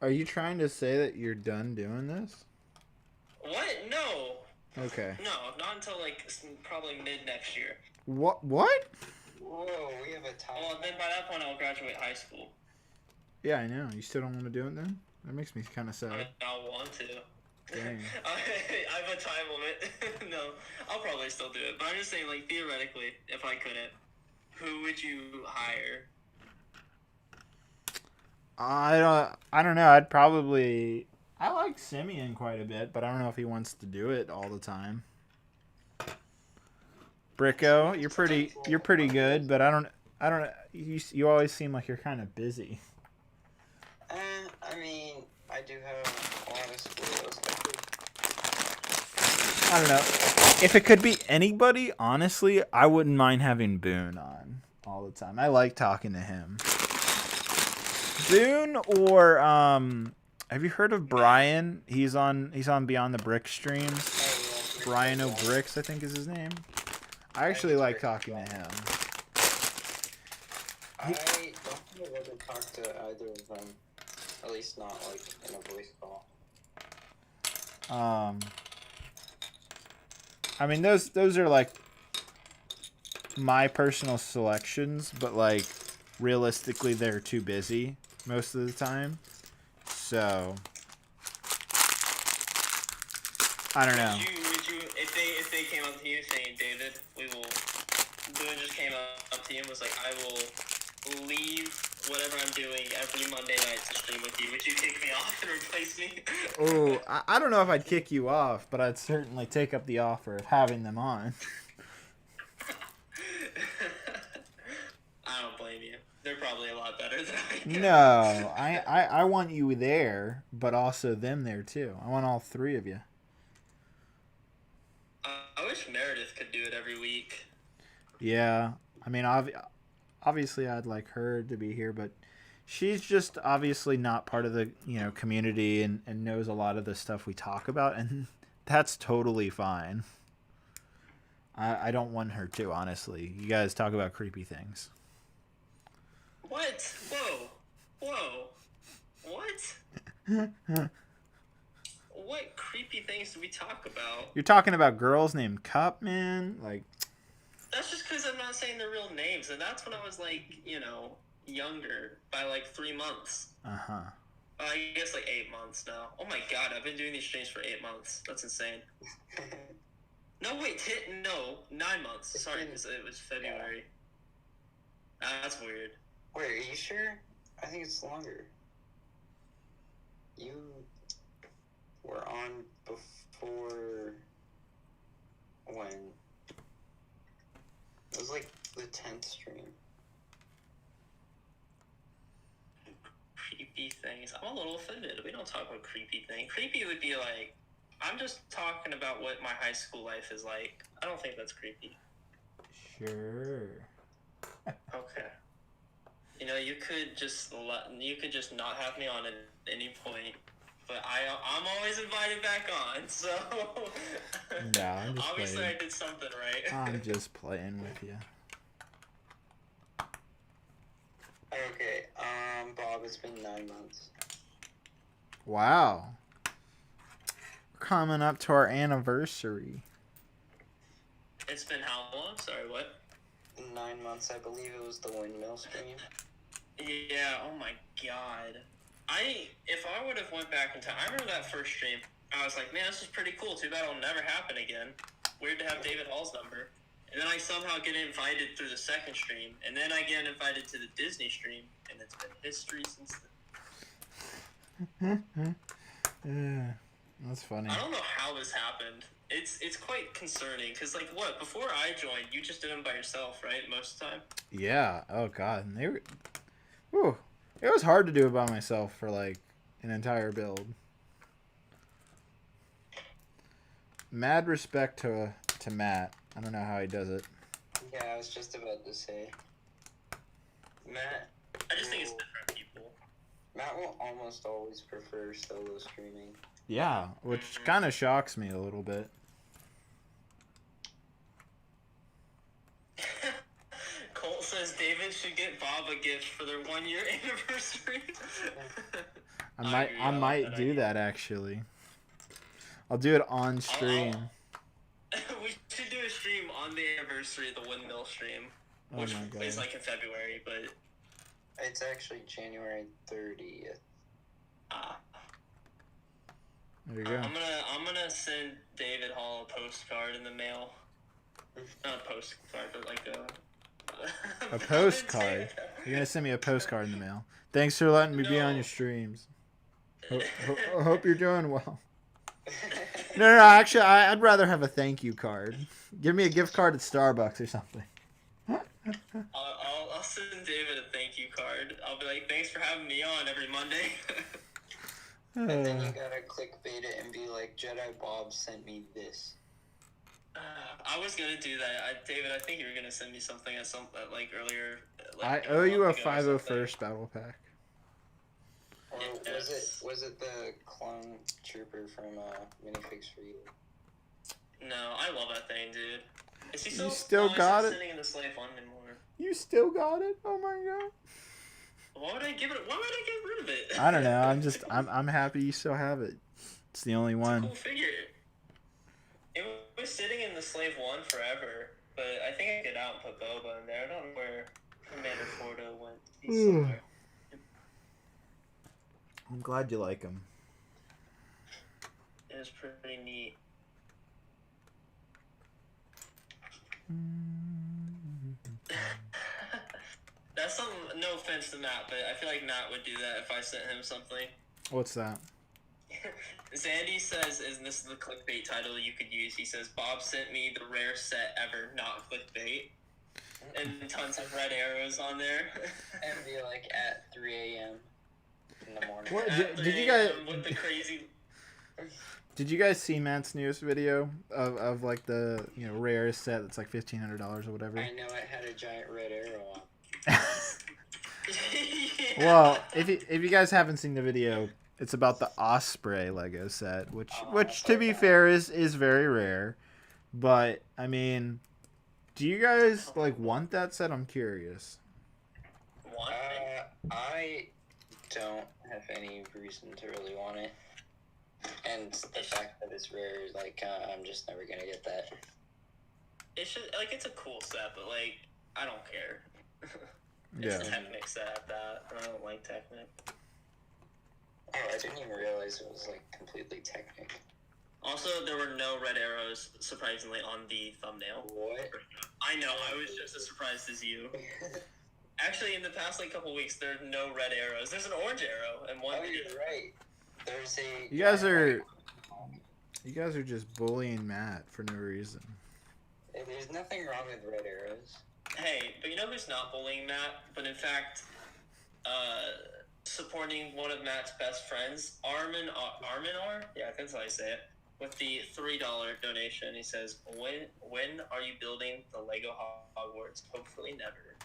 Are you trying to say that you're done doing this?
What? No.
Okay.
No, not until like probably mid next year.
What?
Whoa, we have a time.
Well, then by that point I'll graduate high school.
Yeah, I know. You still don't want to do it then? That makes me kind of sad.
I'll want to.
Dang.
I have a time limit. No, I'll probably still do it. But I'm just saying, like, theoretically, if I couldn't, who would you hire?
I don't know. I like Simeon quite a bit, but I don't know if he wants to do it all the time. Bricko, you're pretty good, but I don't know. You always seem like you're kind of busy.
I mean, I do have a lot of schools.
I don't know. If it could be anybody, honestly, I wouldn't mind having Boone on all the time. I like talking to him. Boone or have you heard of Brian? He's on Beyond the Brick streams. Brian O'Bricks, I think is his name. I actually like talking to him.
I don't think I've ever talked to either of them. At least not like in a voice call.
I mean those are like my personal selections, but like realistically they're too busy most of the time. So I don't know.
Would you if they came up to you saying, David, Boone just came up to you and was like, I will leave whatever I'm doing every Monday night to stream with you. Would you kick me off and replace me?
Oh, I don't know if I'd kick you off, but I'd certainly take up the offer of having them on.
I don't blame you. They're probably a lot better than I am.
No, I want you there, but also them there too. I want all 3 of you.
wish Meredith could do it every week.
Yeah, I mean, obviously I'd like her to be here, but she's just obviously not part of the community and knows a lot of the stuff we talk about, and that's totally fine. I don't want her to, honestly. You guys talk about creepy things.
What? Whoa. What? What creepy things do we talk about?
You're talking about girls named Cup, man? Like...
That's just because I'm not saying their real names, and that's when I was, like, younger, by, like, 3 months.
Uh-huh.
I guess, like, 8 months now. Oh, my God, I've been doing these streams for 8 months. That's insane. No, wait, 9 months. Sorry, it was February. That's weird.
Wait, are you sure? I think it's longer. You were on before... when? It was like the 10th stream.
Creepy things. I'm a little offended. We don't talk about creepy things. Creepy would be like, I'm just talking about what my high school life is like. I don't think that's creepy.
Sure.
Okay. You could just not have me on at any point, but I'm always invited back on. So
No, I'm just
obviously
playing.
I did something right.
I'm just playing with you.
Okay, Bob, it's been 9 months.
Wow. We're coming up to our anniversary.
It's been how long? Sorry, what?
9 months, I believe it was the windmill stream.
Yeah, oh my God. If I would have went back in time, I remember that first stream. I was like, man, this is pretty cool. Too bad it'll never happen again. Weird to have David Hall's number. And then I somehow get invited through the second stream. And then I get invited to the Disney stream. And it's been history since then.
Yeah, that's funny.
I don't know how this happened. It's quite concerning. Because, like, what? Before I joined, you just did them by yourself, right? Most of the time?
Yeah. Oh God. And they were. Whew. It was hard to do it by myself for like an entire build. Mad respect to Matt. I don't know how he does it.
Yeah, I was just about to say. Matt.
I just think it's different people.
Matt will almost always prefer solo streaming.
Yeah, which kind of shocks me a little bit.
Colt says David should get Bob a gift for their 1-year anniversary.
I might do that actually. I'll do it on stream.
We should do a stream on the anniversary of the windmill stream,
Oh
which
my God.
is like in February, but
It's actually January 30th.
There you go.
I'm gonna send David Hall a postcard in the mail. Not a postcard, but like
A postcard? You're gonna send me a postcard in the mail. Thanks for letting me be on your streams. I hope you're doing well. No, actually, I'd rather have a thank you card. Give me a gift card at Starbucks or something.
I'll send David a thank you card. I'll be like, thanks for having me on every Monday.
And then you gotta clickbait it and be like, Jedi Bob sent me this.
I was gonna do that. David, I think you were gonna send me something like earlier.
I
Like,
owe you a
month ago or
501st battle pack.
Or
Yes.
was it the clone trooper from Minifigs for You?
No, I love that thing, dude. Is he
You still got it?
Sitting in the slave one anymore?
You still got it? Oh my God.
Why would I get rid of it?
I don't know. I'm happy you still have it. It's the only one.
Cool figure. It was sitting in the slave one forever, but I think I get out and put Boba in there. I don't know where Commander Fordo went. He's somewhere.
I'm glad you like him.
It was pretty neat. That's some, no offense to Matt, but I feel like Matt would do that if I sent him something.
What's that?
Zandy says, and this is the clickbait title you could use, he says, Bob sent me the rare set ever, not clickbait. And tons of red arrows on there.
And be like at 3 a.m. in the morning.
What,
At
did
3
you guys...
a.m. with the crazy...
Did you guys see Matt's newest video of like the rarest set that's like $1,500 or whatever?
I know it had a giant red arrow on.
Well, if you guys haven't seen the video, it's about the Osprey Lego set, which to be fair is very rare. But I mean, do you guys like want that set? I'm curious.
I don't have any reason to really want it, and the fact that it's rare, like I'm just never gonna get that.
It's just like it's a cool set, but like I don't care. It's a Technic set at that, and I don't like Technic.
Oh, I didn't even realize it was like completely Technic.
Also, there were no red arrows, surprisingly, on the thumbnail.
What?
I know, I was just as surprised as you. Actually, in the past like couple weeks, there are no red arrows. There's an orange arrow and one.
Oh, you're right. There's a.
You guys are just bullying Matt for no reason.
There's nothing wrong with red arrows.
Hey, but you know who's not bullying Matt, but in fact, supporting one of Matt's best friends, Armin R? Yeah, I think that's how I say it. With the $3 donation, he says, "When are you building the Lego Hogwarts? Hopefully never."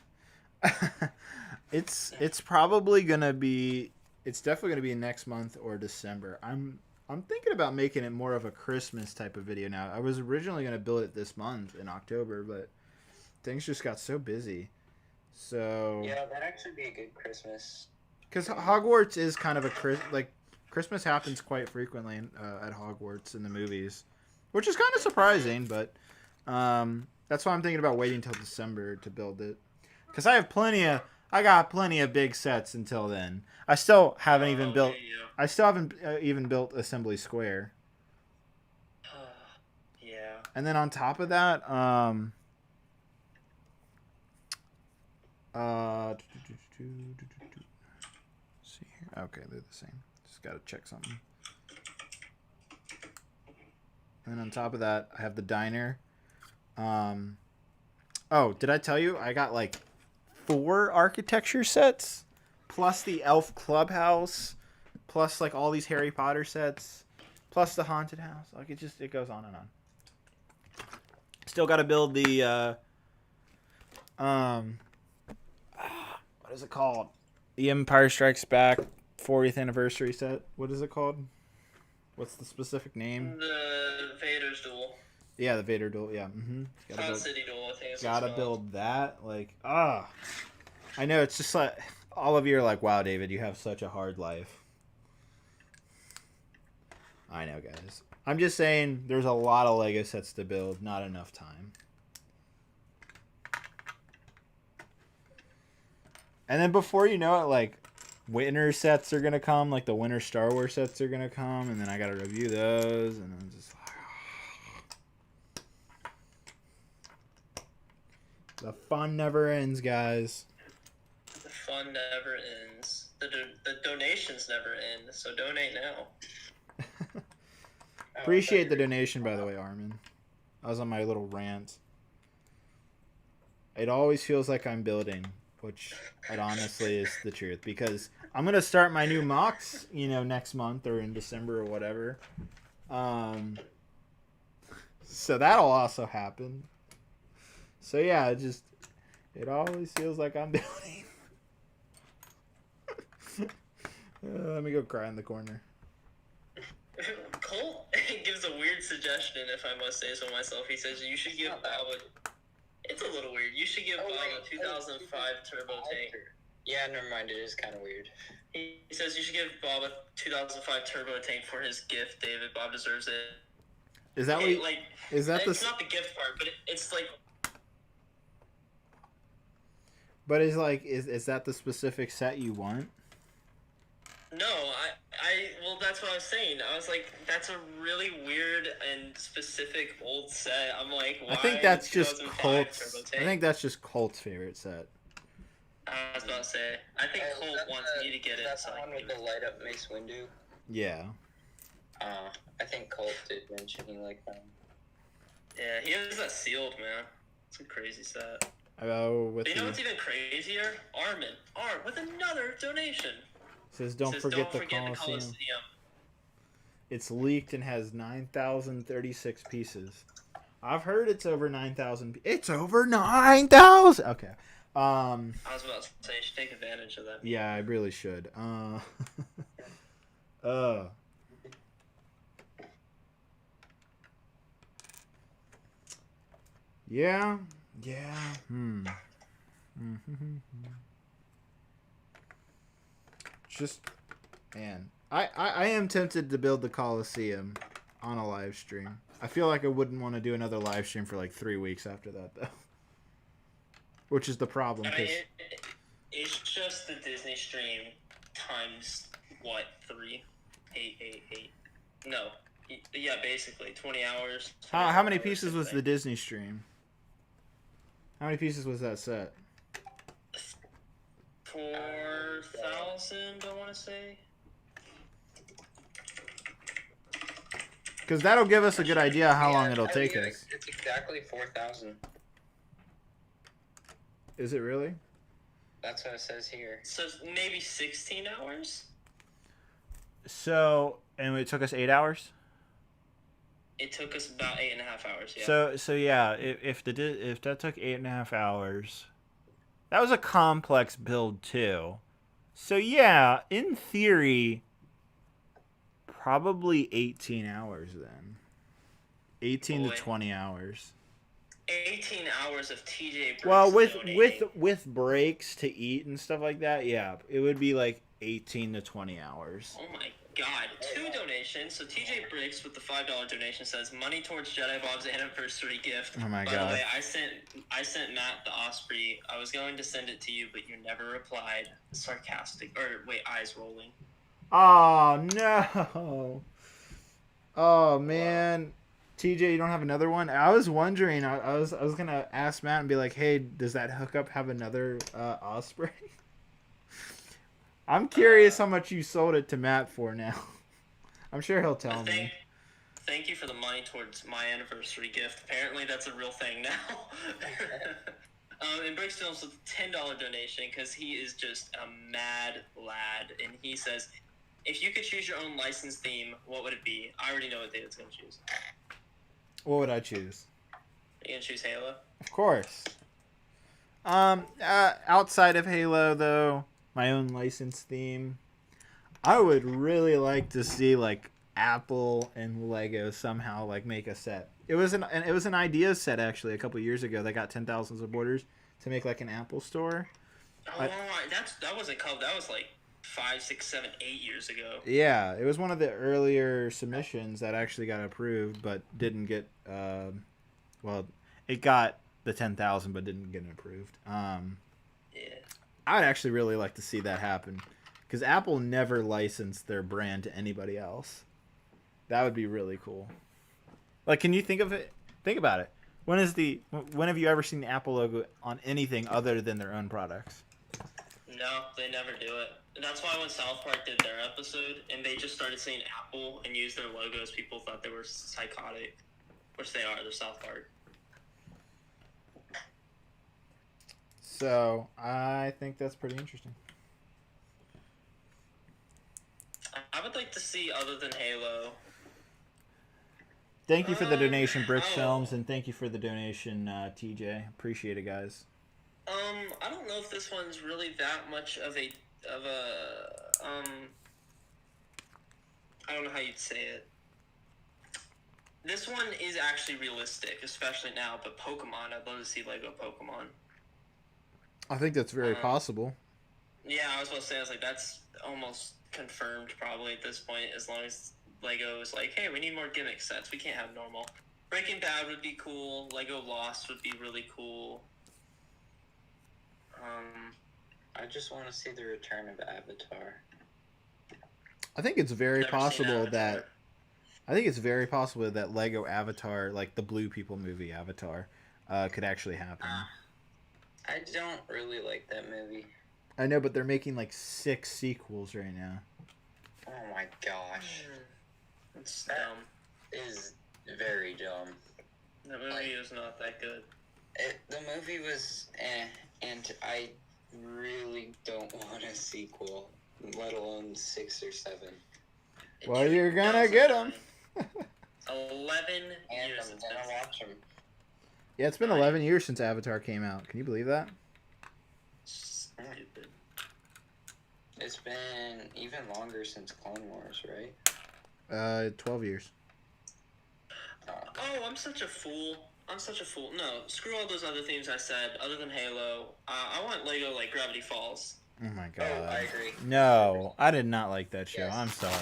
It's probably gonna be. It's definitely gonna be next month or December. I'm thinking about making it more of a Christmas type of video now. I was originally gonna build it this month in October, but things just got so busy. So
yeah, that'd actually be a good Christmas.
Because Hogwarts is kind of a Christmas happens quite frequently at Hogwarts in the movies, which is kind of surprising. But that's why I'm thinking about waiting until December to build it. Because I got plenty of big sets until then. I still haven't even built. I still haven't even built Assembly Square.
Yeah.
And then on top of that, see here. Okay, they're the same. Just gotta check something. And then on top of that, I have the diner. Oh, did I tell you I got like 4 architecture sets, plus the Elf Clubhouse, plus like all these Harry Potter sets, plus the haunted house. Like it goes on and on. Still got to build the what is it called? The Empire Strikes Back 40th anniversary set. What is it called? What's the specific name?
The Vader's Duel.
Yeah, the Vader Duel. Yeah.
Cloud City Duel, I think it's
gotta build that. Like, I know it's just like all of you are like, wow, David, you have such a hard life. I know, guys. I'm just saying there's a lot of Lego sets to build, not enough time. And then before you know it, like, winter sets are going to come. Like, the winter Star Wars sets are going to come. And then I got to review those. And then just like... The fun never ends, guys.
The fun never ends. The donations never end. So donate now.
Appreciate the donation, by the way, Armin. I was on my little rant. It always feels like I'm building, which it honestly is the truth, because I'm gonna start my new mocks, next month or in December or whatever. So that'll also happen. So yeah, it always feels like I'm building. Let me go cry in the corner.
Colt gives a weird suggestion, if I must say so myself. He says you should give Bob it's a little weird. You should give Bob a 2005 turbo tank.
Yeah, never mind. It is kind of weird.
He says you should give Bob a 2005 turbo tank for his gift, David. Bob deserves it.
Is that what?
Like,
is that
it's not the gift part, but it's like.
But is that the specific set you want?
No, well, that's what I was saying. I was like, that's a really weird and specific old set. I'm like, why?
I think that's just
2005
Colt's.
turbo tank?
I think that's just Colt's favorite set.
I was about to say. I think Colt wants me to get it.
That's
So
the one with the light up Mace Windu.
Yeah.
I think Colt did mention he liked that.
Yeah, he has that sealed, man. It's a crazy set.
But
you know what's even crazier? Armin with another donation.
Says don't forget the Coliseum. It's leaked and has 9,036 pieces. I've heard it's over 9,000. It's over 9,000. Okay.
I was about to say you should take advantage of that.
Yeah, I really should. Yeah. Yeah. Just, man, I am tempted to build the Coliseum on a live stream. I feel like I wouldn't want to do another live stream for like 3 weeks after that, though. Which is the problem.
I mean, it's just the Disney stream times, what, 3? 8. No. Yeah, basically. 20 hours.
How many pieces was the Disney stream? How many pieces was that set?
4,000, I want to say.
Because that'll give us a good idea how long it'll take us.
It's exactly 4,000.
Is it really?
That's what it says here.
So maybe 16 hours?
So, and it took us 8 hours?
It took us about 8.5 hours, yeah.
So yeah, if that took 8.5 hours, that was a complex build too. So yeah, in theory, probably 18 hours then. 18 to 20 hours.
18 hours of TJ Brix
Well,
donating.
with breaks to eat and stuff like that, yeah, it would be like 18 to 20 hours.
Oh my god. 2 donations. So TJ Brix with the $5 donation says money towards Jedi Bob's anniversary gift.
Oh my
By
god.
the way, I sent Matt the Osprey. I was going to send it to you, but you never replied. Sarcastic. Or wait, eyes rolling.
Oh no. Oh man. TJ, you don't have another one? I was wondering. I was gonna ask Matt and be like, "Hey, does that hookup have another Osprey?" I'm curious how much you sold it to Matt for now. I'm sure he'll tell me.
Thank you for the money towards my anniversary gift. Apparently, that's a real thing now. And Brix Films with a $10 donation because he is just a mad lad, and he says, "If you could choose your own license theme, what would it be?" I already know what David's gonna choose.
What would I choose?
You gonna choose Halo?
Of course. Outside of Halo, though, my own license theme, I would really like to see like Apple and Lego somehow like make a set. It was an idea set actually a couple years ago. They got 10,000 supporters to make like an Apple store.
Oh, that wasn't called. That was like 5, 6, 7, 8 years ago.
Yeah, it was one of the earlier submissions that actually got approved, but didn't get. Well, it got the 10,000, but didn't get approved.
Yeah.
I'd actually really like to see that happen, because Apple never licensed their brand to anybody else. That would be really cool. Like, can you think of it? Think about it. When have you ever seen the Apple logo on anything other than their own products?
No, they never do it. And that's why when South Park did their episode and they just started saying Apple and used their logos, people thought they were psychotic, which they are. They're South Park.
So I think that's pretty interesting.
I would like to see other than Halo.
Thank you for the donation, Brix Films, and thank you for the donation, TJ. Appreciate it, guys.
I don't know if this one's really that much of a I don't know how you'd say it. This one is actually realistic, especially now, but Pokemon, I'd love to see Lego Pokemon.
I think that's very possible.
Yeah, I was about to say, I was like, that's almost confirmed probably at this point, as long as Lego is like, hey, we need more gimmick sets. We can't have normal. Breaking Bad would be cool. Lego Lost would be really cool.
I just want to see the return of Avatar.
I think it's very
Never seen
possible
Avatar.
that Lego Avatar, like the Blue People movie Avatar, could actually happen.
I don't really like that movie.
I know, but they're making like 6 sequels right now.
Oh my gosh.
It's
That
dumb.
is very dumb.
That movie is not that good.
The movie was and I really don't want a sequel, let alone 6 or 7.
Well, you're gonna get them.
11
And
years
I'm
it's
gonna
been.
watch them.
Yeah, it's been 11 years since Avatar came out. Can you believe that?
Stupid.
It's been even longer since Clone Wars, right?
12 years.
Oh, I'm such a fool. No, screw all those other themes I said, other than Halo. I want Lego, like, Gravity Falls.
Oh my god.
Oh, I agree.
No, I did not like that show.
Yes.
I'm sorry.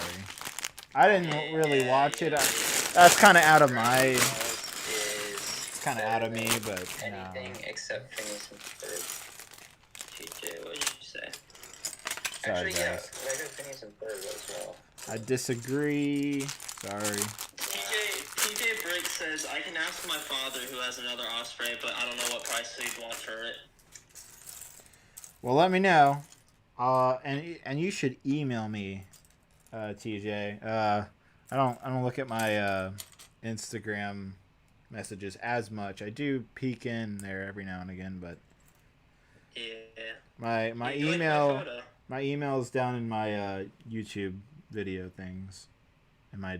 I didn't really watch it.
yeah.
That's kind of out of my...
Is
It's kind of out of me, but
anything
no.
except Phineas and Ferb.
TJ, what did you say?
Sorry,
Actually, yeah,
guys.
Lego Phineas and Ferb as well.
I disagree. Sorry.
TJ Brix says, I can ask my father who has another Osprey, but I don't know what price he'd want for it.
Well, let me know. And you should email me, TJ. I don't look at my Instagram messages as much. I do peek in there every now and again, but
Yeah.
my
You like
email
my photo?
my email is down in my YouTube video things in my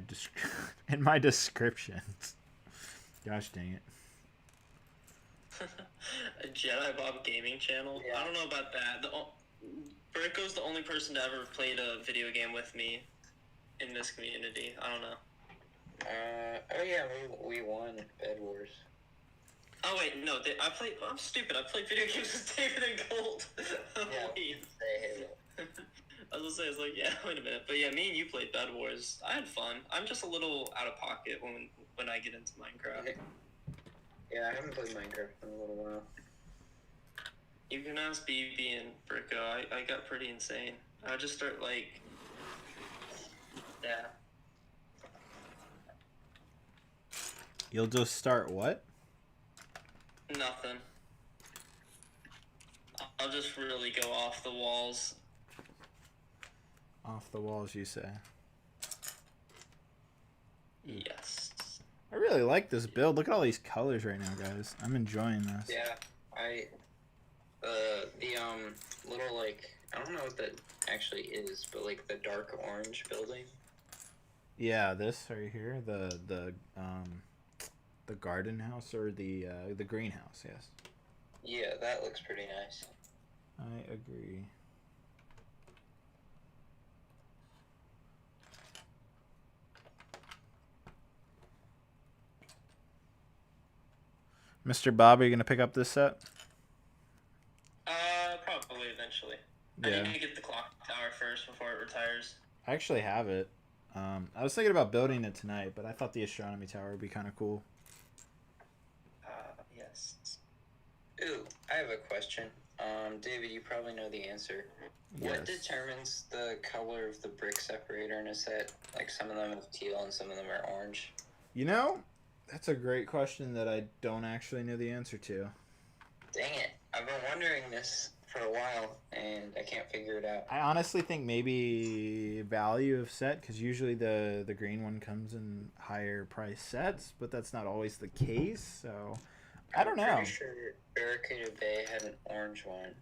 in my descriptions. Gosh dang it.
A Jedi Bob gaming channel?
Yeah.
I don't know about that. Berko's the only person to ever played a video game with me in this community. I don't know.
Oh yeah, we won Bed Wars.
Oh wait, no, I'm stupid. I played video games with David and Gold.
Yeah.
Wait.
Say Halo.
I was gonna say, it's like, yeah, wait a minute. But yeah, me and you played Bed Wars. I had fun. I'm just a little out of pocket when I get into Minecraft.
Yeah, I haven't played Minecraft in a little while.
You can ask BB and Bricko. I got pretty insane. I just start like, yeah.
You'll just start what?
Nothing. I'll just really go off the walls.
Off the walls, you say.
Yes.
I really like this build. Look at all these colors right now, guys. I'm enjoying this.
Yeah, the little, like, I don't know what that actually is, but like the dark orange building.
Yeah, this right here, the garden house or the greenhouse, yes.
Yeah, that looks pretty nice.
I agree. Mr. Bob, are you gonna pick up this set?
Probably eventually.
Yeah.
I need to get the clock tower first before it retires.
I actually have it. I was thinking about building it tonight, but I thought the astronomy tower would be kind of cool.
Yes.
Ooh, I have a question. David, you probably know the answer. What determines the color of the brick separator in a set? Like, some of them have teal and some of them are orange.
You know, that's a great question that I don't actually know the answer to.
Dang it. I've been wondering this for a while, and I can't figure it out.
I honestly think maybe value of set, because usually the green one comes in higher price sets, but that's not always the case, so I don't know.
I'm pretty sure Barricaded Bay had an orange one.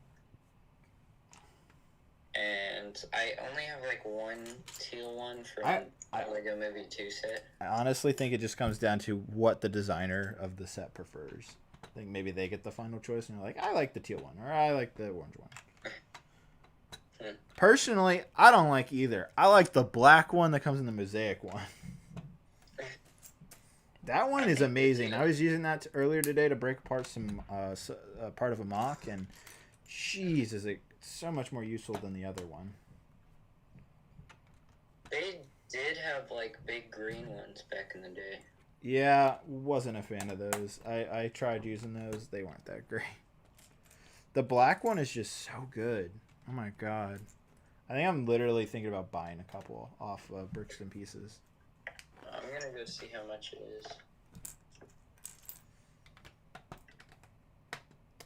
And I only have like one teal one from the Lego Movie 2 set.
I honestly think it just comes down to what the designer of the set prefers. I think maybe they get the final choice and you're like, I like the teal one or I like the orange one. Personally, I don't like either. I like the black one that comes in the mosaic one. That one is amazing. I was using that earlier today to break apart some part of a mock, and jeez, is it so much more useful than the other one.
They did have like big green ones back in the day.
Yeah, wasn't a fan of those. I tried using those. They weren't that great. The black one is just so good. Oh my god. I think I'm literally thinking about buying a couple off of Bricks and Pieces.
I'm gonna go see how much it is.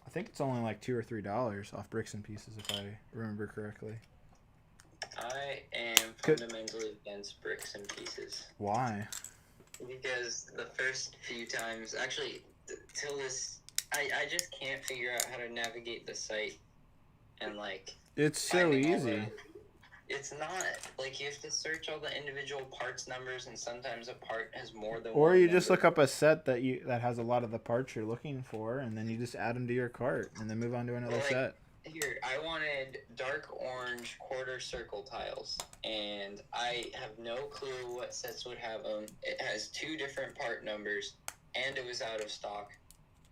I think it's only like $2 or $3 off Bricks and Pieces if I remember correctly.
I am fundamentally against Bricks and Pieces.
Why?
Because the first few times, actually, till this, I just can't figure out how to navigate the site. And like,
It's so easy.
It's not. Like, you have to search all the individual parts numbers, and sometimes a part has more than
Or
one
you just
number.
look up a set that has a lot of the parts you're looking for, and then you just add them to your cart, and then move on to another
Like,
set.
Here, I wanted dark orange quarter circle tiles, and I have no clue what sets would have them. It has 2 different part numbers, and it was out of stock.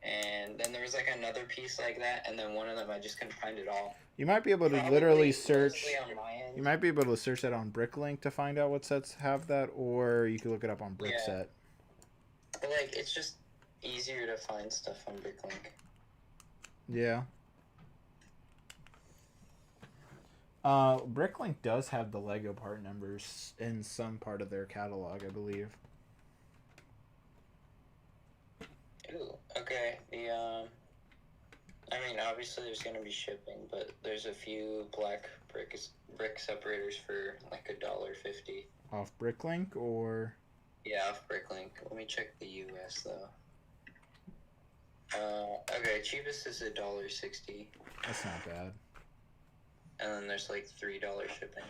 And then there was like another piece like that, and then one of them I just couldn't find at all.
You might be able to
Probably
literally search.
mostly on my end.
You might be able to search that on Bricklink to find out what sets have that, or you could look it up on Brickset.
But like, it's just easier to find stuff on Bricklink.
Yeah. Bricklink does have the Lego part numbers in some part of their catalog, I believe.
Ooh, okay. I mean, obviously there's gonna be shipping, but there's a few black brick separators for like $1.50.
Off Bricklink, or
Yeah, off Bricklink. Let me check the US though. Okay, cheapest is $1.60,
that's not bad.
and then there's like $3 shipping.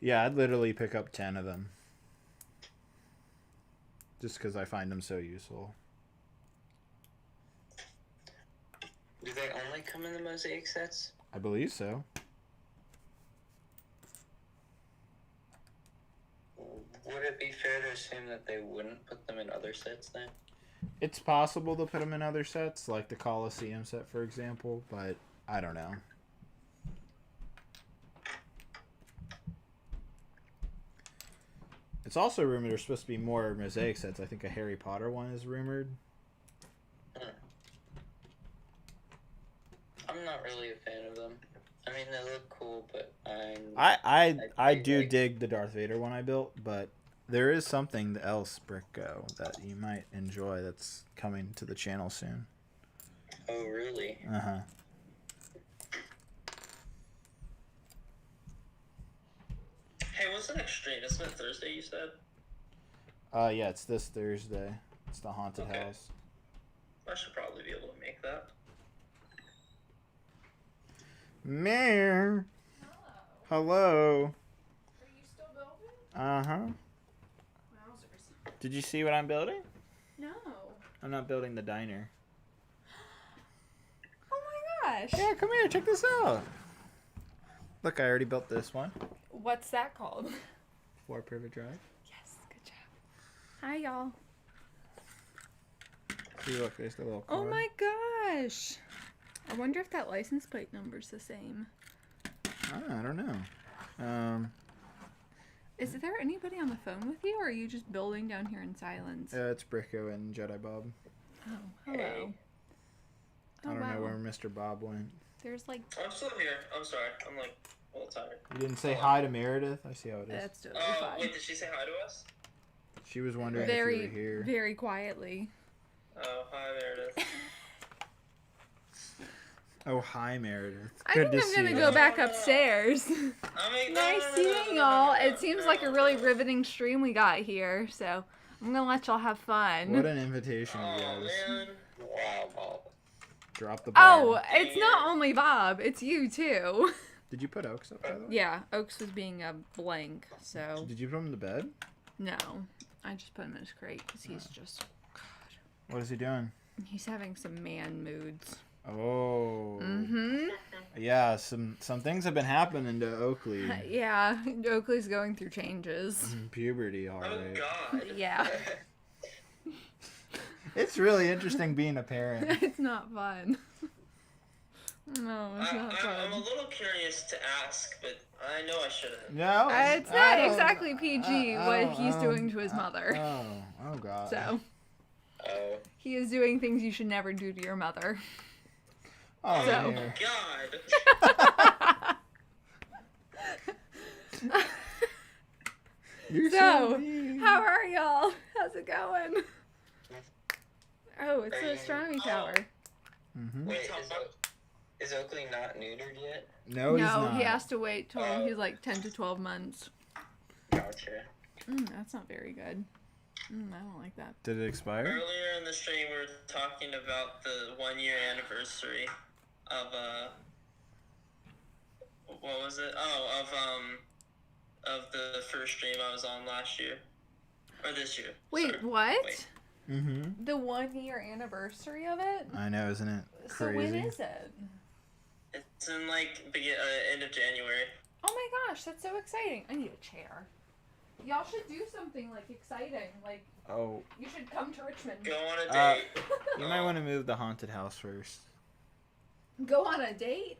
Yeah, I'd literally pick up 10 of them. Just because I find them so useful.
Do they only come in the mosaic sets?
I believe so.
Would it be fair to assume that they wouldn't put them in other sets then?
It's possible to put them in other sets, like the Coliseum set, for example, but I don't know. It's also rumored there's supposed to be more mosaic sets. I think a Harry Potter one is rumored.
I'm not really a fan of them. I mean, they look cool, but
I do dig the Darth Vader one I built, but there is something else, Bricko, that you might enjoy that's coming to the channel soon.
Oh, really?
Uh-huh.
Hey, what's the next stream? Isn't it Thursday, you said?
Yeah, it's this Thursday. It's the haunted
Okay.
house.
I should probably be able to make that.
Mare.
Hello.
Hello.
Are you still building?
Uh-huh.
Wowzers.
Did you see what I'm building?
No.
I'm not building the diner.
Oh my gosh.
Yeah, come here, check this out. Look, I already built this one.
What's that called?
Floor Privet Drive.
Yes, good job. Hi, y'all.
See, look, there's the little car.
Oh my gosh. I wonder if that license plate number's the same.
I don't know.
Is there anybody on the phone with you, or are you just building down here in silence?
It's Bricko and Jedi Bob.
Oh, hello.
Hey.
Oh,
I don't know
wow.
where Mr. Bob went.
There's like...
I'm still here. I'm sorry. I'm like a little tired.
You didn't say hi to Meredith? I see how it is.
That's totally
Oh,
fine.
wait, did she say hi to us?
She was wondering if you
Very,
were here.
very quietly.
Oh, hi, Meredith.
Oh, hi, Meredith.
I
Good
think
to
I'm
see
gonna
you.
go back upstairs.
I mean,
Nice seeing y'all. It seems like a really riveting stream we got here, so I'm gonna let y'all have fun.
What an invitation, you
Oh,
guys.
man.
Wow, Bob.
Drop the bomb.
Oh, it's not only Bob, it's you too.
Did you put Oaks up, by the way?
Yeah, Oaks was being a blank, so
Did you put him to bed?
no. I just put him in his crate because he's just,
What is he doing?
he's having some man moods.
Oh.
Mm-hmm.
Yeah, some things have been happening to Oakley.
Yeah, Oakley's going through changes.
Puberty, all
Oh,
right.
God.
Yeah,
It's really interesting being a parent.
it's not fun. No, it's not
I'm a
fun.
little curious to ask, but I know I shouldn't.
No,
It's
I
not
don't-
exactly PG what he's
oh,
doing to his mother.
Oh God.
So,
Oh.
he is doing things you should never do to your mother.
Oh,
So-
dear.
God.
You're
So,
mean.
how are y'all? How's it going? Oh, it's
Are
the
you-
astronomy tower.
Mhm.
Wait, is Oakley not neutered yet?
No, he's
No,
not.
he has to wait till
Oh.
he's like 10 to 12 months.
Gotcha.
That's not very good. I don't like that.
Did it expire?
Earlier in the stream, we were talking about the 1 year anniversary of what was it? Oh, of the first stream I was on last year. Or this year.
Wait,
Sorry.
what?
Wait.
Mm-hmm.
The 1 year anniversary of it?
I know, isn't it
So
crazy?
when is it?
It's in like end of January.
Oh my gosh, that's so exciting. I need a chair. Y'all should do something like exciting. Like
Oh,
you should come to Richmond.
Go on a date.
you might want to move the haunted house first.
Go on a date?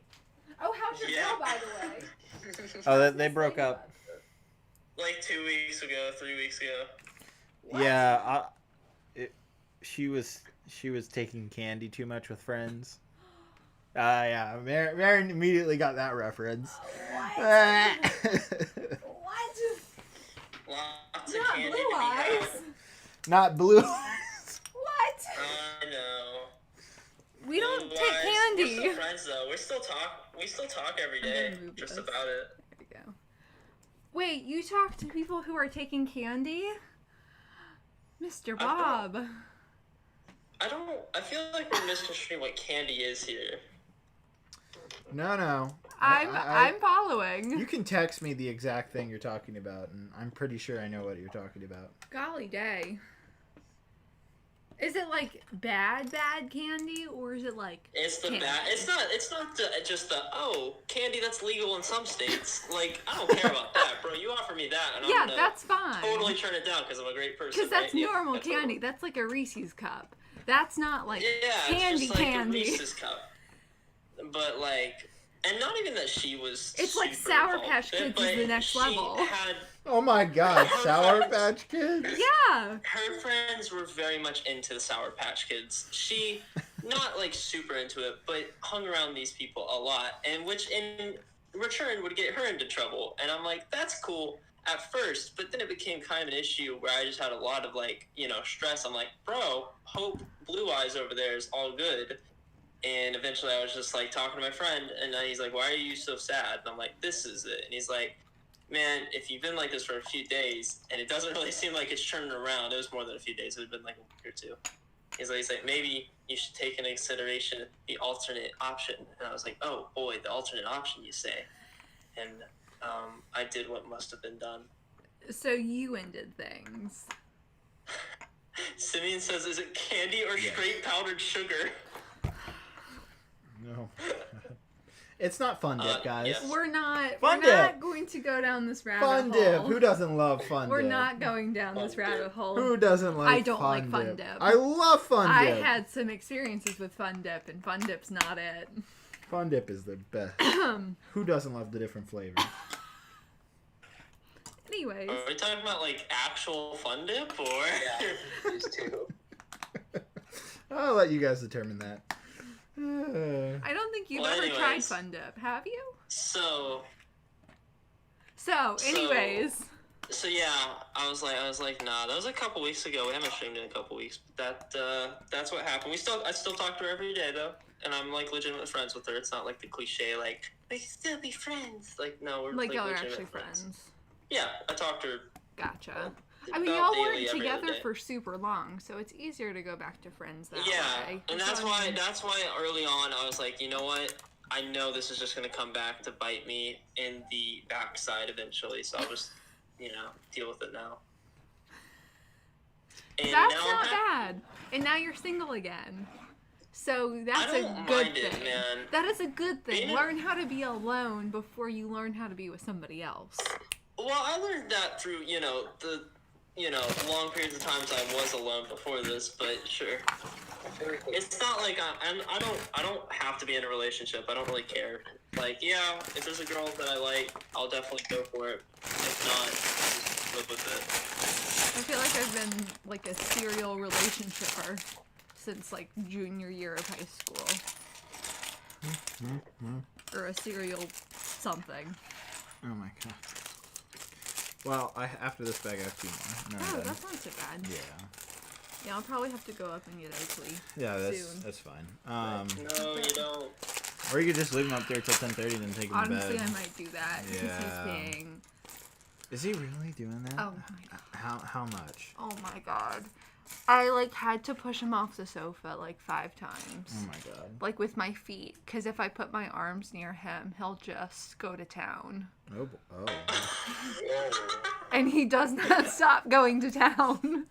Oh, how's your
Yeah.
girl, by the way?
Oh, they broke up.
Like 2 weeks ago, 3 weeks ago.
What?
Yeah, she was taking candy too much with friends. Yeah, Maren immediately got that reference.
What?
Lots of
Not
candy
blue
to be had.
eyes.
Not blue.
What?
I know.
We don't
Blue
take
eyes.
candy.
We're still friends though. We still talk every
I'm
day.
gonna move
Just
this.
about it.
There we go. Wait, you talk to people who are taking candy? Mr. Bob.
I feel like we're misconstruing what candy is here.
No.
I'm following.
You can text me the exact thing you're talking about, and I'm pretty sure I know what you're talking about.
Golly day. Is it like bad candy, or is it like
It's the
candy?
bad. It's not just the candy that's legal in some states. Like I don't care about that, bro. You offer me that, and
Yeah,
I'm gonna
that's fine.
totally turn it down because I'm a great person.
Because that's
right?
normal
Yeah,
candy. That's like a Reese's cup. That's not like
Yeah,
candy
it's just like
candy.
a Reese's cup. But like, and not even that she was.
It's like
super
Sour
involved,
Patch Kids is
but
the next
she
level.
Had,
Oh my God, Sour Patch Kids.
Yeah.
her friends were very much into the Sour Patch Kids. She, not like super into it, but hung around these people a lot, and which in return would get her into trouble. And I'm like, that's cool at first, but then it became kind of an issue where I just had a lot of like, stress. I'm like, bro, hope Blue Eyes over there is all good. And eventually I was just like talking to my friend, and then he's like, why are you so sad? And I'm like, this is it. And he's like, man, if you've been like this for a few days and it doesn't really seem like it's turning around, it was more than a few days, it had been like a week or two. He's like, maybe you should take into consideration the alternate option. And I was like, oh boy, the alternate option, you say. And I did what must have been done.
So you ended things.
Simeon says, is it candy or straight powdered sugar?
No. It's not Fun Dip, guys.
yes.
We're not
Fun
not
Dip.
going to go down this rabbit
Fun
hole.
Dip. Who doesn't love Fun
We're
Dip?
not going down this
Fun
rabbit
Dip.
hole.
Who doesn't like
I don't like Fun Dip.
I love Fun Dip.
I had some experiences with Fun Dip, and Fun Dip's not it.
Fun Dip is the best. Who doesn't love the different flavors?
Anyways,
Are we talking about like actual Fun Dip or?
Yeah, these two.
I'll let you guys determine that.
I don't think you've
Well,
ever tried
anyways.
Fun Dip, have you?
So
Anyways,
yeah, I was like, nah. That was a couple weeks ago. We haven't streamed in a couple weeks. But that's what happened. I still talk to her every day though, and I'm like legitimate friends with her. It's not like the cliche like we can still be friends. Like no, we're
like y'all are
legitimate
actually friends.
Yeah, I talked to her.
Gotcha. I mean,
about
y'all
daily
weren't
every other
together
day.
for super long, so it's easier to go back to friends that
Yeah,
way.
and
So,
that's
I mean,
why early on I was like, you know what? I know this is just gonna come back to bite me in the backside eventually. So I'll just, deal with it now. And
That's
now
not bad. And now you're single again. So that's
I
a
don't
good
mind it,
thing.
man.
That is a good thing.
Being a-
Learn how to be alone before you learn how to be with somebody else.
Well, I learned that through, the long periods of times I was alone before this, but sure. It's not like I don't have to be in a relationship. I don't really care. Like, yeah, if there's a girl that I like, I'll definitely go for it. If not, just live with it.
I feel like I've been like a serial relationshiper since like junior year of high school. Or a serial something.
Oh my God. Well, after this bag I have 2 more. No, I'm
Oh,
done.
that's not so bad.
Yeah.
Yeah, I'll probably have to go up and get Oakley.
Yeah,
soon.
that's fine.
No, you don't.
Or you could just leave him up there till 10:30 and then take him to
Honestly,
bed.
I might do that because
Yeah.
he's being
Is he really doing that?
Oh my god.
How much?
Oh my god. I like had to push him off the sofa like 5 times.
Oh my god.
Like with my feet, because if I put my arms near him, he'll just go to town.
Oh.
And he does not stop going to town.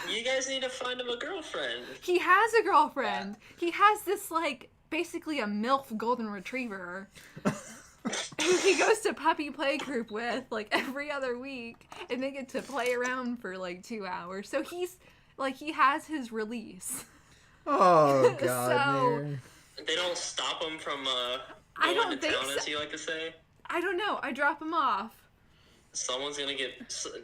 You guys need to find him a girlfriend.
He has a girlfriend. He has this like basically a MILF golden retriever. Who he goes to puppy play group with like every other week, and they get to play around for like 2 hours. So he's like, he has his release.
Oh god.
So-
man.
They don't stop him from
I
going
don't
to
think
town,
so.
as you like to say.
I don't know. I drop him off.
Someone's gonna get.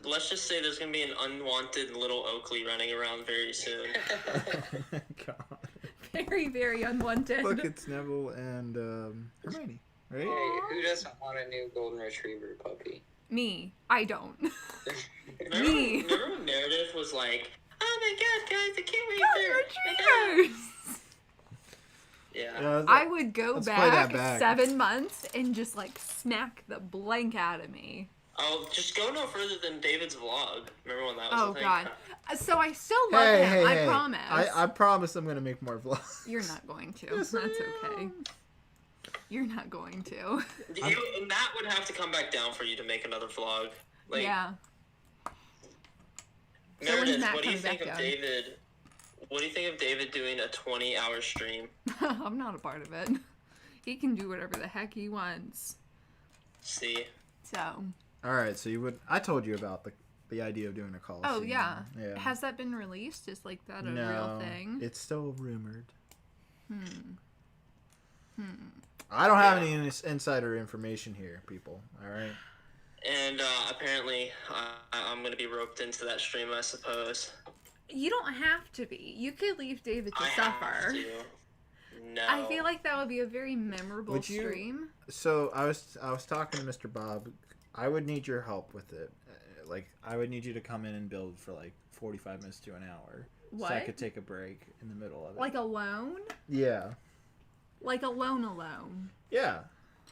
Let's just say there's gonna be an unwanted little Oakley running around very soon.
God.
Very, very unwanted.
Look, it's Neville and Hermione, right?
Hey, who doesn't want a new golden retriever puppy?
Me. I don't.
Remember,
Me.
remember when Meredith was like, "Oh my god, guys, I can't wait
Golden
for
retrievers.
Yeah.
I would go
Let's play that back.
7 months and just like smack the blank out of me.
Oh, just go no further than David's vlog. Remember when that was
Oh
a thing?
god. So I still love him. I promise.
I promise I'm gonna make more vlogs.
You're not going to.
Yes,
That's
I
okay.
am.
You're not going to.
And that would have to come back down for you to make another vlog. Like,
Yeah. So when's
Meredith,
Matt
what do you
coming
think of
back down?
David? What do you think of David doing a 20-hour stream?
I'm not a part of it. He can do whatever the heck he wants.
See,
So.
All right, so you would. I told you about the idea of doing a call.
Oh yeah.
Yeah.
Has that been released? Is like that a
no,
real thing?
it's still rumored.
Hmm.
I don't have
Yeah.
any insider information here, people. All right.
and apparently I'm gonna be roped into that stream, I suppose.
You don't have to be. You could leave David to
I
suffer.
have to. No.
I feel like that would be a very memorable
Would you-
stream.
So I was talking to Mr. Bob. I would need your help with it. Like I would need you to come in and build for like 45 minutes to an hour,
What?
so I could take a break in the middle of it.
Like alone?
Yeah.
Like alone.
Yeah.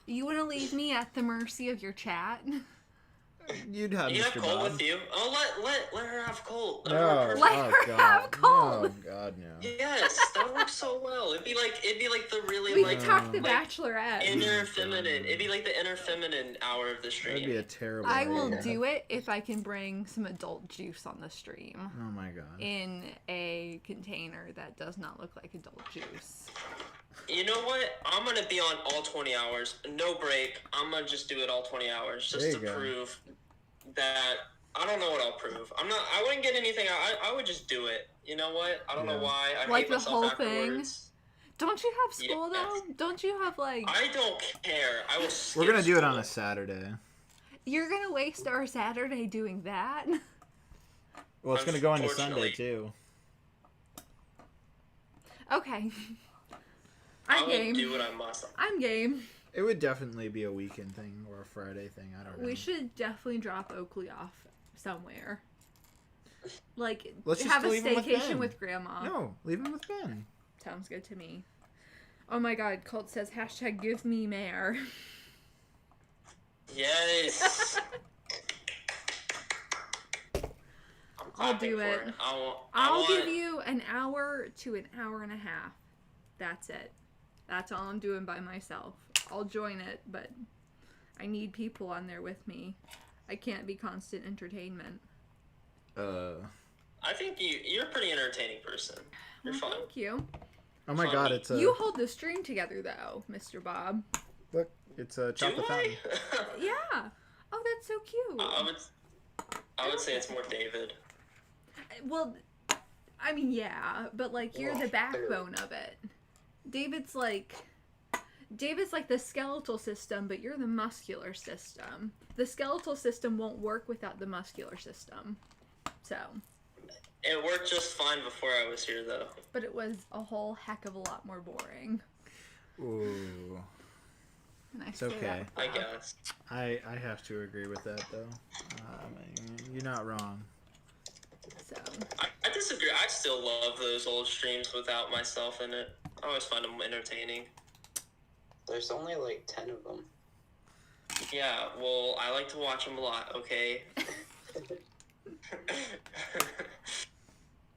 You want to leave me at the mercy of your chat?
You'd have
You have
Mr.
Cole
Bob.
with you. Oh, let her have Cole.
No.
Let
oh,
her
God.
have Cole.
Oh God, no.
Yes, that would work so well. It'd be like the really
We
like
could talk the
like,
Bachelorette.
inner feminine. It'd be like the inner feminine hour of the
That'd be
stream.
a terrible.
I will
idea.
do it if I can bring some adult juice on the stream
Oh my God.
in a container that does not look like adult juice.
You know what? I'm gonna be on all 20 hours, no break. I'm gonna just do it all 20 hours just
There
to
you go.
prove that. I don't know what I'll prove. I wouldn't get anything. I would just do it. You know what? I don't know
Yeah.
why. I
Like
hate
the
myself
whole thing?
afterwards.
Don't you have school
Yes.
though? Don't you have like...
I don't care. I will. Skip
We're gonna do it on
school.
a Saturday.
You're gonna waste our Saturday doing that?
Well, it's gonna go into Sunday
Unfortunately.
too.
Okay.
I
I'm
will
game.
do what I must.
I'm game.
It would definitely be a weekend thing or a Friday thing. I don't know.
We should definitely drop Oakley off somewhere. Like,
Let's just
have a
leave him with
staycation
Ben.
with Grandma.
No, leave him with Ben.
Sounds good to me. Oh my god, Colt says, hashtag give me mayor.
Yes. I'm
I'll
clapping
do
for
it.
I
I'll
want-
give you an hour to an hour and a half. That's it. That's all I'm doing by myself. I'll join it, but I need people on there with me. I can't be constant entertainment.
I think you're a pretty entertaining person. You're
Well,
fun.
thank you.
Oh my God, it's a
You hold the stream together, though, Mr. Bob.
look. It's a
Do
chocolate fountain.
I?
Yeah. Oh, that's so cute.
I would say it's more David.
Well, I mean, yeah, but like you're the backbone of it. David's like the skeletal system, but you're the muscular system. The skeletal system won't work without the muscular system. So,
It worked just fine before I was here, though.
but it was a whole heck of a lot more boring.
Ooh,
And I
It's
say
okay.
that with
I
love.
guess.
I have to agree with that though. You're not wrong.
So,
I disagree. I still love those old streams without myself in it. I always find them entertaining.
There's only like 10 of them.
Yeah, well, I like to watch them a lot, okay?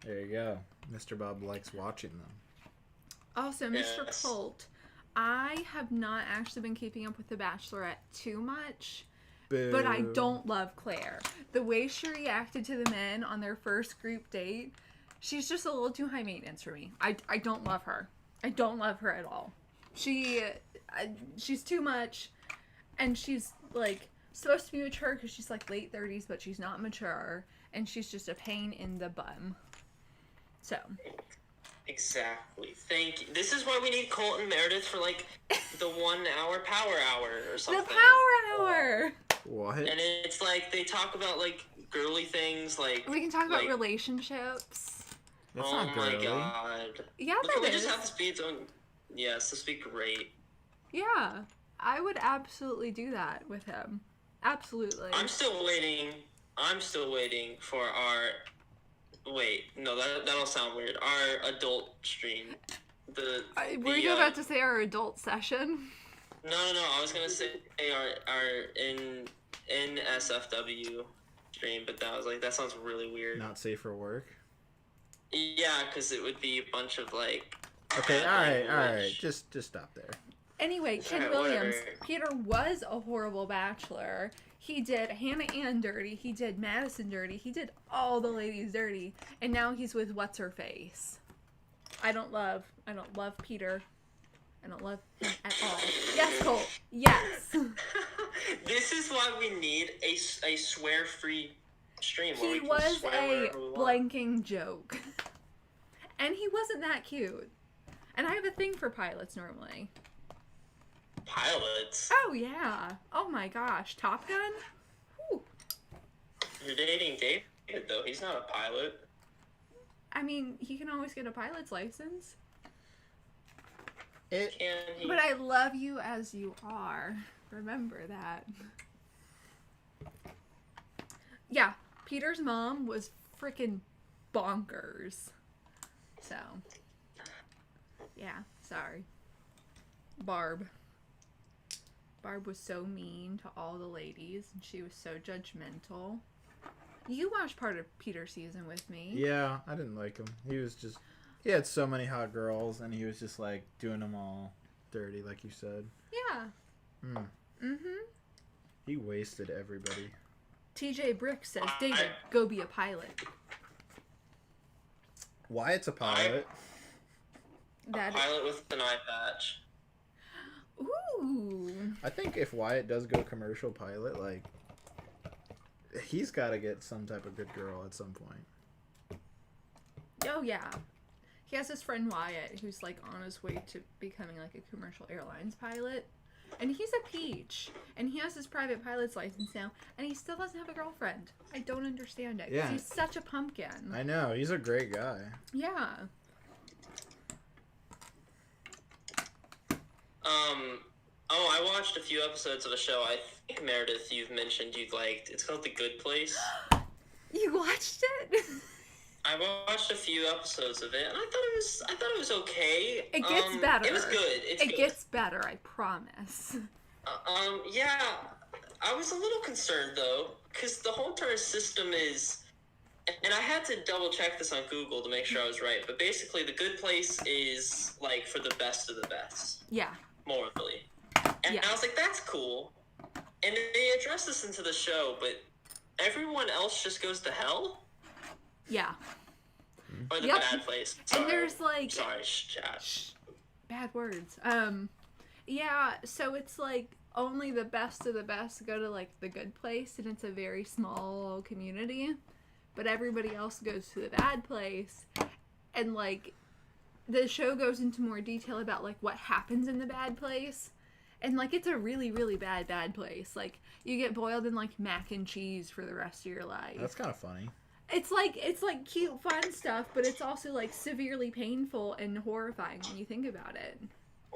There you go. Mr. Bob likes watching them.
Also, Mr.
Yes.
Colt, I have not actually been keeping up with The Bachelorette too much,
Boo.
but I don't love Claire. The way she reacted to the men on their first group date, she's just a little too high maintenance for me. I don't love her. I don't love her at all. She's too much, and she's like supposed to be mature because she's like late 30s, but she's not mature, and she's just a pain in the bum. So.
Exactly. Thank you. This is why we need Colt and Meredith for like the 1 hour power hour or something.
The power hour!
What?
And it's like they talk about like girly things like
We can talk about
like,
relationships.
That's
oh
not
my
girly.
god.
Yeah,
Can we
that
just
is.
have this be its own? Yes, this would be great.
Yeah, I would absolutely do that with him. Absolutely.
I'm still waiting for our. Wait, no, that'll sound weird. Our adult stream.
Were you about to say our adult session?
No. I was gonna say our NSFW stream, but that sounds really weird.
Not safe for work.
Yeah, because it would be a bunch of like.
Okay,
bad
all right.
language.
Just stop there.
Anyway, Ken
Alright,
Williams,
whatever.
Peter was a horrible bachelor. He did Hannah Ann dirty. He did Madison dirty. He did all the ladies dirty. And now he's with what's her face. I don't love Peter. I don't love him at all. Yes, Cole. Yes.
This is why we need a swear-free stream. Where
He
we can
was
swear
a
wherever we want.
blanking joke. And he wasn't that cute. And I have a thing for pilots normally.
Pilots.
Oh, yeah. Oh, my gosh. Top Gun? Whew.
You're dating David, though. He's not a pilot.
I mean, he can always get a pilot's license.
It.
Can he?
But I love you as you are. Remember that. Yeah, Peter's mom was freaking bonkers. So, yeah, sorry. Barb was so mean to all the ladies, and she was so judgmental. You watched part of Peter's season with me.
Yeah, I didn't like him. He had so many hot girls, and he was just like doing them all dirty, like you said.
Yeah. Mm-hmm.
He wasted everybody.
TJ Brix says, David, go be a pilot.
Wyatt's a pilot.
That
Pilot with an eye patch.
Ooh.
I think if Wyatt does go commercial pilot, like, he's got to get some type of good girl at some point.
Oh, yeah. He has his friend Wyatt, who's, like, on his way to becoming, like, a commercial airlines pilot. And he's a peach. And he has his private pilot's license now. And he still doesn't have a girlfriend. I don't understand it. 'Cause
Yeah.
he's such a pumpkin.
I know. He's a great guy.
Yeah.
Oh, I watched a few episodes of a show I think, Meredith, you've mentioned you liked. It's called The Good Place.
You watched it?
I watched a few episodes of it, and I thought it was okay.
It gets better.
It was good.
It gets better, I promise.
Yeah, I was a little concerned, though, because the whole entire system is... And I had to double check this on Google to make sure I was right, but basically The Good Place is, like, for the best of the best.
Yeah.
Morally. And
Yeah.
I was like, that's cool. And they address this into the show, but everyone else just goes to hell?
Yeah.
Or the
Yep.
bad place. Sorry.
And there's, like...
Sorry, chat.
Bad words. Yeah, so it's like only the best of the best go to like the good place, and it's a very small community, but everybody else goes to the bad place, and like the show goes into more detail about like what happens in the bad place, and like it's a really really bad place. Like you get boiled in like mac and cheese for the rest of your life.
That's kind of funny.
It's like cute fun stuff, but it's also like severely painful and horrifying when you think about it.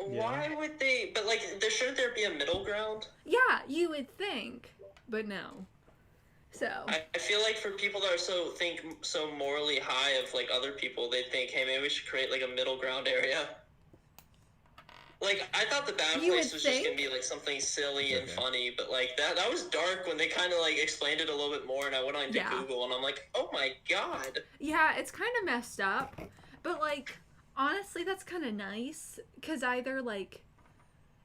Why would they... But, like, shouldn't there be a middle ground?
Yeah, you would think, but no. So
I feel like for people that are so morally high of, like, other people, they think, hey, maybe we should create, like, a middle ground area. Like, I thought the bad
You
place
would
was just
think?
gonna be like something silly and
Okay.
funny, but like that was dark when they kind of like explained it a little bit more, and I went on to
Yeah.
Google, and I'm like, oh my god.
Yeah, it's kind of messed up, but like honestly, that's kind of nice because either like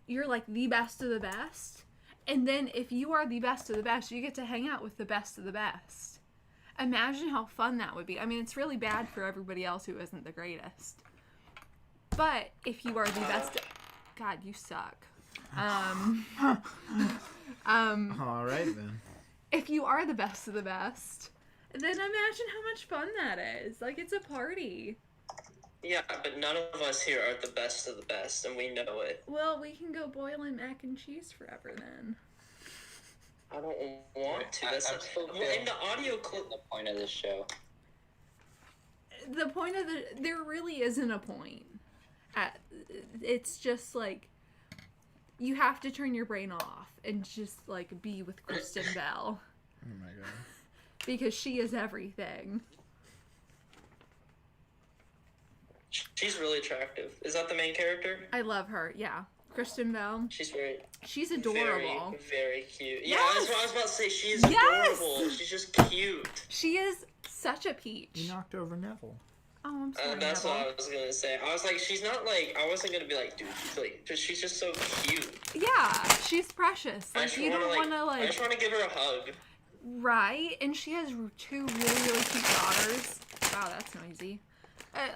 you're like the best of the best, and then if you are the best of the best, you get to hang out with the best of the best. Imagine how fun that would be. I mean, it's really bad for everybody else who isn't the greatest. But if you are the best, God, you suck.
All right then.
If you are the best of the best, then imagine how much fun that is. Like, it's a party.
Yeah, but none of us here are the best of the best, and we know it.
Well, we can go boiling mac and cheese forever then.
I don't want to. That's
I'm
not,
still
well,
feeling
in the audio clip.
the point of this show.
The point of there really isn't a point. It's just like you have to turn your brain off and just like be with Kristen Bell
Oh my god.
because she is everything.
She's really attractive. Is that the main character?
I love her. Yeah, Kristen Bell.
She's
She's adorable.
very, very cute. Yeah,
Yes!
I was about to say she is
Yes!
adorable. She's just cute.
She is such a
You
peach.
knocked over Neville.
Oh, I'm sorry.
That's
Neville.
what I was gonna say. I was like, she's not like. I wasn't gonna be like, dude, she's like, cause she's just so cute.
Yeah, she's precious.
I
Like
just
you don't want to
I just want to give her a hug.
right, and she has two really cute daughters. Wow, that's noisy.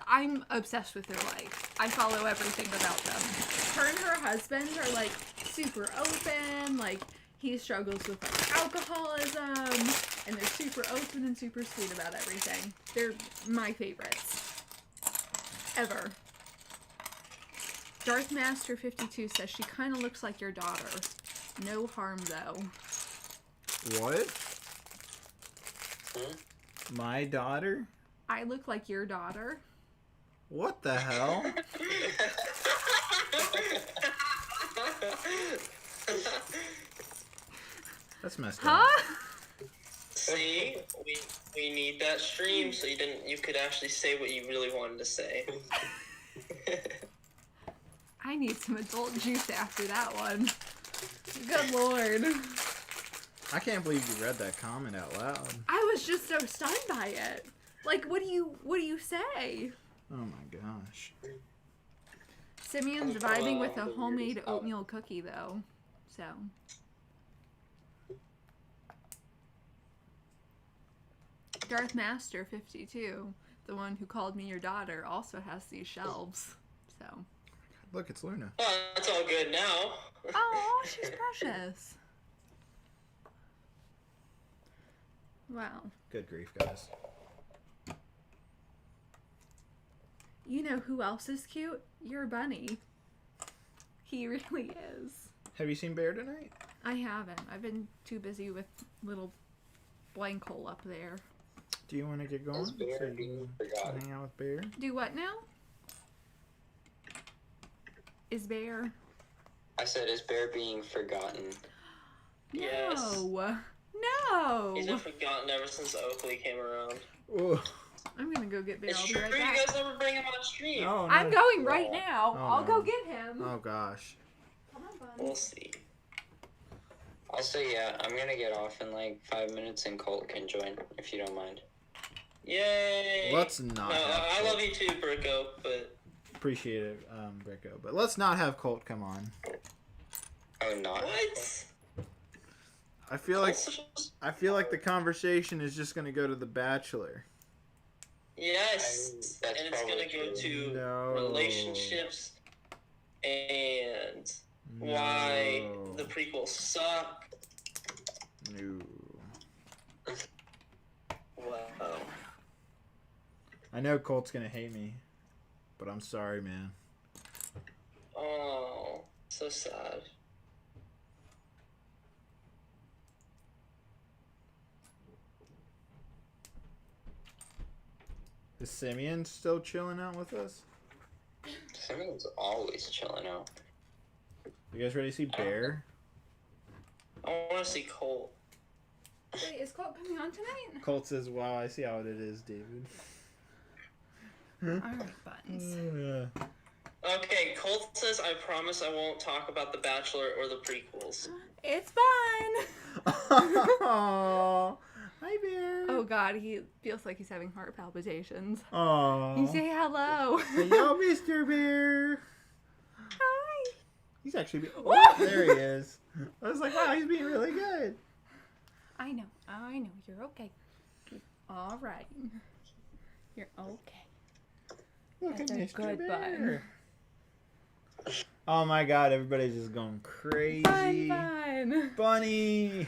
I'm obsessed with their life. I follow everything about them. Her and her husband are like super open. Like he struggles with like alcoholism, and they're super open and super sweet about everything. They're my favorites ever. Darth Master 52 says she kind of looks like your daughter. No harm though.
What?
Hmm?
My daughter?
I look like your daughter.
What the hell? That's messed up.
Huh?
See, we need that stream so you could actually say what you really wanted to say.
I need some adult juice after that one. Good lord.
I can't believe you read that comment out loud.
I was just so stunned by it. Like, what do you say?
Oh my gosh.
Simeon's vibing with a homemade oatmeal cookie, though. So. Darth Master 52, the one who called me your daughter, also has these shelves. So.
Look, it's Luna.
Oh, that's all good now.
Oh, she's precious. Wow.
Good grief, guys.
You know who else is cute? Your bunny. He really is.
Have you seen Bear tonight?
I haven't. I've been too busy with little blank hole up there.
Do you want to get going?
Is Bear
So you
being
can
forgotten?
hang out with Bear?
Do what now? Is Bear?
I said, is Bear being forgotten?
Yes.
No. No.
He's been forgotten ever since Oakley came around.
Oh,
I'm gonna go get Bear.
It's
I'll be
true.
right
You
back.
guys never bring him on stream.
no.
I'm going right now.
Oh,
I'll
no.
go get him.
Oh gosh.
Come on, bud.
We'll see.
Also, yeah, I'm gonna get off in like 5 minutes and Colt can join if you don't mind.
Yay!
Let's not.
No,
have
I
Colt.
love you too, Brico, but
Appreciate it, Bricko. But let's not have Colt come on.
Oh, not?
what?
I feel like the conversation is just gonna go to The Bachelor.
Yes,
That's
and it's gonna
probably
go to
No.
relationships and why the prequels suck.
No.
Wow.
I know Colt's gonna hate me, but I'm sorry, man.
Oh, so sad.
Is Simeon still chilling out with us?
Simeon's always chilling out.
You guys ready to see Bear?
I want to see Colt.
Wait, is Colt coming on tonight?
Colt says, "Wow, I see how it is, David."
Alright, buttons.
Okay, Colt says, I promise I won't talk about The Bachelor or the prequels.
It's fine.
Aww. Hi, Bear.
Oh God, he feels like he's having heart palpitations.
Aww.
You say hello.
Hello, Mr. Bear.
Hi.
He's actually... Oh, there he is. I was like, wow, he's being really good.
I know. You're okay. All right. You're okay.
Look
That's
at
a
Mr.
good
Bear. Oh my god, everybody's just going crazy.
Fun.
Bunny.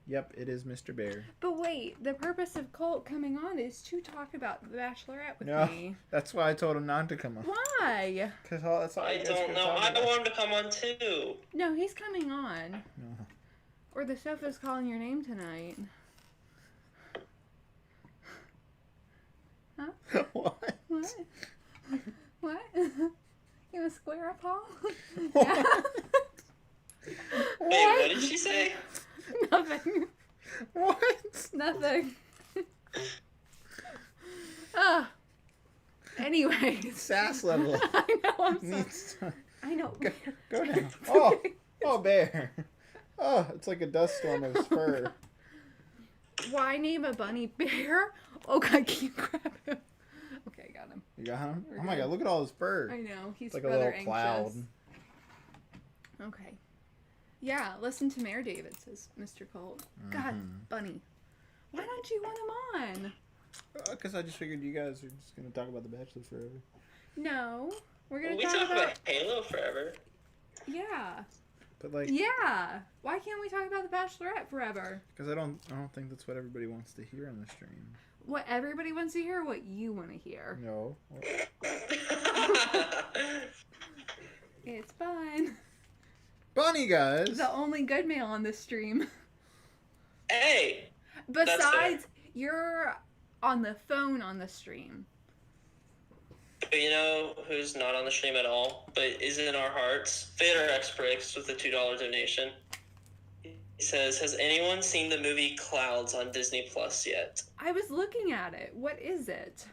Yep, it is Mr. Bear.
But wait, the purpose of Colt coming on is to talk about The Bachelorette with
No,
me.
that's why I told him not to come on.
Why?
Because that's all
I
you guys
don't
could
know.
talk
I
about.
want him to come on too.
No, he's coming on.
No.
Or the sofa's calling your name tonight. Huh?
What?
What? What? You want to square up, Paul?
What?
Wait, what did she say?
Nothing.
What?
Nothing. Ah. Anyways.
Sass level.
I know, I'm sorry.
Needs to
I know.
go down. Oh, oh, Bear. Oh, it's like a dust storm of his fur.
Why name a bunny Bear? Oh God, can you grab him? Okay, I got him.
You got him?
We're
Oh my
good.
god, look at all his fur.
I know, he's
It's like a
rather
little
anxious.
cloud.
Okay. Yeah, listen to Mayor David, says Mr. Colt. God, bunny. Why don't you want him on?
Because I just figured you guys are just going to talk about The Bachelor forever.
No. We're going
We
to
talk
talk
about Halo forever.
Yeah.
But like,
Yeah. Why can't we talk about The Bachelorette forever?
because I don't think that's what everybody wants to hear on the stream.
What everybody wants to hear or what you want to hear?
No.
It's fun.
Bunny, guys.
The only good male on this stream.
Hey!
Besides, you're on the phone on the stream.
But you know who's not on the stream at all, but is in our hearts? Vader X Brix with a $2 donation. He says, has anyone seen the movie Clouds on Disney Plus yet?
I was looking at it. What is it?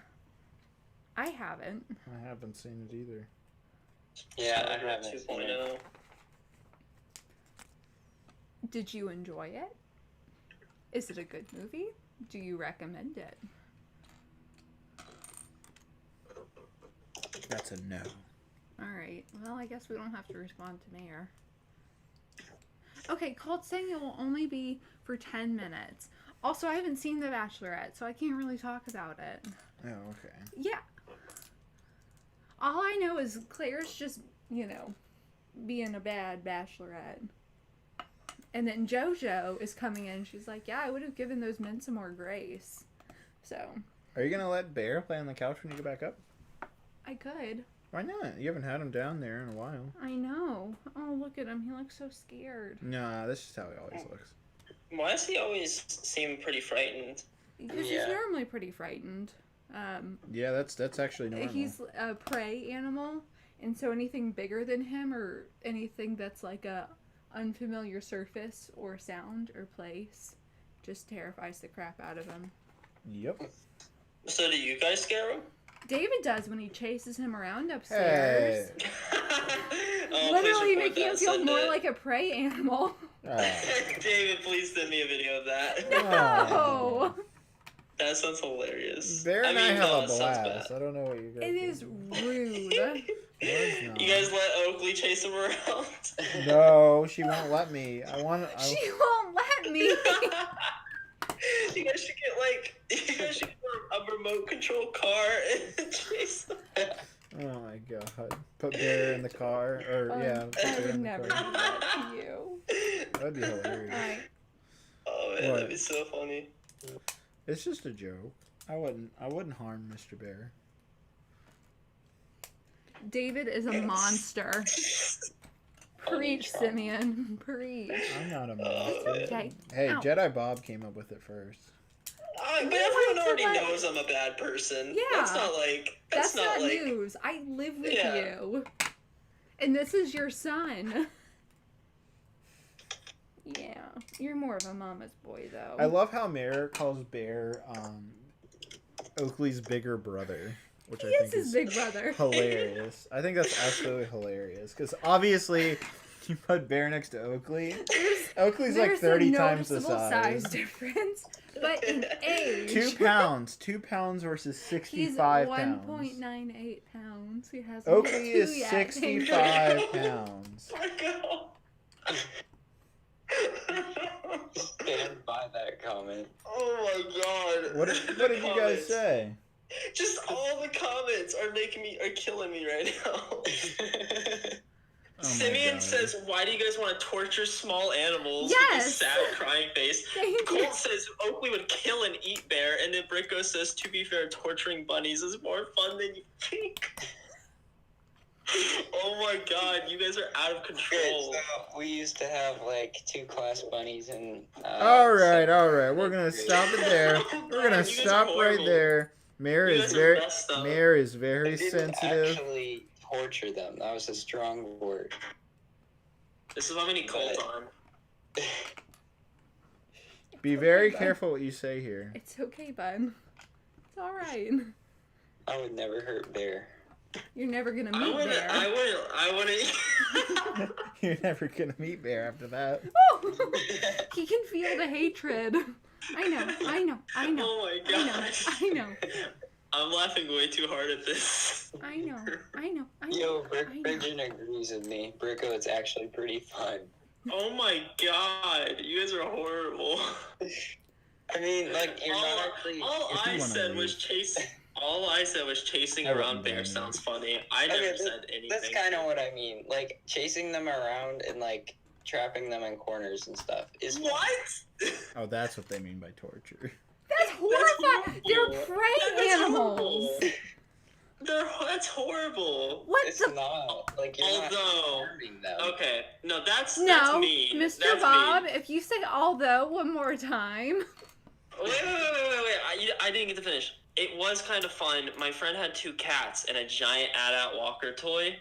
I haven't.
I haven't seen it either.
Yeah, I haven't seen
2.0.
it.
Did you enjoy it? Is it a good movie? Do you recommend it?
That's a no.
Alright. Well, I guess we don't have to respond to Mayor. Okay, Colt's saying it will only be for 10 minutes. Also, I haven't seen The Bachelorette, so I can't really talk about it.
Oh, okay.
Yeah. All I know is Claire's just, being a bad bachelorette. And then JoJo is coming in. She's like, yeah, I would have given those men some more grace. So.
Are you going to let Bear play on the couch when you get back up?
I could.
Why not? You haven't had him down there in a while.
I know. Oh, look at him. He looks so scared.
Nah, that's just how he always looks.
Why does he always seem pretty frightened?
Because
Yeah.
he's normally pretty frightened.
Yeah, that's actually normal.
He's a prey animal. And so anything bigger than him or anything that's like a unfamiliar surface or sound or place just terrifies the crap out of him.
Yep.
So do you guys scare him?
David does when he chases him around upstairs.
Hey.
Oh,
Literally
please record
making him
that,
feel
send
more
it.
like a prey animal.
David, please send me a video of that.
No!
That sounds hilarious.
Bear and I
no,
have a
it sounds
blast.
bad.
I don't know what you guys
It is rude.
You guys let Oakley chase him around?
No, she won't let me.
She won't let me.
You guys should get a remote control car and chase them.
Oh my god. Put Bear in the car. Or, yeah. Put
I
Bear
would
in the
never do
car.
that to you.
That'd be hilarious.
Alright.
Oh man,
What?
that'd be so funny.
It's just a joke. I wouldn't harm Mr. Bear.
David is a monster. Preach, Simeon. Preach.
I'm not a monster.
Okay.
Hey,
Ow.
Jedi Bob came up with it first.
But
You
everyone
like to
already
let-
knows I'm a bad person.
Yeah.
That's not like.
That's not
like.
news. I live with
Yeah.
you. And this is your son. Yeah. You're more of a mama's boy, though.
I love how Mare calls Bear Oakley's bigger brother. which
He
I
is
think
his
is
big brother.
hilarious. I think that's absolutely hilarious because obviously you put Bear next to Oakley. Oakley's like
There's
30
a
times the
noticeable
size.
difference, but in age,
2 pounds. 2 pounds versus
he's
65 pounds.
1.98 pounds. He hasn't
Oakley
hit 2
is
yet.
65 pounds.
Stand by that comment.
Oh my god.
What did you guys
Comments.
say?
Just all the comments are killing me right now.
Oh my
Simeon
God.
says, "Why do you guys want to torture small animals?"
Yes.
With a sad crying face.
Thank you.
Colt says Oakley would kill and eat bear, and then Bricko says, "To be fair, torturing bunnies is more fun than you think." Oh my god, you guys are out of control.
So we used to have like 2 class bunnies and.
All right. We're gonna stop it there. We're gonna
You guys are
stop right
horrible.
there. Mare
You
is
guys are
very
messed up.
Mare is
I
very
didn't
sensitive.
actually torture them. That was a strong word.
This is why we need Colt on.
Be very careful what you say here.
It's okay, bud. It's all right.
I would never hurt Bear.
You're never gonna
I
meet
wouldn't.
Bear.
I wouldn't.
You're never gonna meet Bear after that.
Oh! He can feel the hatred. I know.
Oh my gosh.
I know.
I'm laughing way too hard at this.
I know.
Yo, Bridget agrees with me. Bricko, it's actually pretty fun.
Oh my god, you guys are horrible.
I mean, like, you're not actually.
All
If you
I
wanna
said
leave.
was chasing. All I said was chasing
I wouldn't
around bear
blame you.
sounds funny. I never
Okay,
said anything.
That's kind of what I mean. Like, chasing them around and, like, trapping them in corners and stuff is
What?
Oh, that's what they mean by torture.
That's horrifying.
horrible.
They're prey
That's
animals.
horrible. That's horrible.
What
It's
the?
not. Like, you're not
Although,
harming them.
okay, no, that's
No,
mean.
Mr.
That's
Bob.
mean.
If you say although one more time.
Wait. I didn't get to finish. It was kind of fun. My friend had 2 cats and a giant AT-AT walker toy,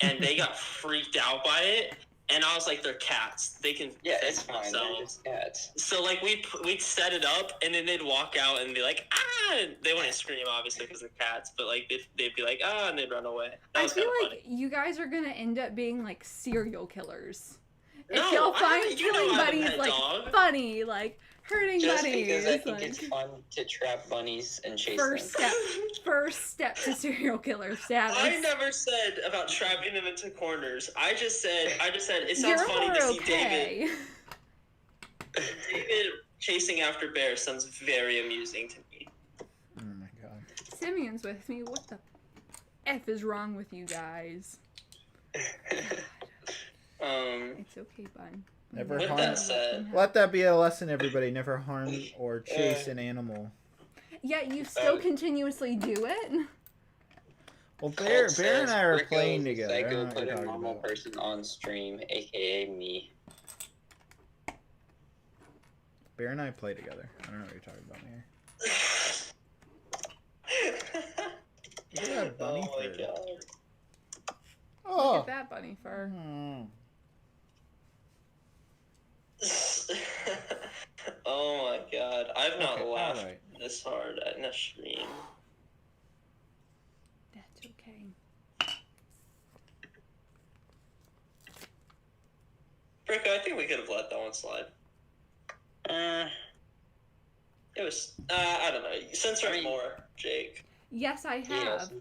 and they got freaked out by it. And I was like, "They're cats. They can
Yeah,
fend
it's
for
fine. They're
themselves."
just cats.
So like we'd set it up, and then they'd walk out and be like, "Ah!" They wouldn't scream obviously because they're cats, but like they'd be like, "Ah!" and they'd run away. That
I
was
feel
kind of
like
funny.
you guys are gonna end up being like serial killers. If
No,
y'all
I
find
haven't- you know
killing
I have a
buddies
pet
like
dog.
funny, like hurting
Just
buddies,
because I think
like
it's fun to trap bunnies and chase
first
them.
step to serial killer status.
I never said about trapping them into corners. I just said it sounds
You're
funny
more
to see
okay.
David chasing after bears sounds very amusing to me.
Oh my God.
Simeon's with me. What the F is wrong with you guys? It's okay, bud.
Never
With
harm.
that said,
Let that be a lesson, everybody. Never harm or chase an animal.
Yet you still continuously do it.
Well,
Colt
Bear
says
and I are
Bricko
playing
is a
together. I
Psycho
don't know what
put
you're
a
talking
normal
about.
person on stream, aka me.
Bear and I play together. I don't know what you're talking about here. Look at that bunny
oh my
fur.
god.
Look
Oh.
at that bunny fur.
Hmm.
Oh my god. I've not
Okay,
laughed
alright.
this hard in a stream.
That's okay.
Bricko, I think we could have let that one slide. It was, I don't know. Censor it more, Jake.
Yes, I
Yeah,
have.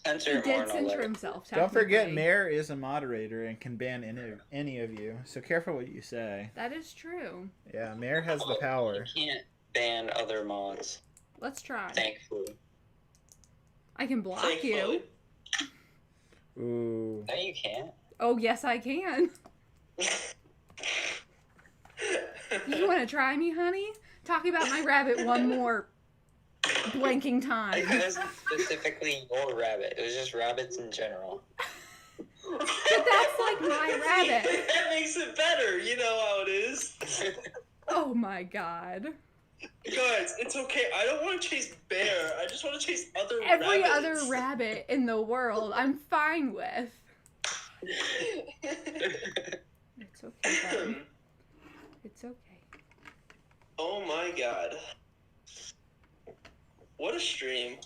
censor
He
it more
did
and I'll
censor
let it.
himself.
Don't forget,
technically.
Mayor is a moderator and can ban any of you. So careful what you say.
That is true.
Yeah, Mayor has the power.
You can't ban other mods,
Let's try.
thankfully.
I can block
Thankfully.
you.
Ooh.
No, you can't.
Oh, yes, I can. You want to try me, honey? Talk about my rabbit one more blanking time.
It wasn't specifically your rabbit. It was just rabbits in general.
But that's like my rabbit.
That makes it better. You know how it is.
Oh my god.
Guys, it's okay. I don't want to chase bear. I just want to chase other
Every
rabbits.
other rabbit in the world, I'm fine with. It's okay, bud. It's okay.
Oh my god. What a stream.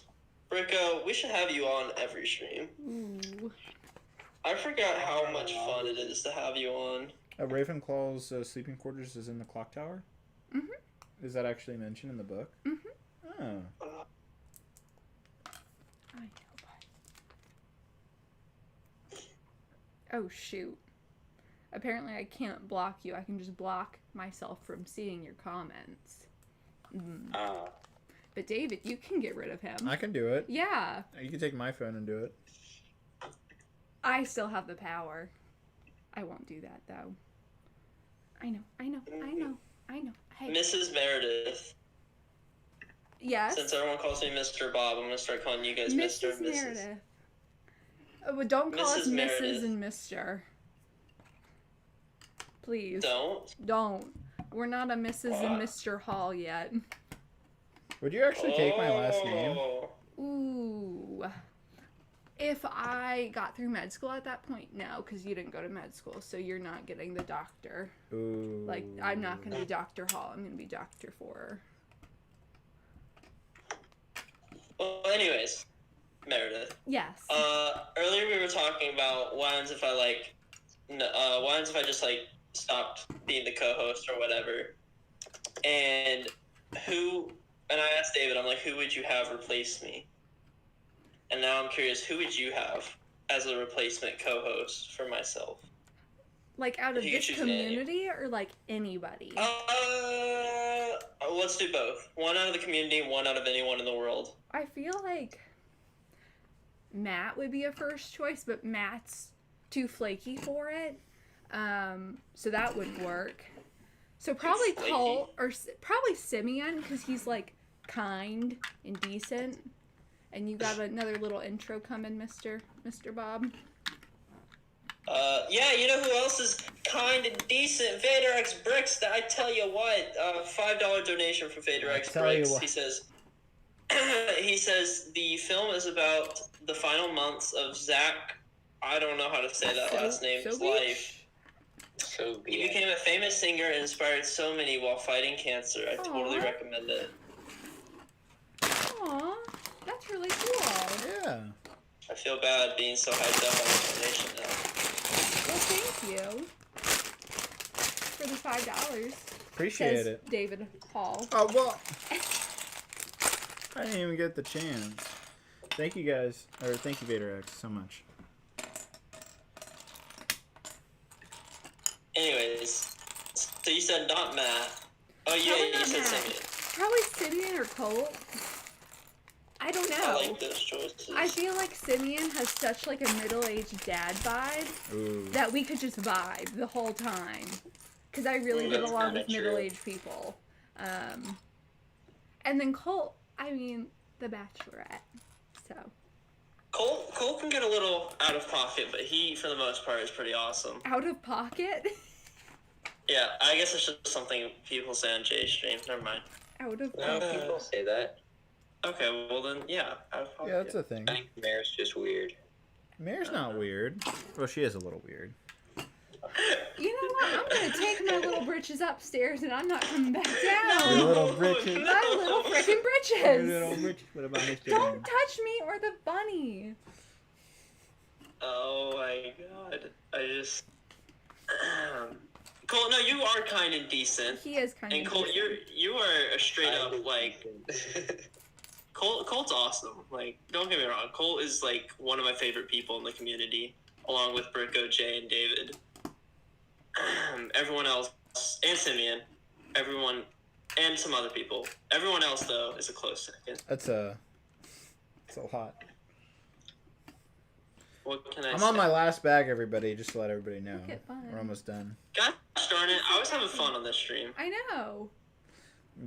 Bricko, we should have you on every stream.
Ooh.
I forgot how much fun it is to have you on.
Ravenclaw's sleeping quarters is in the clock tower?
Mhm.
Is that actually mentioned in the book?
Mhm.
Oh.
I know. Oh shoot. Apparently I can't block you. I can just block myself from seeing your comments. But David, you can get rid of him.
I can do it.
Yeah.
You can take my phone and do it.
I still have the power. I won't do that though. I know. Hey.
Mrs. Meredith.
Yes.
Since everyone calls me Mr. Bob, I'm gonna start calling you guys Mr. and Mrs.
Meredith. Oh, but don't call us
Mrs.
Mrs.
Meredith.
and Mr. Please.
Don't.
We're not a Mrs. and Mr. Hall yet.
Would you actually take my last name?
Ooh. If I got through med school at that point, no, because you didn't go to med school, so you're not getting the doctor.
Ooh.
Like, I'm not going to be Dr. Hall, I'm going to be Dr. Forer.
Well, anyways, Meredith.
Yes.
Earlier we were talking about what happens if I just like stopped being the co-host or whatever, and I asked David, I'm like, who would you have replace me? And now I'm curious, who would you have as a replacement co-host for myself?
Like, out of
You
this
choose
community, or like anybody?
Let's do both. One out of the community, one out of anyone in the world.
I feel like Matt would be a first choice, but Matt's too flaky for it. So that wouldn't work. So probably
flaky?
Colt, or probably Simeon, because he's like kind and decent. And you got another little intro coming, Mr. Bob.
Yeah, you know who else is kind and decent? Vader X Brix. I tell you what, $5 donation for Vader X Brix. He says the film is about the final months of Zach. I don't know how to say that last name's life. He became a famous singer and inspired so many while fighting cancer. I totally recommend it.
Aww, that's really cool.
Yeah.
I feel bad being so hyped up on this donation now.
Well, thank you for the $5.
Appreciate
Says
it.
David Hall.
Oh, well. I didn't even get the chance. Thank you guys, or thank you Vader X so much.
Anyways, so you said not Matt. Oh yeah,
Probably
you
not
said
Matt.
Simeon.
Probably Simeon or Colt. I don't know.
I like those choices.
I feel like Simeon has such like a middle-aged dad vibe
Ooh.
that we could just vibe the whole time. Because I really get
That's
along
kinda
with
true.
middle-aged people. And then Colt, I mean, The Bachelorette. So.
Cole can get a little out of pocket, but he, for the most part, is pretty awesome.
Out of pocket?
Yeah, I guess it's just something people say on Jay's stream. Never mind.
Out of
No,
pocket.
people say that.
Okay, well then, yeah, out of pocket.
Yeah, that's a thing.
I think Mare's just weird.
Mare's not weird. Well, she is a little weird.
You know what? I'm going to take my little britches upstairs and I'm not coming back
Your
down.
little britches.
My little frickin'
Your little
britches.
britches. What about Mr.
Don't
Dan?
touch me or the bunny.
Oh my god. I just... Cole, no, you are kind and decent.
He is kind
And
of
Cole,
decent.
you are a straight up, like... Colt's awesome. Like, don't get me wrong. Colt is, like, one of my favorite people in the community, along with Bricko, Jay, and David. Everyone else, and Simeon, everyone, and some other people. Everyone else, though, is a close second.
That's a lot.
What can I
I'm
say?
on my last bag, everybody, just to let everybody know.
Look at fun.
We're almost done.
Gosh darn it, I was having fun on this stream.
I know.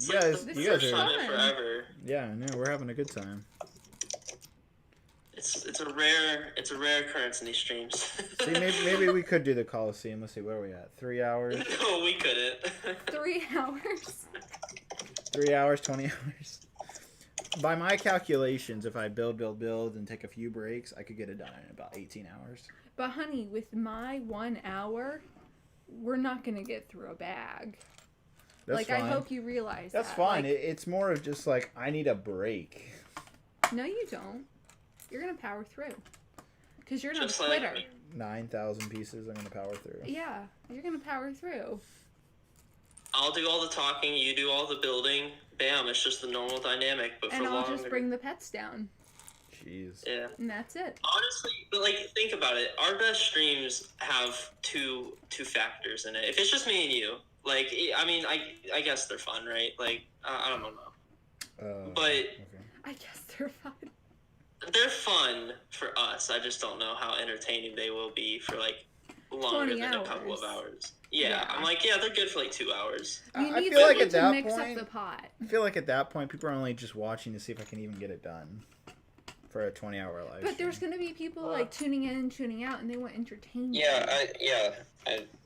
You guys,
This
you
is
guys
First
are.
time in forever.
Yeah, I know. We're having a good time.
It's a rare occurrence in these streams.
See, maybe we could do the Coliseum. Let's see, where are we at? 3 hours?
No, we couldn't.
3 hours.
3 hours, 20 hours. By my calculations, if I build, and take a few breaks, I could get it done in about 18 hours.
But honey, with my 1 hour, we're not going to get through a bag.
That's
like,
fine.
I hope you realize
That's
that.
fine.
Like,
It's more of just like, I need a break.
No, you don't. You're gonna power through. Because you're not
Just
a
like
quitter.
me.
9,000 pieces I'm going to power through.
Yeah, you're gonna power through.
I'll do all the talking, you do all the building. Bam, it's just the normal dynamic, but
And
for
I'll
longer.
just bring the pets down.
Jeez.
Yeah.
And that's it.
Honestly, but like, think about it. Our best streams have two factors in it. If it's just me and you, like, I mean, I guess they're fun, right? Like, I don't know. But
Okay.
I guess they're fine.
they're fun for us. I just don't know how entertaining they will be for like longer
20
than a couple of
hours.
hours. Yeah,
Yeah.
I'm like, yeah, they're good for like 2 hours.
You
I
need
feel like
someone
at
to
that
mix
point,
up the pot.
I feel like at that point, people are only just watching to see if I can even get it done for a 20-hour live
But there's
stream.
gonna be people like tuning in and tuning out, and they want entertainment.
Yeah,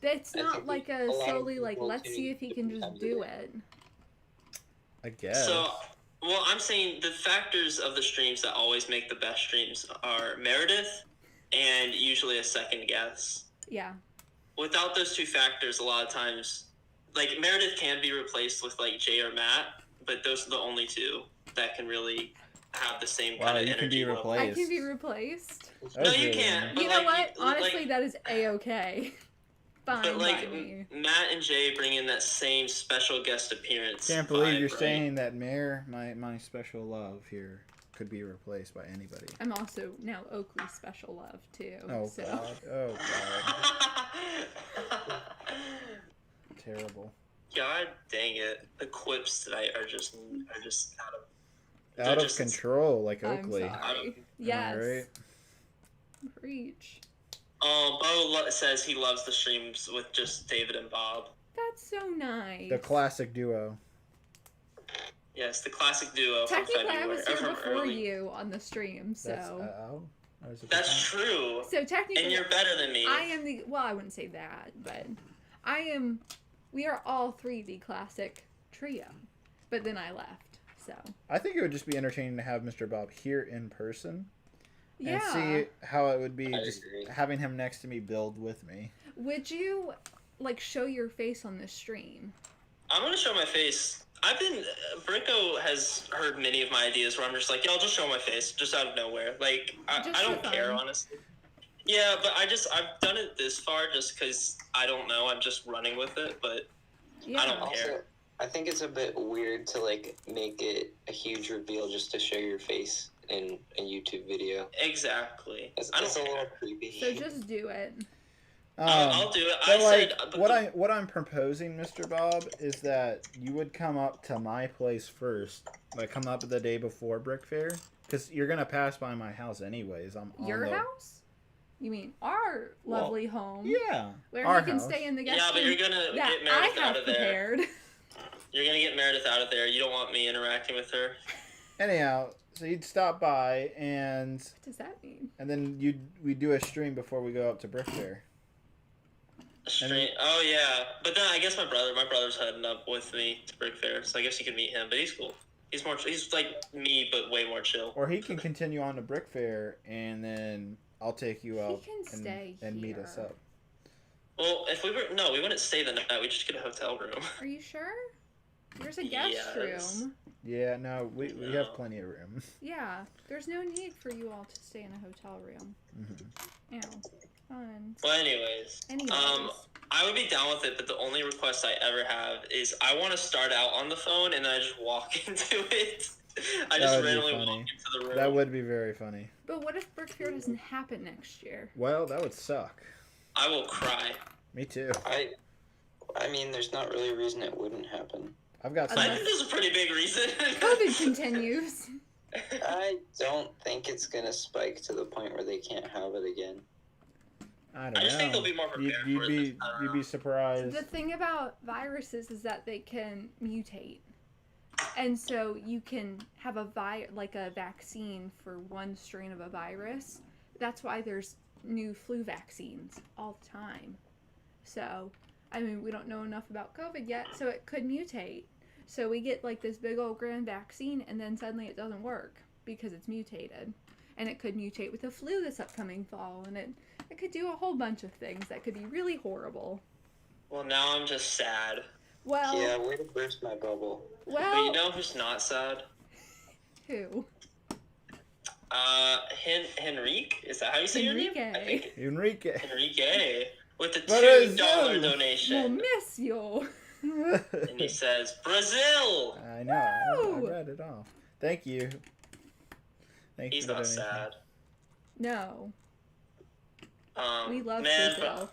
It's
I
not
think
like
a
a
lot of
solely like
people
let's
tuning
see if he can
in
just
to
do
do
it.
I guess.
So, well, I'm saying the factors of the streams that always make the best streams are Meredith and usually a second guest.
Yeah.
Without those two factors, a lot of times, like, Meredith can be replaced with, like, Jay or Matt, but those are the only two that can really have the same
Wow,
kind of
you can
energy
be
level.
replaced.
I can be replaced.
That
No,
was
you
really
can't.
nice.
But
You know
like,
what? Honestly, that is a-okay. Fine
But, like,
by me.
Matt and Jay bring in that same special guest appearance.
Can't believe
vibe,
you're
right?
saying that Mayor, my special love here, could be replaced by anybody.
I'm also now Oakley's special love too.
Oh
so.
god. Oh god. Terrible.
God dang it! The quips tonight are just out of
Out
They're
of
just-
control, like
I'm
Oakley.
sorry. Yes.
Am I right?
Preach.
Bo says he loves the streams with just David and Bob.
That's so nice.
The classic duo.
Yes, the classic duo from
Technically, I
February.
was
or
here
from
before
early.
you on the stream, so.
That's that was a good
That's
time.
true.
So technically,
And you're better than me.
I am the. Well, I wouldn't say that, but I am. We are all three the classic trio, but then I left. So.
I think it would just be entertaining to have Mr. Bob here in person and
Yeah.
see how it would be
I
just
agree.
having him next to me build with me.
Would you like show your face on the stream?
I'm gonna show my face. I've been Brico has heard many of my ideas where I'm just like, yeah, I'll just show my face, just out of nowhere. Like I
Just
don't
for
care
fun.
honestly. Yeah, but I've done it this far just because I don't know. I'm just running with it, but
Yeah.
I don't
Also,
care.
I think it's a bit weird to like make it a huge reveal just to show your face in a YouTube video.
Exactly.
It's
I
a
don't care.
little creepy.
So just do it.
I'll do it.
But
I
like
said
what I'm proposing, Mr. Bob, is that you would come up to my place first, like come up the day before Brick Fair, because you're gonna pass by my house anyways. I'm on
Your
the...
house? You mean our lovely home?
Yeah,
Where
our
you can
house.
stay in the guest
Yeah, but
room
you're gonna
that
get
I
Meredith
have
out of there.
prepared.
You're gonna get Meredith out of there. You don't want me interacting with her.
Anyhow, so you'd stop by and
What does that mean?
then we do a stream before we go up to Brick Fair.
Straight. Oh yeah, but then I guess my brother's heading up with me to Brick Fair, so I guess you could meet him. But he's cool. He's like me, but way more chill.
Or he can continue on to Brick Fair, and then I'll take you out
can stay
and meet us
here.
up.
Well, if we wouldn't stay the night. We just get a hotel room.
Are you sure? There's a guest
Yes.
room.
Yeah, no, we have
No.
plenty of room.
Yeah, there's no need for you all to stay in a hotel room.
Mhm.
Ew. Fun.
Well, anyways,
Anyways.
I would be down with it, but the only request I ever have is I want to start out on the phone and then I just walk into it. I
That
just
would be
randomly
funny.
walk into the room.
That would be very funny.
But what if Brick Fair doesn't happen next year?
Well, that would suck.
I will cry.
Me too.
I mean, there's not really a reason it wouldn't happen.
I've got
I
some.
think there's a pretty big reason.
COVID continues.
I don't think it's gonna spike to the point where they can't have it again.
I don't know.
I just think they'll be more prepared for it this time
You'd be
around.
surprised.
The thing about viruses is that they can mutate. And so you can have a vaccine for one strain of a virus. That's why there's new flu vaccines all the time. So, I mean, we don't know enough about COVID yet, so it could mutate. So we get like this big old grand vaccine and then suddenly it doesn't work because it's mutated. And it could mutate with the flu this upcoming fall, and it could do a whole bunch of things that could be really horrible.
Well, now I'm just sad.
Well,
Yeah, way to burst my bubble.
But
well,
you know who's not sad?
who?
Henrique? Is that how you say your name? I think
Enrique.
Enrique. With the
Brazil.
$2
Well,
donation.
miss you.
And he says, Brazil!
I know. I
Woo!
read it off. Thank you. Thank you
He's
for the
not
donation.
sad.
No, we love
man,
Brazil.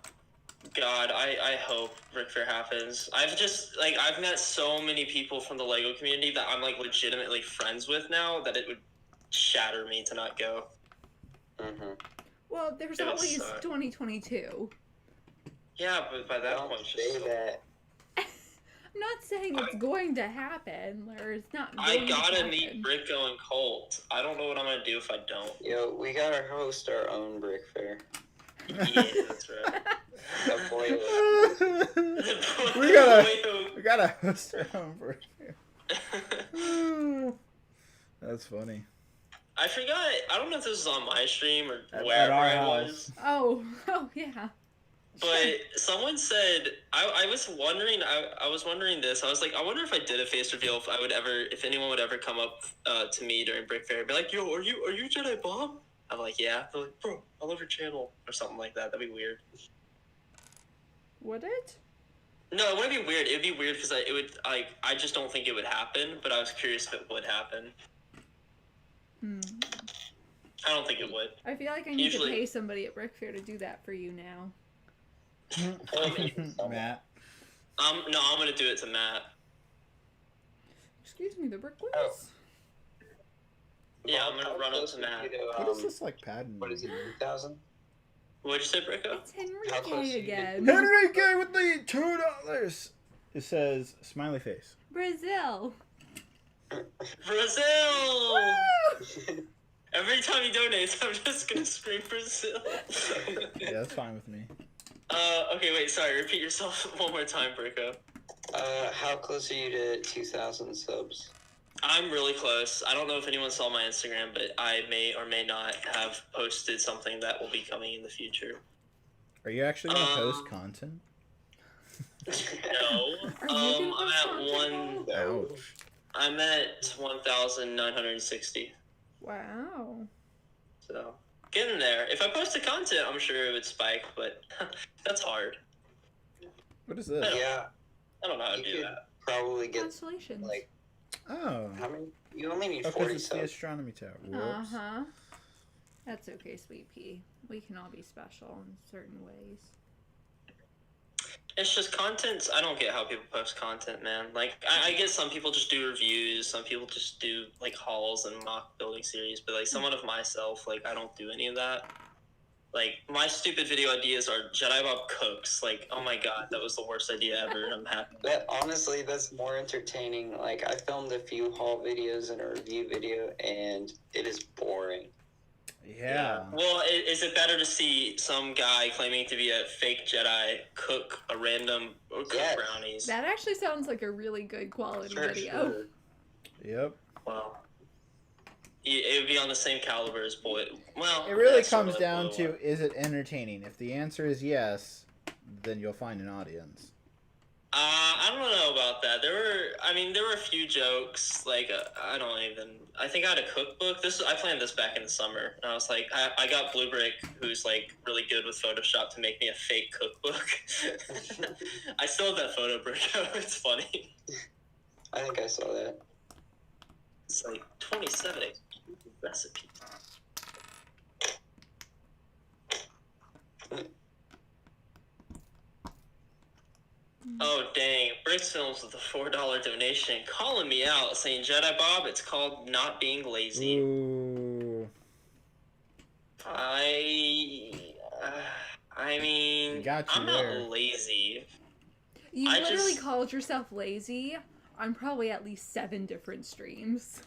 God, I hope Ric Fair happens. I've met so many people from the LEGO community that I'm, like, legitimately friends with now that it would shatter me to not go.
Mm-hmm.
Well, there's
It would
always
suck.
2022.
Yeah, but by that
Don't
point, it's
say
just so...
that.
I'm not saying it's going to happen, or it's not going
I gotta
to happen.
meet Bricko and Colt. I don't know what I'm gonna do if I don't.
Yo, we gotta host our own Brick Fair.
Yeah, that's right.
A boy
we gotta host our own version. That's funny.
I forgot. I don't know if this was on my stream or
At
wherever
our
I
house.
was.
Oh yeah.
But someone said I was wondering. I was wondering this. I was like, I wonder if I did a face reveal, if anyone would ever come up to me during Brick Fair, and be like, "Yo, are you Jedi Bob?" I'm like, "Yeah." They're like, "Bro, I love your channel," or something like that. That'd be weird.
Would it?
No, it wouldn't be weird. It'd be weird because I just don't think it would happen. But I was curious if it would happen. I don't think it would.
I feel like I need
Usually-
to pay somebody at Brick Fair to do that for you now.
Matt.
No, I'm gonna do it to Matt.
Excuse me, the Brick Boys?
Oh.
Yeah, I'm gonna run up to Matt.
What is this like padding?
What is it, 2,000?
What'd you say, Bricko?
It's
How close
Henrique
are you
again.
Enrique with the $2. It says smiley face.
Brazil.
Brazil!
Woo!
Every time he donates, I'm just gonna scream Brazil.
Yeah, that's fine with me.
Okay, wait, sorry, repeat yourself one more time, Bricko.
How close are you to 2,000 subs?
I'm really close. I don't know if anyone saw my Instagram, but I may or may not have posted something that will be coming in the future.
Are you actually gonna post content?
No.
Are you gonna
I'm
post
at
content
No.
Ouch.
I'm at 1,960.
Wow.
So getting there. If I posted content, I'm sure it would spike, but that's hard.
What is this?
Yeah,
I don't know how to
you
do
could
that.
probably get,
Constellations.
like,
Oh.
how many? You only need
Because
40
it's the
subs.
astronomy tower. Whoops.
Uh-huh. That's okay, Sweet Pea. We can all be special in certain ways.
It's just content. I don't get how people post content, man. Like, I get some people just do reviews, some people just do, like, hauls and mock building series, but, like, someone of myself, like, I don't do any of that. Like, my stupid video ideas are Jedi Bob cooks. Like, oh my god, that was the worst idea ever. I'm happy.
That honestly, that's more entertaining. Like, I filmed a few haul videos and a review video, and it is boring.
Yeah.
Well, is it better to see some guy claiming to be a fake Jedi cook a random or cook
Yes.
brownies?
That actually sounds like a really good quality
For
video.
sure.
Yep.
Well, it would be on the same caliber as boy. Well,
It really
that's sort
comes
of
down
like
to, is it entertaining? If the answer is yes, then you'll find an audience.
I don't know about that. There were a few jokes. Like, I think I had a cookbook. I planned this back in the summer, and I was like, I got Blue Brick, who's like really good with Photoshop, to make me a fake cookbook. I still have that photo, Brick. It's funny.
I think I saw that.
It's like 27 recipes. Oh dang! Brix Films with a $4 donation, calling me out, saying Jedi Bob, it's called not being lazy.
Ooh.
I mean,
Got you
I'm
there.
not lazy.
You
I
literally
just-
called yourself lazy on probably at least 7 different streams.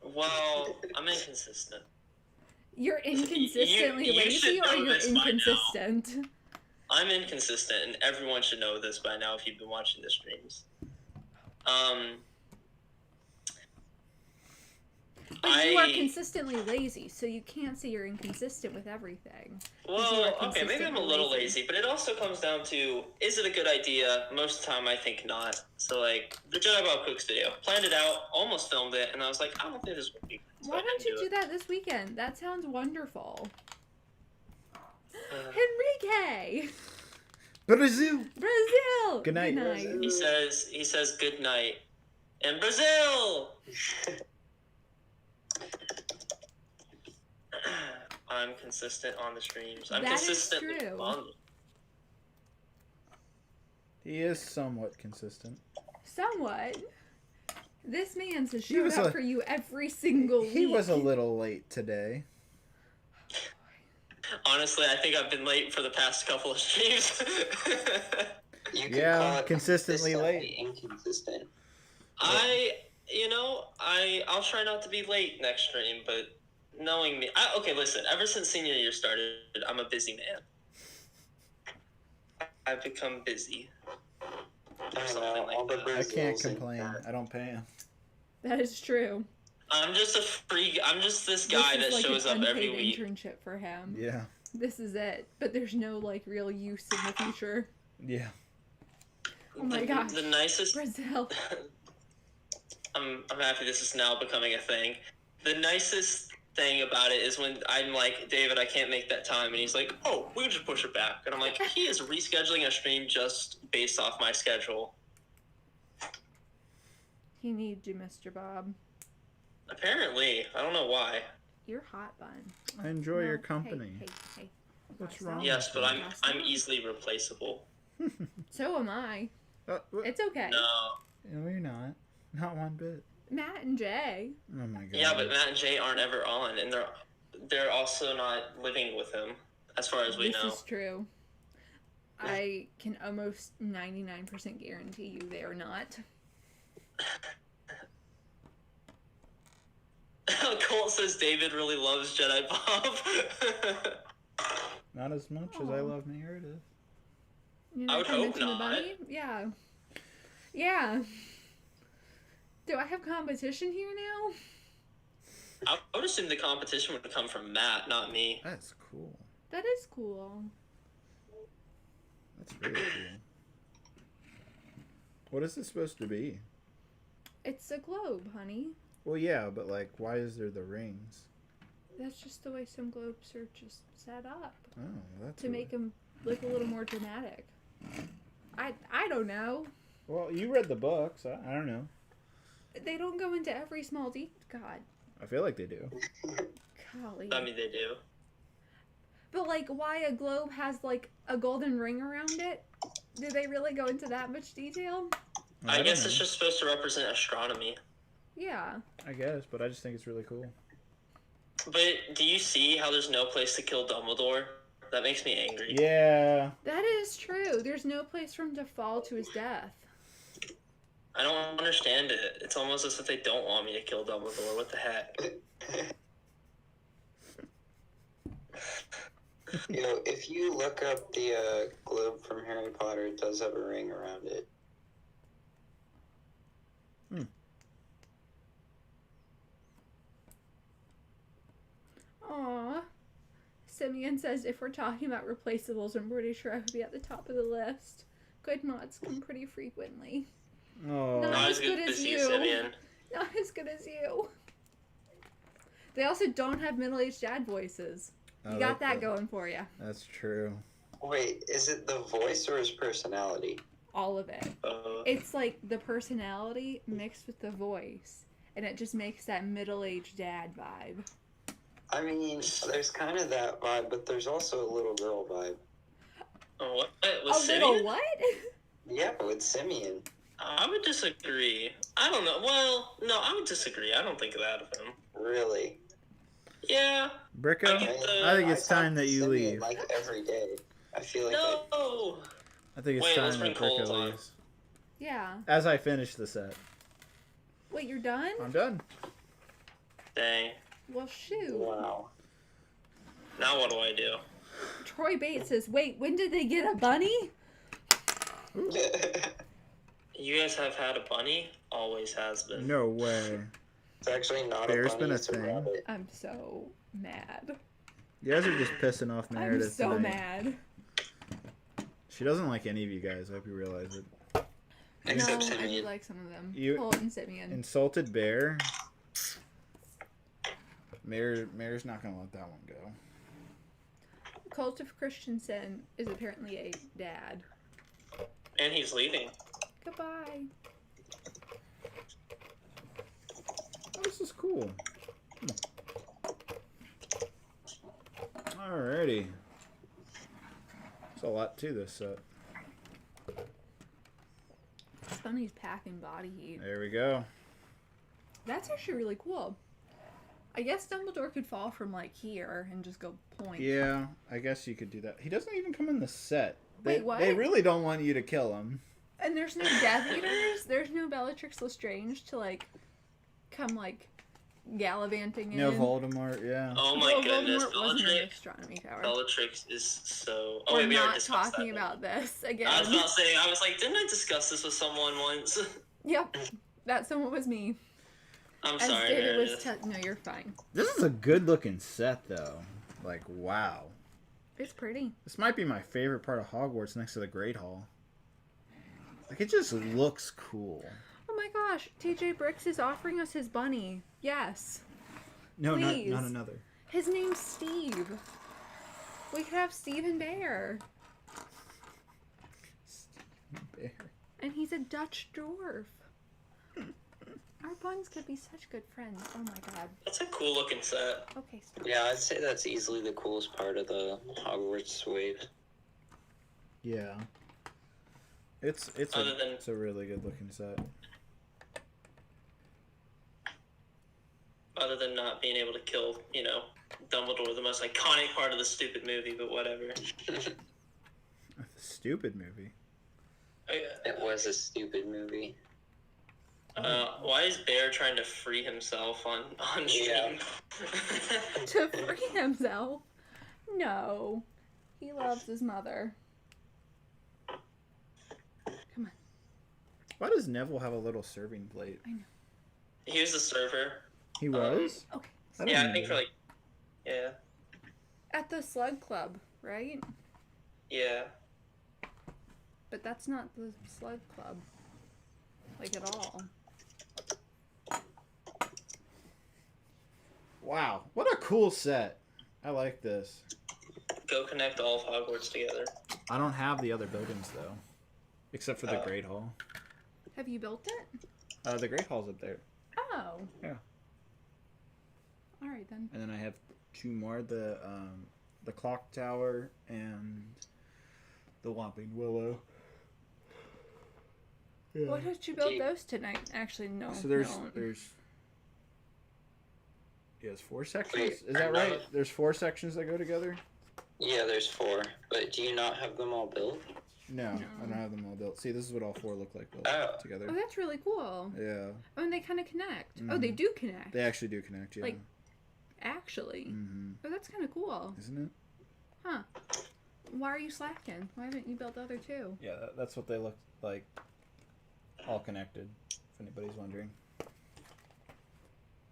Well, I'm inconsistent.
You're inconsistently
you should
lazy, or
know
you're
this by now.
inconsistent?
I'm inconsistent, and everyone should know this by now if you've been watching the streams.
But you are are consistently lazy, so you can't say you're inconsistent with everything.
Well, okay, maybe I'm a little lazy, but it also comes down to, is it a good idea? Most of the time, I think not. So, like, the Jedi Bob Cooks video. Planned it out, almost filmed it, and I was like, I don't think this will be. So
Why don't you do that this weekend? That sounds wonderful. Enrique!
Brazil.
Brazil!
Good night.
He says good night. In Brazil! I'm consistent on the streams. I'm
That is
consistently
true.
on.
He is somewhat consistent.
Somewhat. This man's has
He
showed
was
up
a-
for you every single week.
He was a little late today.
Honestly, I think I've been late for the past couple of streams.
You could
Yeah,
call it
consistently late.
Inconsistent.
I'll try not to be late next stream, but knowing me, okay, listen. Ever since senior year started, I'm a busy man. I've become busy.
I don't know,
Something
all
like
the
that.
I can't
Brazils and
complain.
that.
I don't pay him.
That is true.
I'm just a freak. I'm just this guy
This
that
is like
shows
an
up every
unpaid
week.
internship for him.
Yeah.
This is it. But there's no like real use in the future.
Yeah.
Oh my gosh.
The nicest.
Brazil.
I'm happy this is now becoming a thing. The nicest thing about it is when I'm like, David, I can't make that time, and he's like, oh, we can just push it back, and I'm like, he is rescheduling a stream just based off my schedule.
He needs you, Mr. Bob.
Apparently, I don't know why.
You're hot, bun.
I enjoy your
No,
company.
Hey.
What's
Stop.
wrong?
Yes, but I'm
Stop.
easily replaceable.
So am I. It's okay.
No.
you're not. Not one bit.
Matt and Jay.
Oh my god.
Yeah, but Matt and Jay aren't ever on, and they're also not living with him, as far as we know.
This is true. I can almost 99% guarantee you they are not.
Colt says David really loves Jedi Bob.
Not as much as I love Meredith.
You
I would
can
hope
mention the
not.
bunny? Yeah. Yeah. Do I have competition here now?
I would assume the competition would come from Matt, not me.
That's cool.
That is cool.
That's really cool. What is this supposed to be?
It's a globe, honey.
Well, yeah, but like, why is there the rings?
That's just the way some globes are just set up
Oh, that's
to make them look a little more dramatic. I don't know.
Well, you read the books. I don't know.
They don't go into every small detail. God,
I feel like they do.
golly.
I mean, they do.
But like, why a globe has like a golden ring around it? Do they really go into that much detail?
I
don't
guess
know.
it's just supposed to represent astronomy.
Yeah.
I guess, but I just think it's really cool.
But do you see how there's no place to kill Dumbledore? That makes me angry.
Yeah.
That is true. There's no place for him to fall to his death.
I don't understand it. It's almost as if they don't want me to kill Dumbledore. What the heck?
If you look up the globe from Harry Potter, it does have a ring around it.
Aww. Simeon says if we're talking about replaceables, I'm pretty sure I would be at the top of the list. Good mods come pretty frequently.
Oh.
No.
Not as good as you, Simeon.
Not as good as you. They also don't have middle-aged dad voices. You got that going for you.
That's true.
Wait, is it the voice or his personality?
All of it. It's like the personality mixed with the voice, and it just makes that middle-aged dad vibe.
I mean, there's kind of that vibe, but there's also a little girl vibe.
What?
A
Was
little
Simeon?
what?
Yeah, with Simeon.
I would disagree. I don't know. Well, no, I would disagree. I don't think that of him.
Really?
Yeah.
Bricko,
I
I think it's
talk
time
to
that you
Simeon,
leave.
like every day. I feel like
No.
I think it's
Wait, let's
time
bring
that
Colt
Bricko
on.
leaves.
Yeah.
As I finish the set.
Wait, you're done?
I'm done.
Dang.
Well, shoot.
wow.
Now what do I do?
Troy Bates says, wait, when did they get a bunny?
You guys have had a bunny? Always has been.
No way.
It's actually not
Bear's
a bunny,
been a
it's
thing.
rabbit.
I'm so mad.
You guys are just pissing off
I'm
Meredith
so
tonight.
mad.
She doesn't like any of you guys. I hope you realize it.
Except
no, I do
Simeon.
like some of them.
You-
Colton sent me in.
Insulted Bear. Mayor's not gonna let that one go.
Cult of Christensen is apparently a dad.
And he's leaving.
Goodbye.
Oh, this is cool. Alrighty. There's a lot to this set.
Bunny's packing body heat.
There we go.
That's actually really cool. I guess Dumbledore could fall from like here and just go point.
Yeah, I guess you could do that. He doesn't even come in the set.
Wait, what?
They really don't want you to kill him.
And there's no Death Eaters. There's no Bellatrix Lestrange to like come like gallivanting in.
No Voldemort, yeah.
Oh my
Well,
goodness,
Voldemort wasn't in the
Bellatrix.
Astronomy Tower.
Bellatrix is so. Oh,
We're
wait, we already
not
discussed
talking
that.
about this again.
I was about to say, I was like, didn't I discuss this with someone once?
Yep, that someone was me.
I'm
As
sorry,
David was
Meredith.
no, you're fine.
This is a good looking set though. Like, wow.
It's pretty.
This might be my favorite part of Hogwarts next to the Great Hall. Like, it just looks cool.
Oh my gosh, TJ Brix is offering us his bunny. Yes.
No,
Please.
not another.
His name's Steve. We could have Stephen Bear.
Bear.
And he's a Dutch dwarf. Our buns could be such good friends. Oh my god.
That's a cool looking set.
Okay, stop.
Yeah, I'd say that's easily the coolest part of the Hogwarts wave.
Yeah. It's
Other than-
it's a really good looking set.
Other than not being able to kill, you know, Dumbledore, the most iconic part of the stupid movie, but whatever.
Stupid movie.
It was a stupid movie.
Why is Bear trying to free himself on stream?
To free himself? No. He loves his mother. Come on.
Why does Neville have a little serving plate?
He was the server.
He was?
Okay.
don't
Yeah, I
know.
think for like, yeah,
At the Slug Club, right?
yeah.
But that's not the Slug Club. Like, at all.
Wow. What a cool set. I like this.
Go connect all of Hogwarts together.
I don't have the other buildings, though. Except for the Great Hall.
Have you built it?
The Great Hall's up there.
Oh.
Yeah.
Alright then.
And then I have two more. The Clock Tower and the Whomping Willow. Yeah.
What did you build those tonight? Actually, no.
So there's
no.
yeah, it's 4 sections.
Wait,
Is that right?
no.
There's 4 sections that go together?
Yeah, there's 4. But do you not have them all built?
No, I don't have them all built. See, this is what all 4 look like built
Oh.
together.
Oh, that's really cool.
Yeah,
Oh, and they kind of connect. Oh, they do connect.
they actually do connect. Yeah.
Like, actually.
Mm-hmm.
Oh, that's kind of cool.
Isn't it?
Huh. Why are you slacking? Why haven't you built the other 2?
Yeah, that's what they look like. All connected, if anybody's wondering.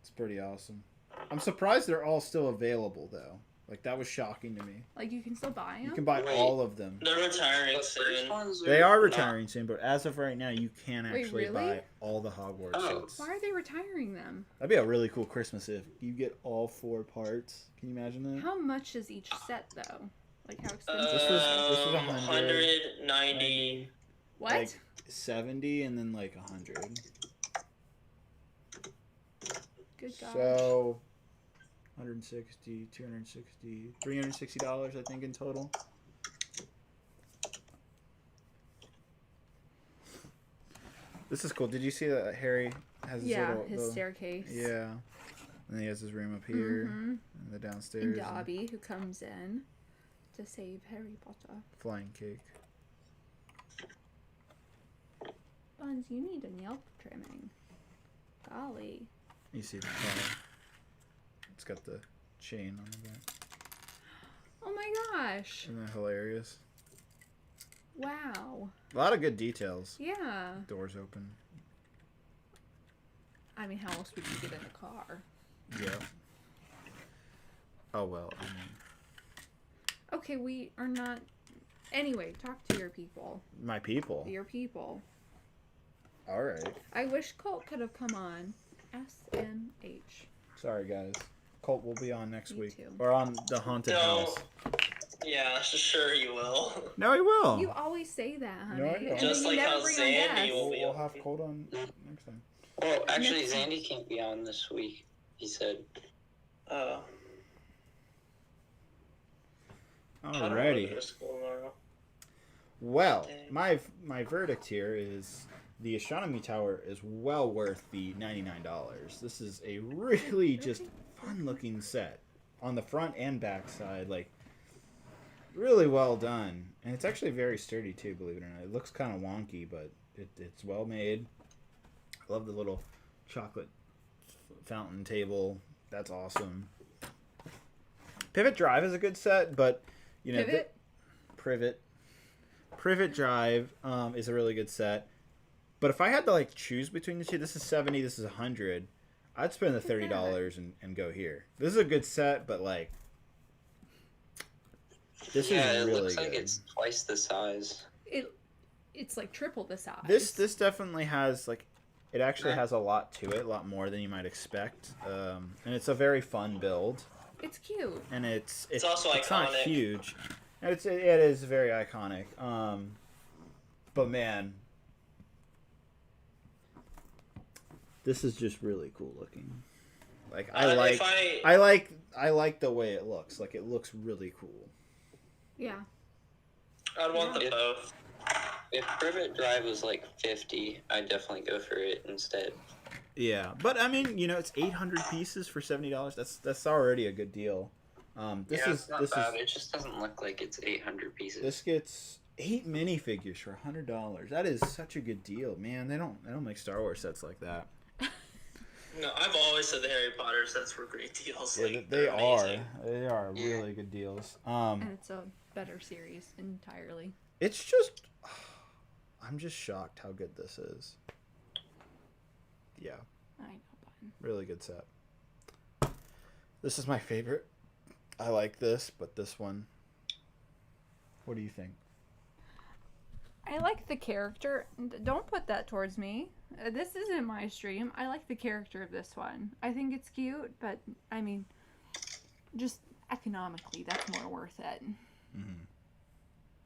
It's pretty awesome. I'm surprised they're all still available, though. Like, that was shocking to me.
Like, you can still buy them?
You can buy
Wait.
all of them.
They're retiring
The first
soon.
ones
They are
not-
retiring soon, but as of right now, you can
Wait,
actually
really?
buy all the Hogwarts
Oh.
sets.
Why are they retiring them?
That'd be a really cool Christmas if you get all 4 parts. Can you imagine that?
How much is each set, though? Like, how expensive?
This was 100,
190.
What?
Like 70 and then like 100.
Good God.
So 160, 260, $360 I think in total. This is cool. Did you see that Harry has his
Yeah,
little,
his
little
staircase.
Yeah. And he has his room up here
Mhm.
and the downstairs.
And
and
Dobby, who comes in to save Harry Potter.
flying cake.
Buns, you need a nail trimming. Golly.
You see the car. It's got the chain on the back.
Oh my gosh.
Isn't that hilarious?
Wow.
A lot of good details.
Yeah.
Doors open.
I mean, how else would you get in a car?
Yeah. Oh, well, I mean...
Okay, we are not... Anyway, talk to your people.
My people?
Your people.
Alright.
I wish Colt could have come on. SMH.
Sorry, guys. Colt will be on next
Me
week.
too.
Or on the haunted house.
Yeah, sure you will.
No, he will.
You always say that, honey.
No, I
And
don't.
then
Just
you
like
never
how
bring on
Zandy
guests.
will be
We'll
on.
have Colt on next time.
Well, actually,
Next time.
Zandy can't be on this week. He said.
Oh. I don't wanna
Alrighty.
go to school tomorrow.
Well,
Dang.
my verdict here is the astronomy tower is well worth the $99. This is a really just fun looking set on the front and back side, like really well done, and it's actually very sturdy too. Believe it or not, it looks kind of wonky, but it's well made. I love the little chocolate fountain table. That's awesome. Pivot Drive is a good set, but you know, Privet Drive is a really good set. But if I had to like choose between the two, this is 70, this is 100. I'd spend the $30 and go here. This is a good set, but like this
Yeah,
is
it
really
looks
good.
like it's twice the size.
It's like triple the size.
This definitely has like it actually has a lot to it, a lot more than you might expect. And it's a very fun build.
It's cute.
And it's
also
it's not
iconic.
huge. And it is very iconic. But man, this is just really cool looking. Like I like the way it looks. Like it looks really cool.
Yeah.
I'd want
Yeah.
them both.
If Privet Drive was like 50, I'd definitely go for it instead.
Yeah, but I mean, you know, it's 800 pieces for $70. That's already a good deal.
It's not bad. It just doesn't look like it's 800 pieces.
This gets 8 minifigures for $100. That is such a good deal, man. They don't make Star Wars sets like that.
No, I've always said the Harry Potter sets were great deals.
Yeah,
Like,
they
they're
are.
amazing.
They are
Yeah.
really good deals.
And it's a better series entirely.
It's just, I'm just shocked how good this is. Yeah,
I know, button.
really good set. This is my favorite. I like this, but this one. What do you think?
I like the character. Don't put that towards me. This isn't my stream. I like the character of this one. I think it's cute, but I mean, just economically, that's more worth it.
Mm-hmm.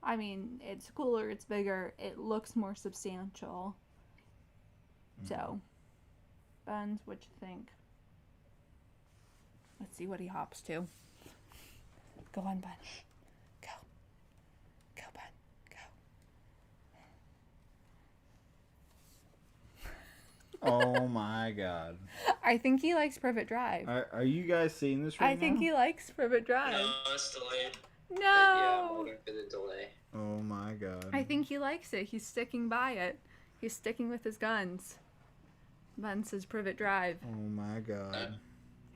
I mean, it's cooler, it's bigger, it looks more substantial. So, Buns, what you think? Let's see what he hops to. Go on, Bun. Go. Go, Bun. Go.
Oh my god.
I think he likes Privet Drive.
Are you guys seeing this right now?
I think he likes Privet Drive.
No, it's delayed.
But yeah, I'm
No!
waiting for the delay.
Oh my god.
I think he likes it. He's sticking by it. He's sticking with his guns. Bun says Privet Drive.
Oh my god.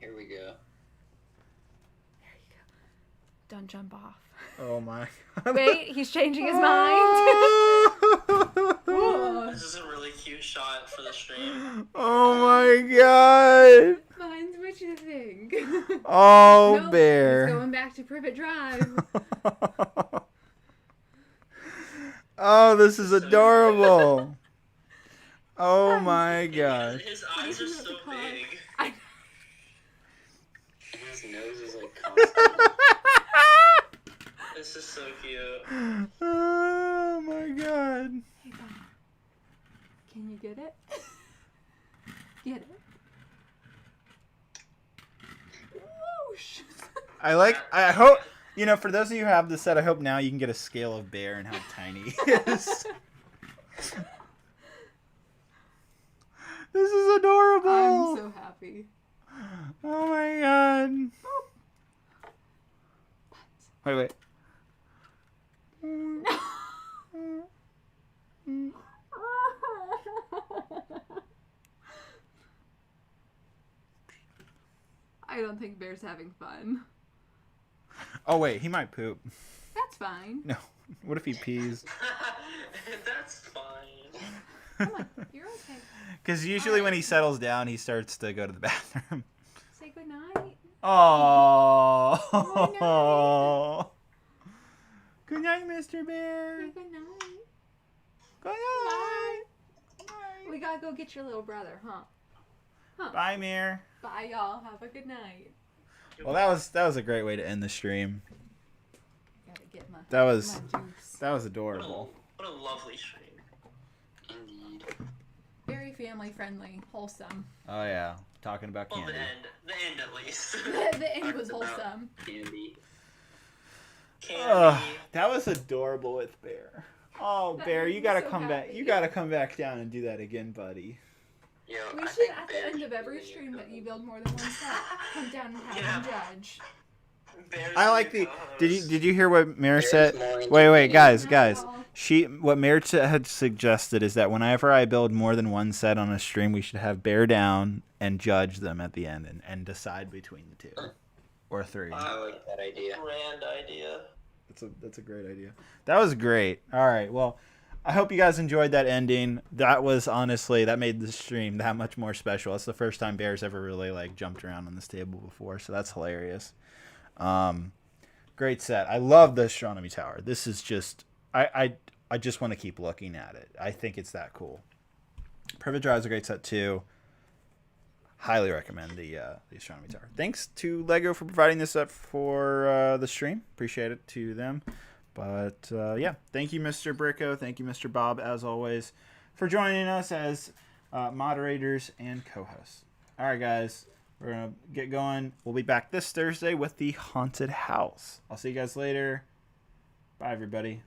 Here we go.
There you go. Don't jump off.
Oh my god.
Wait, he's changing his mind.
This is a really cute shot for the stream.
Oh my god.
Buns, what you think?
Oh,
Nope,
bear.
He's going back to Privet Drive.
Oh, this is adorable. Oh my gosh.
His eyes are so big.
And his nose is like constant.
This is so cute.
Oh my god.
Hey, Bun. Can you get it? Get it? Whoosh.
I hope, you know, for those of you who have this set, I hope now you can get a scale of bear and how tiny he is. This is adorable.
I'm so happy.
Oh my god. Wait.
I don't think Bear's having fun.
Oh wait, he might poop.
That's fine.
No. What if he pees?
That's fine.
Come on, you're okay.
Because usually when he settles down, he starts to go to the bathroom.
Say goodnight.
Oh. Good night, Mr. Bear.
Say goodnight.
Good night.
We gotta go get your little brother, huh?
Bye, Mir.
Bye, y'all. Have a good night.
Well, that was a great way to end the stream.
Gotta get my
That was
my juice.
that was adorable.
What a lovely stream.
Indeed.
Very family friendly, wholesome.
Oh yeah, talking about
Well,
candy.
the end at least.
The end was wholesome.
Candy.
Candy.
That was adorable with Bear. Oh,
That
Bear,
made
you
me
gotta
so
come back.
happy.
You gotta come back down and do that again, buddy.
Yo,
We
I
should,
think
at the
Bear
end of
should
every
be
stream
a
that you
co-host.
build more than one set, come down and have
Yeah.
them judge.
Bear's
I like
your
the.
co-host.
Did you hear what Mir
Bear's
said?
more
Wait,
entertaining.
guys.
No.
What Mir had suggested is that whenever I build more than one set on a stream, we should have Bear down and judge them at the end and decide between the two or three.
I like that idea.
Grand idea.
That's a great idea. That was great. All right. Well, I hope you guys enjoyed that ending. That was honestly that made the stream that much more special. It's the first time Bear's ever really like jumped around on this table before, so that's hilarious. Great set. I love the astronomy tower. This is just I just want to keep looking at it. I think it's that cool. Perfect Drive is a great set too. Highly recommend the astronomy tower. Thanks to Lego for providing this up for the stream. Appreciate it to them. But yeah, thank you, Mr. Bricko. Thank you, Mr. Bob, as always, for joining us as moderators and co-hosts. All right, guys, we're gonna get going. We'll be back this Thursday with the haunted house. I'll see you guys later. Bye, everybody.